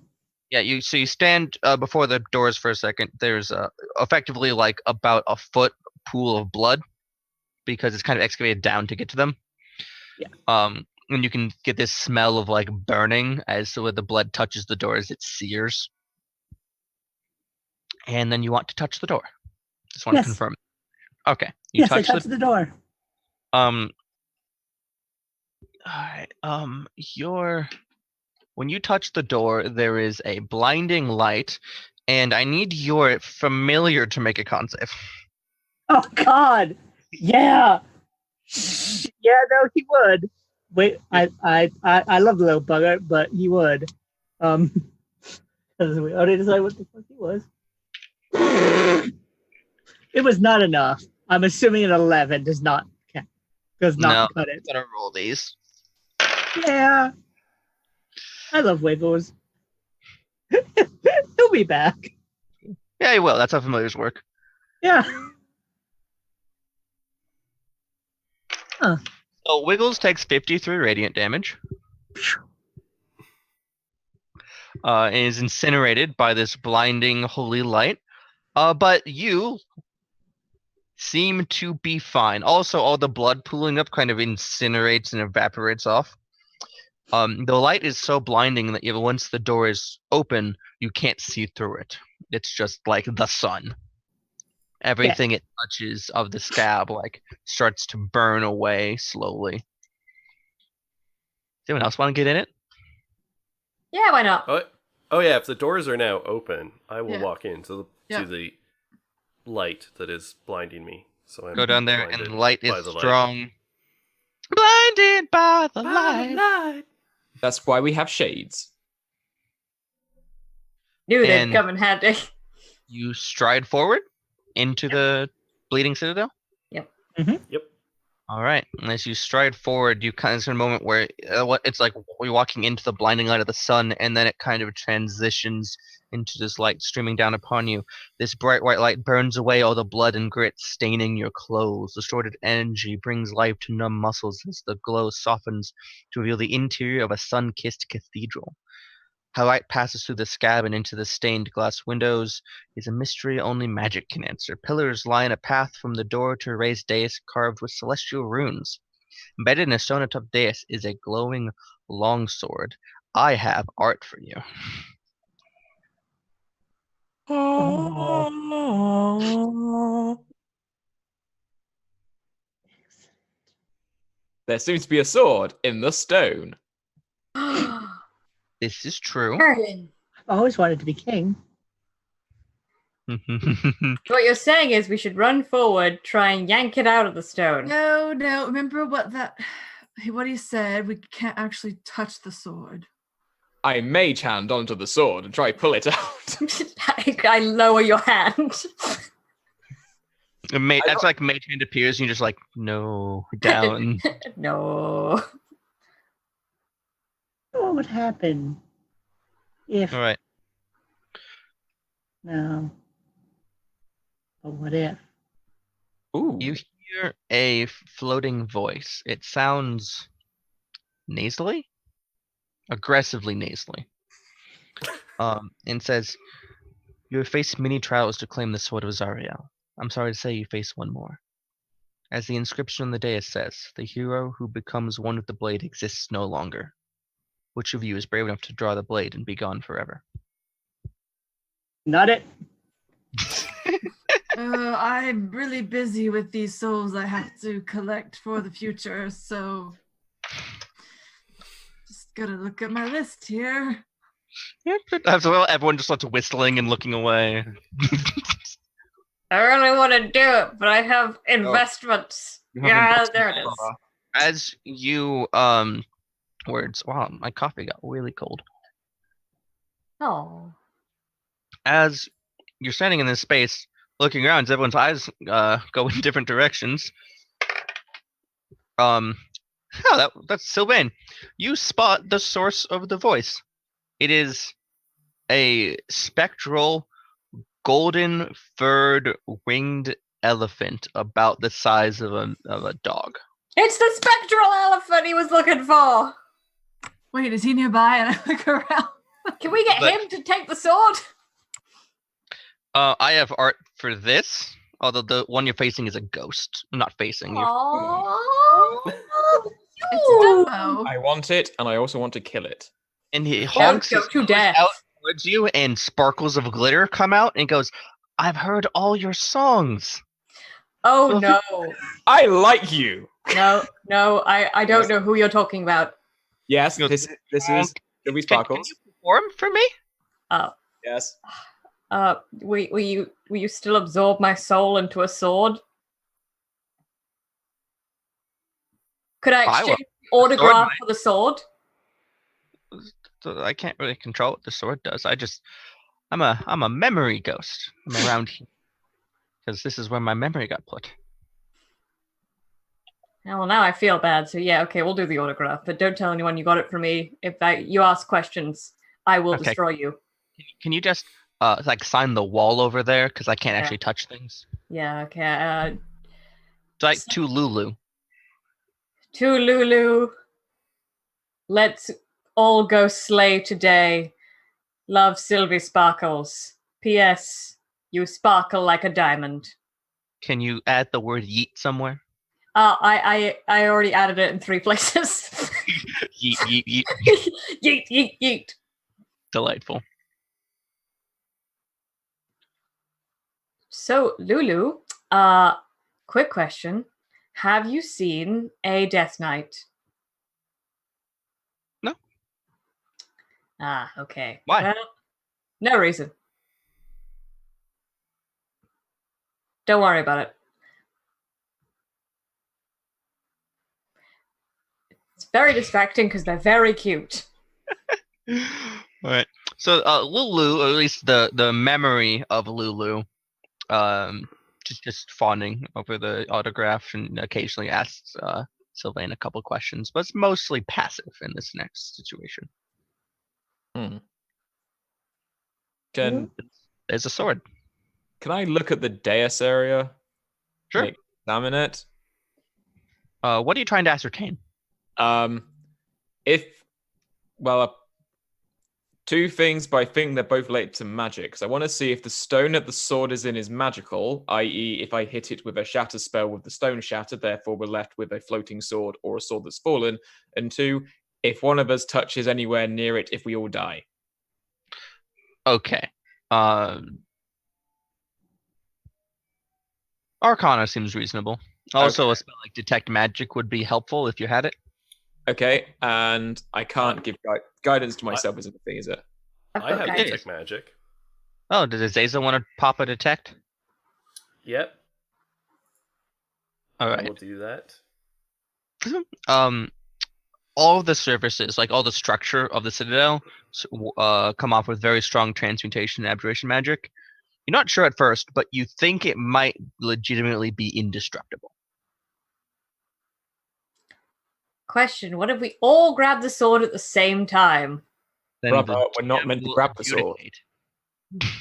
Speaker 2: Yeah, you stand before the doors for a second. There's effectively like about a foot pool of blood because it's kind of excavated down to get to them.
Speaker 4: Yeah.
Speaker 2: And you can get this smell of like burning as when the blood touches the door as it sears. And then you want to touch the door. Just want to confirm. Okay.
Speaker 4: Yes, I touch the door.
Speaker 2: All right. When you touch the door, there is a blinding light, and I need your familiar to make a con save.
Speaker 4: Oh God! Yeah, yeah. No, he would. Wait, I love the little bugger, but he would. We already decided what the fuck he was. It was not enough. I'm assuming an 11 does not cut
Speaker 2: No.
Speaker 4: cut it.
Speaker 2: I'm gonna roll these.
Speaker 4: Yeah. I love Wiggles. He'll be back.
Speaker 2: Yeah, he will. That's how familiars work.
Speaker 4: Yeah.
Speaker 2: So Wiggles takes 53 radiant damage. And is incinerated by this blinding holy light. But you seem to be fine. Also, all the blood pooling up kind of incinerates and evaporates off. The light is so blinding that even once the door is open, you can't see through it. It's just like the sun. Everything it touches of the scab starts to burn away slowly. Does anyone else want to get in it?
Speaker 5: Yeah, why not?
Speaker 1: Oh yeah, if the doors are now open, I will
Speaker 6: Yeah.
Speaker 1: walk into the light that is blinding me. So I'm
Speaker 2: Go down there, and
Speaker 1: blinded
Speaker 2: the light
Speaker 1: by
Speaker 2: is
Speaker 1: the
Speaker 2: strong. Blinded by the
Speaker 1: By
Speaker 2: light.
Speaker 1: the light.
Speaker 3: That's why we have shades.
Speaker 5: Knew they'd
Speaker 2: And-
Speaker 5: come in handy.
Speaker 2: You stride forward into the bleeding citadel.
Speaker 1: Yep.
Speaker 2: All right. And as you stride forward, you kind of see a moment where it's like you're walking into the blinding light of the sun, and then it kind of transitions into this light streaming down upon you. This bright white light burns away all the blood and grit staining your clothes. Distorted energy brings life to numb muscles as the glow softens to reveal the interior of a sun-kissed cathedral. How light passes through the scab and into the stained glass windows is a mystery only magic can answer. Pillars line a path from the door to a raised dais carved with celestial runes. Embedded in a stone atop dais is a glowing longsword. I have art for you.
Speaker 3: There seems to be a sword in the stone.
Speaker 2: This is true.
Speaker 5: Merlin.
Speaker 4: I've always wanted to be king.
Speaker 5: What you're saying is we should run forward, try and yank it out of the stone.
Speaker 6: No. Remember what he said? We can't actually touch the sword.
Speaker 3: I mage hand onto the sword and try pull it out.
Speaker 5: I lower your hand.
Speaker 2: That's like mage hand appears and you're just like, no, down.
Speaker 5: No.
Speaker 4: What would happen if
Speaker 2: All right.
Speaker 4: no? But what if?
Speaker 3: Ooh.
Speaker 2: You hear a floating voice. It sounds nasally, aggressively nasally, and says, "You have faced many trials to claim the sword of Zariel. I'm sorry to say you face one more. As the inscription on the dais says, the hero who becomes one with the blade exists no longer. Which of you is brave enough to draw the blade and be gone forever?"
Speaker 4: Not it.
Speaker 6: I'm really busy with these souls I have to collect for the future, so just gotta look at my list here.
Speaker 2: As well, everyone just starts whistling and looking away.
Speaker 5: I really want to do it, but I have investments. Yeah, there it is.
Speaker 2: As you words. Wow, my coffee got really cold.
Speaker 5: Oh.
Speaker 2: As you're standing in this space, looking around, as everyone's eyes go in different directions. That's Sylvain. You spot the source of the voice. It is a spectral, golden furred, winged elephant about the size of a dog.
Speaker 5: It's the spectral elephant he was looking for.
Speaker 6: Wait, is he nearby? And I look around.
Speaker 5: Can we get him to take the sword?
Speaker 2: I have art for this, although the one you're facing is a ghost. I'm not facing you.
Speaker 5: Aww.
Speaker 6: It's Dumbo.
Speaker 3: I want it, and I also want to kill it.
Speaker 2: And he
Speaker 5: Don't
Speaker 2: honks
Speaker 5: go
Speaker 2: his
Speaker 5: to
Speaker 2: nose
Speaker 5: death.
Speaker 2: out towards you, and sparkles of glitter come out, and goes, "I've heard all your songs."
Speaker 5: Oh no.
Speaker 3: I like you.
Speaker 5: No, I don't know who you're talking about.
Speaker 3: Yes,
Speaker 2: Goes,
Speaker 3: this is Ruby
Speaker 2: Can
Speaker 3: Sparkles.
Speaker 2: you perform for me?
Speaker 3: Yes.
Speaker 5: Will you still absorb my soul into a sword? Could I
Speaker 2: I will.
Speaker 5: exchange the autograph
Speaker 2: might.
Speaker 5: for the sword?
Speaker 2: So I can't really control what the sword does. I'm a memory ghost. I'm around here because this is where my memory got put.
Speaker 5: Well, now I feel bad. So yeah, okay, we'll do the autograph, but don't tell anyone you got it from me. If you ask questions, I will
Speaker 2: Okay.
Speaker 5: destroy you.
Speaker 2: Can you just like sign the wall over there? Because I can't
Speaker 5: Yeah.
Speaker 2: actually touch things.
Speaker 5: Yeah, okay.
Speaker 2: It's like to Lulu.
Speaker 5: To Lulu, let's all go slay today. Love, Sylvie Sparkles. P.S. You sparkle like a diamond.
Speaker 2: Can you add the word yeet somewhere?
Speaker 5: I already added it in 3 places.
Speaker 2: Yeet, yeet, yeet.
Speaker 5: Yeet, yeet, yeet.
Speaker 2: Delightful.
Speaker 5: So, Lulu, quick question. Have you seen a Death Knight?
Speaker 2: No.
Speaker 5: Ah, okay.
Speaker 2: Why?
Speaker 5: Well, no reason. Don't worry about it. It's very distracting because they're very cute.
Speaker 2: All right. So Lulu, or at least the memory of Lulu, just fawning over the autograph and occasionally asks Sylvain a couple questions, but it's mostly passive in this next situation.
Speaker 3: Can
Speaker 2: There's a sword.
Speaker 3: I look at the dais area?
Speaker 2: Sure.
Speaker 3: Examine it.
Speaker 2: What are you trying to ascertain?
Speaker 3: Two things, but I think they're both related to magic. So I want to see if the stone that the sword is in is magical, i.e., if I hit it with a shatter spell with the stone shattered, therefore we're left with a floating sword or a sword that's fallen. And 2, if one of us touches anywhere near it, if we all die.
Speaker 2: Okay. Arcana seems reasonable. Also, a spell like Detect Magic would be helpful if you had it.
Speaker 3: Okay, and I can't give guidance to myself isn't a thing, is it?
Speaker 1: I have
Speaker 5: Okay.
Speaker 1: Detect Magic.
Speaker 2: Oh, does Azazel want to pop a Detect?
Speaker 1: Yep.
Speaker 2: All
Speaker 1: I
Speaker 2: right.
Speaker 1: will do that.
Speaker 2: All of the surfaces, like all the structure of the Citadel, come off with very strong transmutation and abjuration magic. You're not sure at first, but you think it might legitimately be indestructible.
Speaker 5: Question: what if we all grab the sword at the same time?
Speaker 2: Then
Speaker 3: Brother,
Speaker 2: the
Speaker 3: we're not
Speaker 2: DM
Speaker 3: meant to
Speaker 2: will
Speaker 3: grab the sword.
Speaker 2: adjudicate.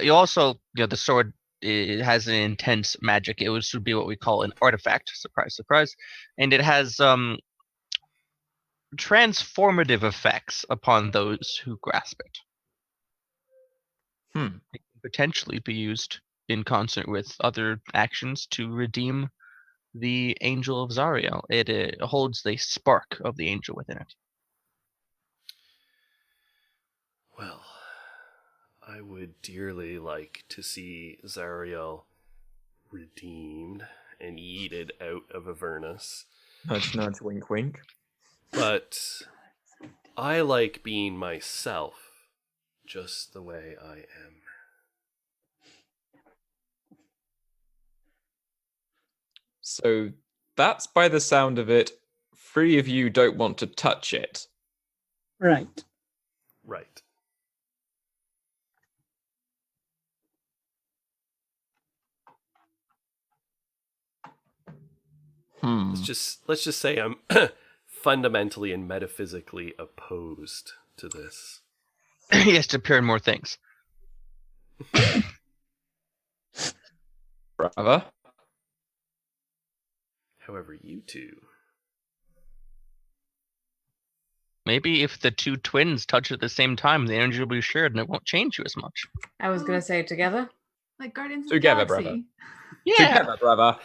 Speaker 2: You also, the sword, it has an intense magic. It would be what we call an artifact. Surprise, surprise. And it has transformative effects upon those who grasp it. It can potentially be used in concert with other actions to redeem the Angel of Zariel. It holds the spark of the angel within it.
Speaker 1: Well, I would dearly like to see Zariel redeemed and yeeted out of Avernus.
Speaker 3: Nudge, nudge, wink, wink.
Speaker 1: But I like being myself just the way I am.
Speaker 3: So that's, by the sound of it, 3 of you don't want to touch it.
Speaker 4: Right.
Speaker 1: Right. Let's just say I'm fundamentally and metaphysically opposed to this.
Speaker 2: He has to appear in more things.
Speaker 3: Brother?
Speaker 1: However, you two.
Speaker 2: Maybe if the two twins touch at the same time, the energy will be shared and it won't change you as much.
Speaker 5: I was gonna say together.
Speaker 6: Like Guardians
Speaker 3: Together,
Speaker 6: of the Galaxy.
Speaker 3: brother.
Speaker 2: Yeah,
Speaker 3: Together, brother.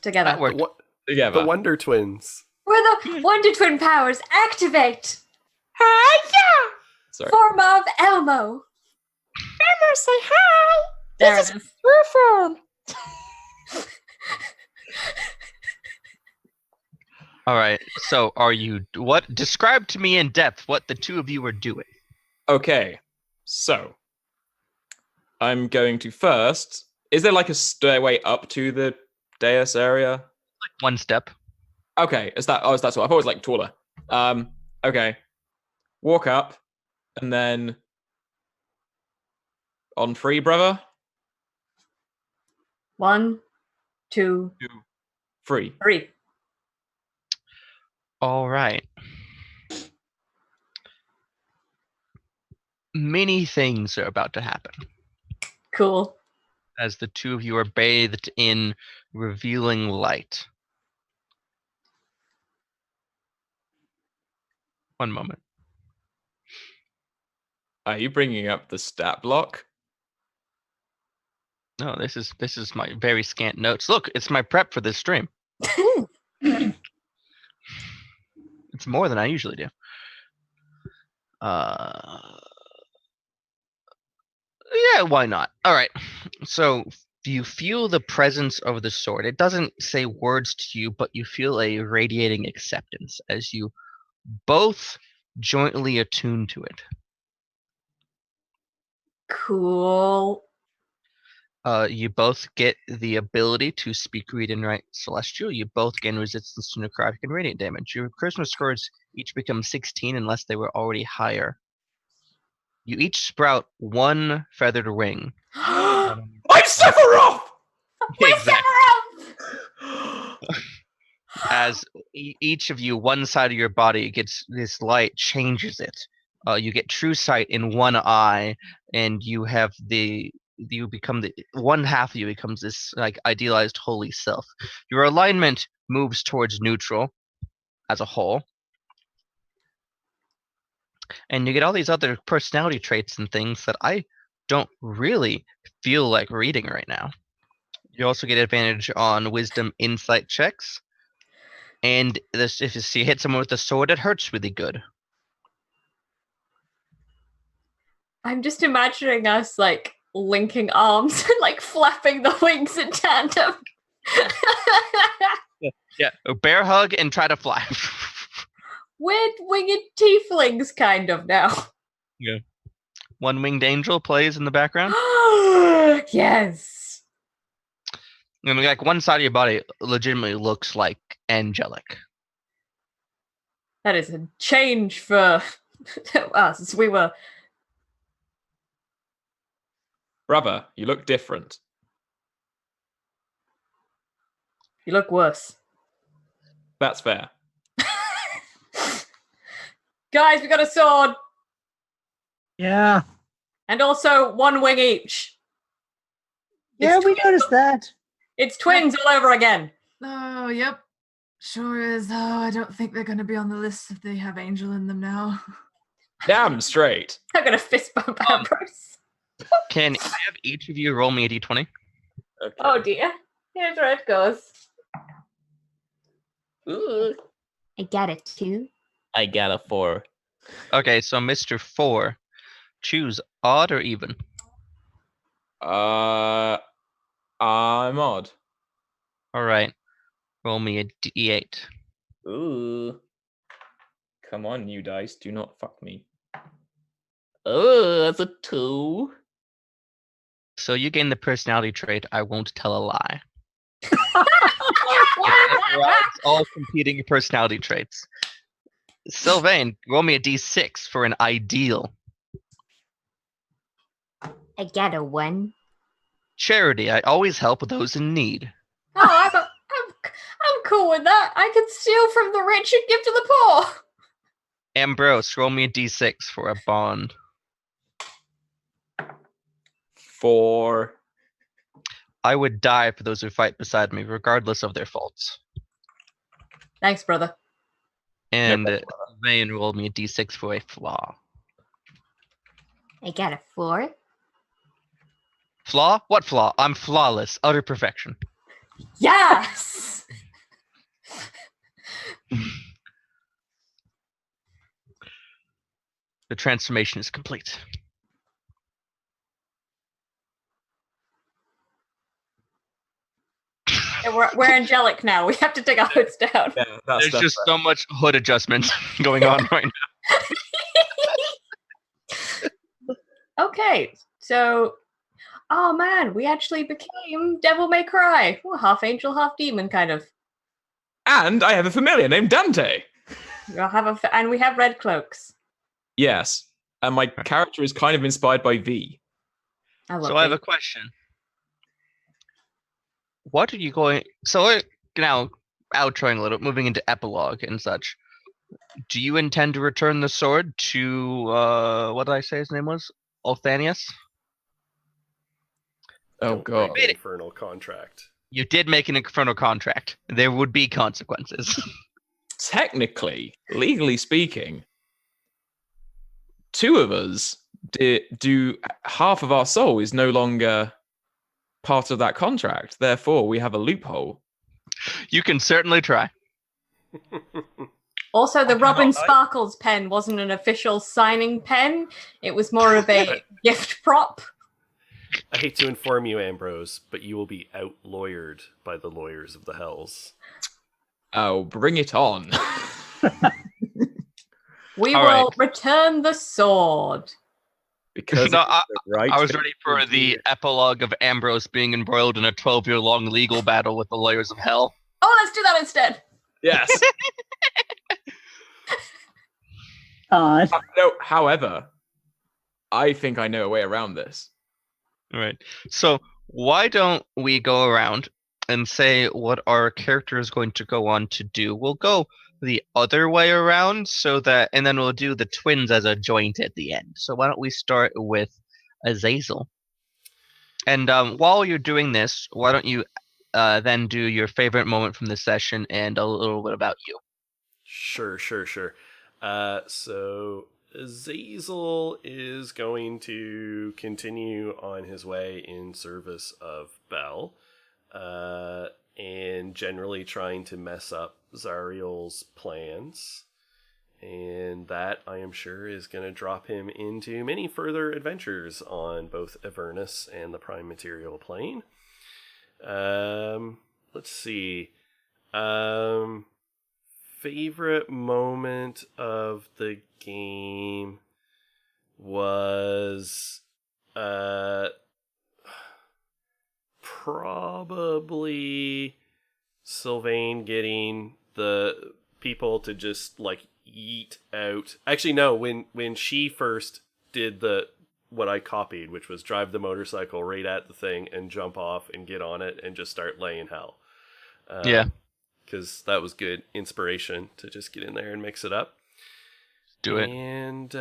Speaker 5: Together.
Speaker 2: that worked.
Speaker 3: Together.
Speaker 1: The Wonder Twins.
Speaker 5: Where the Wonder Twin powers activate!
Speaker 3: Sorry.
Speaker 5: Form of Elmo.
Speaker 3: Elmo, say hi.
Speaker 5: There it is.
Speaker 3: Reform.
Speaker 2: All right. So, describe to me in depth what the two of you are doing.
Speaker 3: Okay, so I'm going to first. Is there like a stairway up to the dais area?
Speaker 2: Like one step.
Speaker 3: Okay, is that? Oh, is that so? I thought it was like taller. Okay, walk up, and then on 3, brother.
Speaker 5: 1, 2,
Speaker 3: 3.
Speaker 5: 3.
Speaker 2: All right. Many things are about to happen
Speaker 5: Cool.
Speaker 2: as the two of you are bathed in revealing light. One moment.
Speaker 3: Are you bringing up the stat block?
Speaker 2: No, this is my very scant notes. Look, it's my prep for this stream. It's more than I usually do. Yeah, why not? All right. So you feel the presence of the sword. It doesn't say words to you, but you feel a radiating acceptance as you both jointly attune to it.
Speaker 5: Cool.
Speaker 2: You both get the ability to speak, read, and write Celestial. You both gain resistance to necrotic and radiant damage. Your charisma scores each become 16 unless they were already higher. You each sprout one feathered wing.
Speaker 3: I'm Sephiroth!
Speaker 2: As each of you, one side of your body gets this light, changes it. You get true sight in one eye, and you become the one half of you becomes this like idealized holy self. Your alignment moves towards neutral as a whole, and you get all these other personality traits and things that I don't really feel like reading right now. You also get advantage on wisdom insight checks. And this, if you hit someone with a sword, it hurts really good.
Speaker 5: I'm just imagining us like linking arms and like flapping the wings in tandem.
Speaker 2: Yeah, a bear hug and try to fly.
Speaker 5: We're winged tieflings, kind of now.
Speaker 2: Yeah. One winged angel plays in the background.
Speaker 5: Yes.
Speaker 2: And like one side of your body legitimately looks like angelic.
Speaker 5: That is a change for us. We were.
Speaker 3: Brother, you look different.
Speaker 5: You look worse.
Speaker 3: That's fair.
Speaker 5: Guys, we got a sword.
Speaker 4: Yeah.
Speaker 5: And also one wing each.
Speaker 4: Yeah,
Speaker 5: It's
Speaker 4: we noticed that.
Speaker 5: It's twins all over again.
Speaker 6: Oh, yep. Sure is. Oh, I don't think they're going to be on the list if they have Angel in them now.
Speaker 3: Damn straight.
Speaker 5: I'm gonna fist bump Ambrose.
Speaker 2: Can I have each of you roll me a d20?
Speaker 3: Okay.
Speaker 5: Oh dear. Here's where it goes.
Speaker 7: Ooh,
Speaker 8: I got a 2.
Speaker 7: I got a 4.
Speaker 2: Okay, so Mr. 4, choose odd or even.
Speaker 3: I'm odd.
Speaker 2: All right, roll me a d8.
Speaker 3: Ooh. Come on, you dice. Do not fuck me.
Speaker 7: Oh, that's a 2.
Speaker 2: So you gain the personality trait, I won't tell a lie. It's all competing personality traits. Sylvain, roll me a d6 for an ideal.
Speaker 8: I got a 1.
Speaker 2: Charity, I always help those in need.
Speaker 5: Oh, I'm cool with that. I can steal from the rich and give to the poor.
Speaker 2: Ambrose, roll me a d6 for a bond.
Speaker 3: 4.
Speaker 2: I would die for those who fight beside me, regardless of their faults.
Speaker 5: Thanks, brother.
Speaker 2: And
Speaker 3: problem,
Speaker 2: Sylvain rolled me a d6 for a flaw.
Speaker 8: I got a 4.
Speaker 2: Flaw? What flaw? I'm flawless, utter perfection.
Speaker 5: Yes.
Speaker 2: The transformation is complete.
Speaker 5: Yeah, we're angelic now. We have to take our hoods down.
Speaker 3: Yeah, that's
Speaker 2: There's just so much hood adjustment going on right now.
Speaker 5: Okay, so, oh man, we actually became Devil May Cry. We're half angel, half demon, kind of.
Speaker 3: And I have a familiar named Dante.
Speaker 5: We'll have and we have red cloaks.
Speaker 3: Yes. And my character is kind of inspired by V.
Speaker 5: I love
Speaker 2: So I have
Speaker 5: V.
Speaker 2: a question. what are you going? So we're now outroing a little, moving into epilogue and such. Do you intend to return the sword to what did I say his name was? Althanius?
Speaker 3: Oh
Speaker 1: Don't
Speaker 3: god.
Speaker 1: break the infernal contract.
Speaker 2: You did make an infernal contract. There would be consequences.
Speaker 3: Technically, legally speaking, two of us do half of our soul is no longer part of that contract. Therefore, we have a loophole.
Speaker 2: You can certainly try.
Speaker 5: Also, the
Speaker 2: I
Speaker 5: Robin
Speaker 2: cannot-
Speaker 5: Sparkles pen wasn't an official signing pen. It was more of a gift prop.
Speaker 1: I hate to inform you, Ambrose, but you will be out-lawyered by the lawyers of the hells.
Speaker 3: Oh, bring it on.
Speaker 5: We
Speaker 2: All
Speaker 5: will
Speaker 2: right.
Speaker 5: return the sword.
Speaker 3: Because
Speaker 2: No,
Speaker 3: it's the right
Speaker 2: I was
Speaker 3: thing
Speaker 2: ready
Speaker 3: to
Speaker 2: for the
Speaker 3: do.
Speaker 2: epilogue of Ambrose being embroiled in a 12-year-long legal battle with the lawyers of hell.
Speaker 5: Oh, let's do that instead.
Speaker 3: Yes.
Speaker 4: God.
Speaker 3: No, however, I think I know a way around this.
Speaker 2: All right. So why don't we go around and say what our character is going to go on to do? We'll go the other way around and then we'll do the twins as a joint at the end. So why don't we start with Azazel? And while you're doing this, why don't you then do your favorite moment from the session and a little bit about you?
Speaker 1: Sure. So Azazel is going to continue on his way in service of Bel, and generally trying to mess up Zariel's plans. And that, I am sure, is going to drop him into many further adventures on both Avernus and the Prime Material Plane. Let's see. Favorite moment of the game was probably Sylvain getting the people to just like yeet out. Actually, no, when she first did what I copied, which was drive the motorcycle right at the thing and jump off and get on it and just start laying hell.
Speaker 2: Yeah.
Speaker 1: Because that was good inspiration to just get in there and mix it up.
Speaker 2: Do it.
Speaker 1: And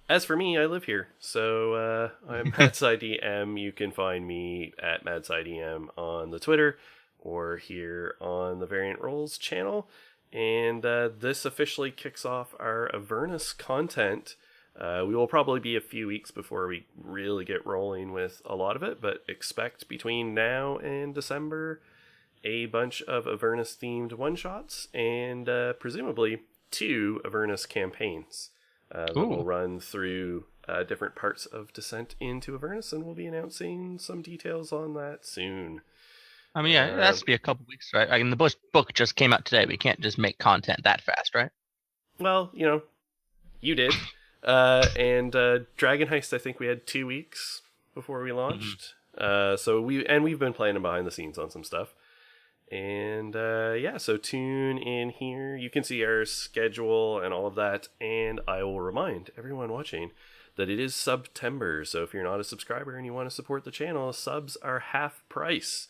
Speaker 1: as for me, I live here. So I'm MadSciDM. You can find me at MadSciDM on the Twitter or here on the Variant Roles channel. And this officially kicks off our Avernus content. We will probably be a few weeks before we really get rolling with a lot of it, but expect between now and December a bunch of Avernus-themed one-shots and presumably 2 Avernus campaigns that will run through different parts of Descent into Avernus, and we'll be announcing some details on that soon.
Speaker 2: I mean, yeah, it has to be a couple weeks, right? I mean, the book just came out today. We can't just make content that fast, right?
Speaker 1: Well, you did. And Dragon Heist, I think we had 2 weeks before we launched. So we've been playing behind the scenes on some stuff. And so tune in here. You can see our schedule and all of that. And I will remind everyone watching that it is September. So if you're not a subscriber and you want to support the channel, subs are half price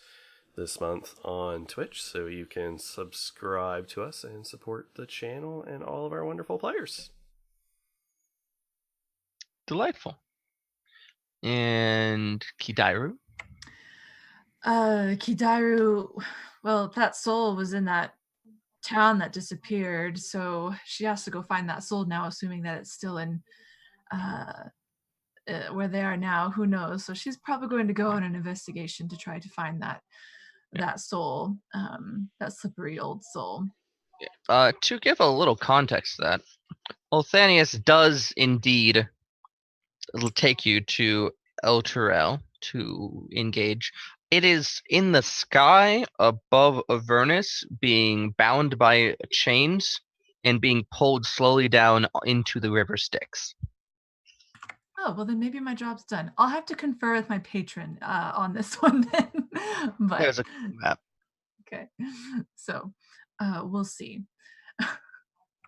Speaker 1: this month on Twitch. So you can subscribe to us and support the channel and all of our wonderful players.
Speaker 2: Delightful. And Kidairu?
Speaker 6: Kidairu, well, that soul was in that town that disappeared, so she has to go find that soul now, assuming that it's still in where they are now. Who knows? So she's probably going to go on an investigation to try to find that soul, that slippery old soul.
Speaker 2: To give a little context to that, Althanius does indeed take you to El Turel to engage. It is in the sky above Avernus, being bound by chains and being pulled slowly down into the river Styx.
Speaker 6: Oh, well, then maybe my job's done. I'll have to confer with my patron on this one then. But
Speaker 2: There's a map.
Speaker 6: okay, so we'll see.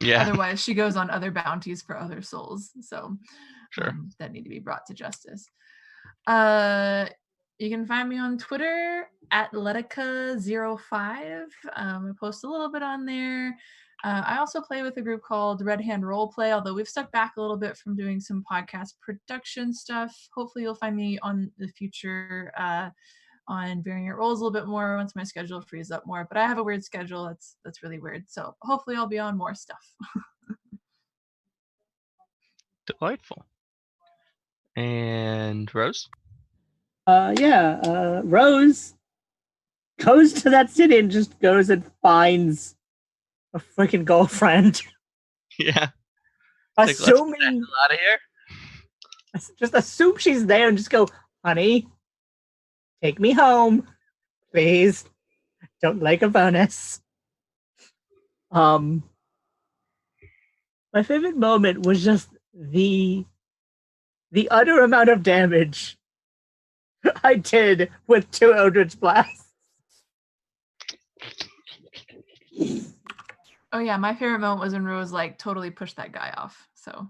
Speaker 2: Yeah,
Speaker 6: Otherwise, she goes on other bounties for other souls. So
Speaker 2: sure.
Speaker 6: that need to be brought to justice. You can find me on Twitter at Letica05. I post a little bit on there. I also play with a group called Red Hand Roleplay, although we've stepped back a little bit from doing some podcast production stuff. Hopefully you'll find me on the future on Variant Roles a little bit more once my schedule frees up more. But I have a weird schedule that's really weird. So hopefully I'll be on more stuff.
Speaker 2: Delightful. And Rose?
Speaker 4: Rose goes to that city and just goes and finds a freaking girlfriend.
Speaker 2: Yeah.
Speaker 4: Assuming
Speaker 2: Out of here.
Speaker 4: just assume she's there and just go, honey, take me home, please. Don't like Avernus. My favorite moment was just the utter amount of damage I did with 2 Eldritch Blasts.
Speaker 6: Oh yeah, my favorite moment was when Rose like totally pushed that guy off. So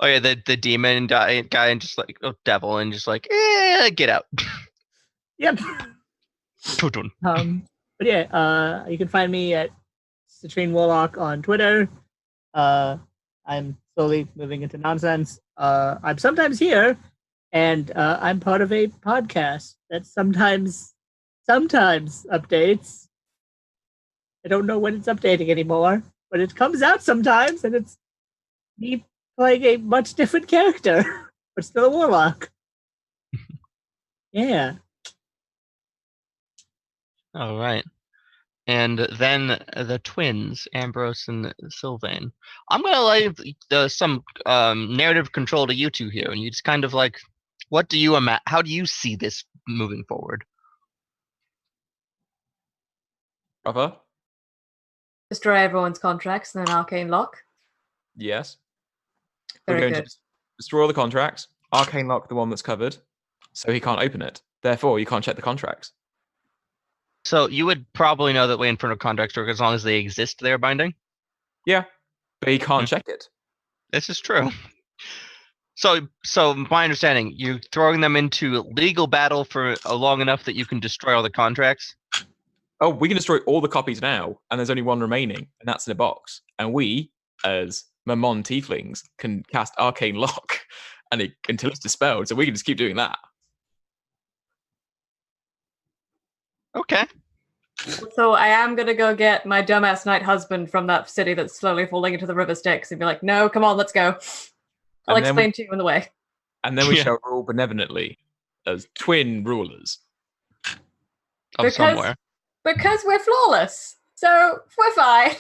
Speaker 2: Oh yeah, the demon guy and just like devil and just like get out.
Speaker 4: Yep.
Speaker 2: Tutun.
Speaker 4: But yeah, you can find me at Citrine Warlock on Twitter. I'm slowly moving into nonsense. I'm sometimes here, and I'm part of a podcast that sometimes updates. I don't know when it's updating anymore, but it comes out sometimes, and it's me playing a much different character, but still a warlock. Yeah.
Speaker 2: All right. And then the twins, Ambrose and Sylvain. I'm gonna leave some narrative control to you two here, and you just kind of like, what do you how do you see this moving forward?
Speaker 3: Brother?
Speaker 5: Destroy everyone's contracts and then arcane lock.
Speaker 3: Yes.
Speaker 5: Very
Speaker 3: We're going
Speaker 5: good.
Speaker 3: to destroy all the contracts, arcane lock the one that's covered, so he can't open it. Therefore, you can't check the contracts.
Speaker 2: So you would probably know that way Inferno contracts work as long as they exist, they're binding?
Speaker 3: Yeah, but he can't check it.
Speaker 2: This is true. So my understanding, you're throwing them into legal battle for long enough that you can destroy all the contracts?
Speaker 3: Oh, we can destroy all the copies now, and there's only one remaining, and that's in a box. And we, as Mammon Tieflings, can cast Arcane Lock until it's dispelled, so we can just keep doing that.
Speaker 2: Okay.
Speaker 5: So I am gonna go get my dumbass knight husband from that city that's slowly falling into the river Styx and be like, no, come on, let's go. I'll
Speaker 3: And then
Speaker 5: explain to you on the way.
Speaker 3: And then we
Speaker 2: Yeah.
Speaker 3: shall rule benevolently as twin rulers.
Speaker 2: Of somewhere.
Speaker 5: Because we're flawless. So we're fine.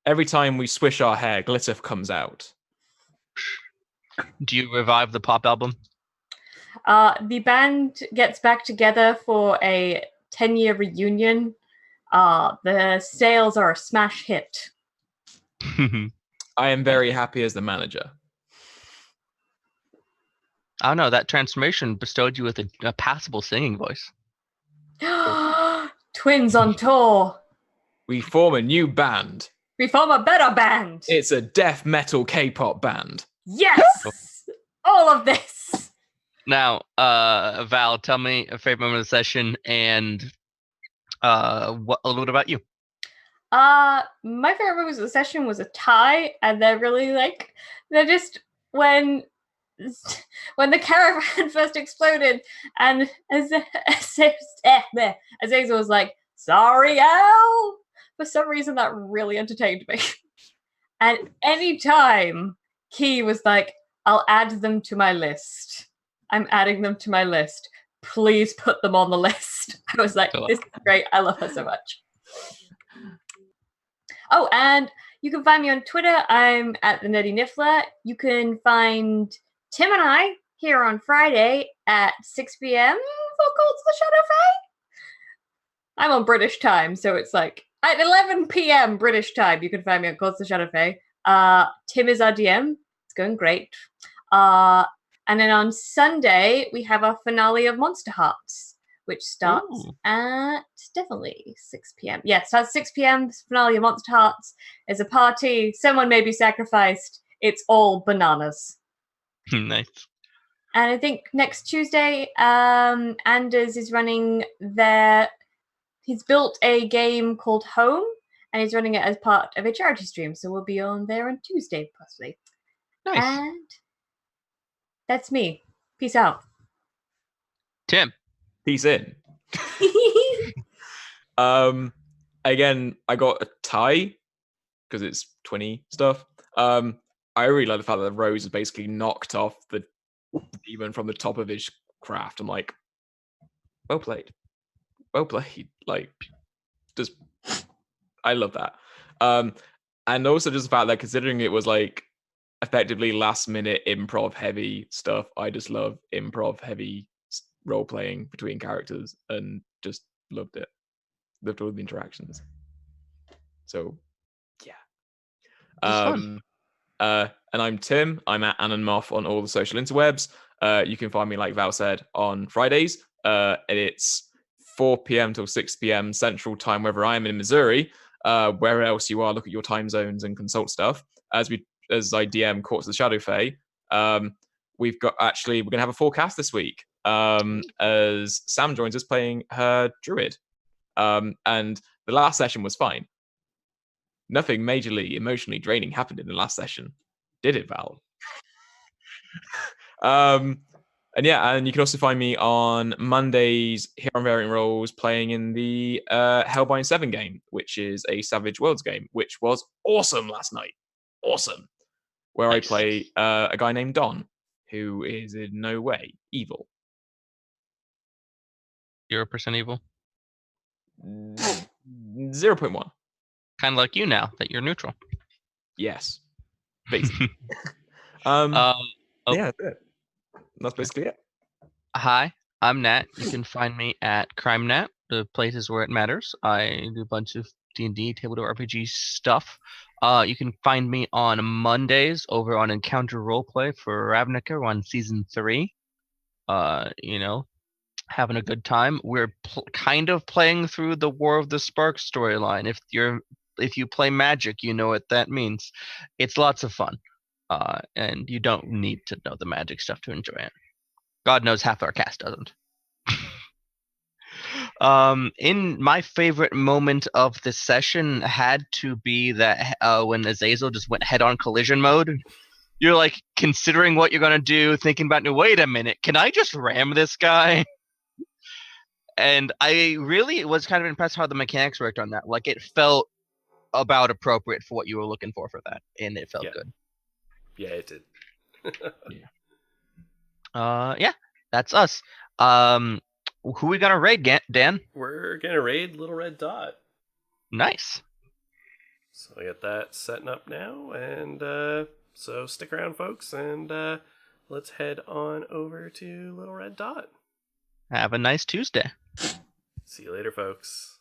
Speaker 3: Every time we swish our hair, glitter comes out.
Speaker 2: Do you revive the pop album?
Speaker 5: The band gets back together for a 10-year reunion. The sales are a smash hit.
Speaker 3: I am very happy as the manager.
Speaker 2: I don't know, that transformation bestowed you with a passable singing voice.
Speaker 5: Twins on tour.
Speaker 3: We form a new band.
Speaker 5: We form a better band.
Speaker 3: It's a death metal K-pop band.
Speaker 5: Yes! All of this.
Speaker 2: Now, Val, tell me a favorite moment of the session and a little bit about you.
Speaker 5: My favorite moment of the session was a tie, and they're really like, they're just when the caravan first exploded and Azazel was like, sorry, Al. For some reason, that really entertained me. And anytime Key was like, I'll add them to my list. I'm adding them to my list. Please put them on the list. I was like, this is great. I love her so much. Oh, and you can find me on Twitter. I'm at the Nerdy Niffler. You can find Tim and I here on Friday at 6 p.m. for Cults of the Shadowfey. I'm on British time, so it's like at 11 p.m. British time. You can find me on Cults of the Shadowfey. Tim is our DM. It's going great. And then on Sunday, we have our finale of Monster Hearts, which starts at definitely 6 p.m. Yeah, it starts 6 p.m. Finale of Monster Hearts. There's a party. Someone may be sacrificed. It's all bananas.
Speaker 2: Nice.
Speaker 5: And I think next Tuesday, Anders is running he's built a game called Home, and he's running it as part of a charity stream. So we'll be on there on Tuesday, possibly.
Speaker 2: Nice.
Speaker 5: And that's me. Peace out.
Speaker 2: Tim.
Speaker 3: Peace in. Again, I got a tie because it's 20 stuff. I really like the fact that Rose has basically knocked off the demon from the top of his craft. I'm like, well played. Well played. Like, just, I love that. And also just the fact that considering it was like effectively last minute improv heavy stuff, I just love improv heavy role playing between characters and just loved it. Loved all the interactions. So, yeah.
Speaker 2: This is fun.
Speaker 3: And I'm Tim. I'm at Anonmoth on all the social interwebs. You can find me, like Val said, on Fridays. And it's 4 p.m. till 6 p.m. Central Time, wherever I am in Missouri. Where else you are, look at your time zones and consult stuff. As I DM Courts of the Shadow Fae, we're gonna have a full cast this week. As Sam joins us playing her druid. And the last session was fine. Nothing majorly emotionally draining happened in the last session, did it, Val? And yeah, and you can also find me on Mondays here on Variant Roles playing in the Hellbind 7 game, which is a Savage Worlds game, which was awesome last night. Awesome. Where
Speaker 2: Nice.
Speaker 3: I play a guy named Don, who is in no way evil.
Speaker 2: 0% evil.
Speaker 3: 0.1.
Speaker 2: Kind of like you now that you're neutral.
Speaker 3: Yes. Basically. Yeah, that's it. That's basically it.
Speaker 2: Hi, I'm Nat. You can find me at CrimeNat, the places where it matters. I do a bunch of D&D, tabletop RPG stuff. You can find me on Mondays over on Encounter Roleplay for Ravnica on season 3. Having a good time. We're kind of playing through the War of the Sparks storyline. If you play Magic, you know what that means. It's lots of fun, and you don't need to know the Magic stuff to enjoy it. God knows half our cast doesn't. In my favorite moment of this session had to be that when Azazel just went head-on collision mode. You're like considering what you're gonna do, thinking about, wait a minute, can I just ram this guy? And I really was kind of impressed how the mechanics worked on that. Like, it felt about appropriate for what you were looking for that, and it felt good.
Speaker 1: Yeah, it did.
Speaker 2: Yeah, that's us. Who we gonna raid, Dan?
Speaker 1: We're gonna raid Little Red Dot.
Speaker 2: Nice.
Speaker 1: So I got that setting up now, and so stick around, folks, and let's head on over to Little Red Dot.
Speaker 2: Have a nice Tuesday.
Speaker 1: See you later, folks.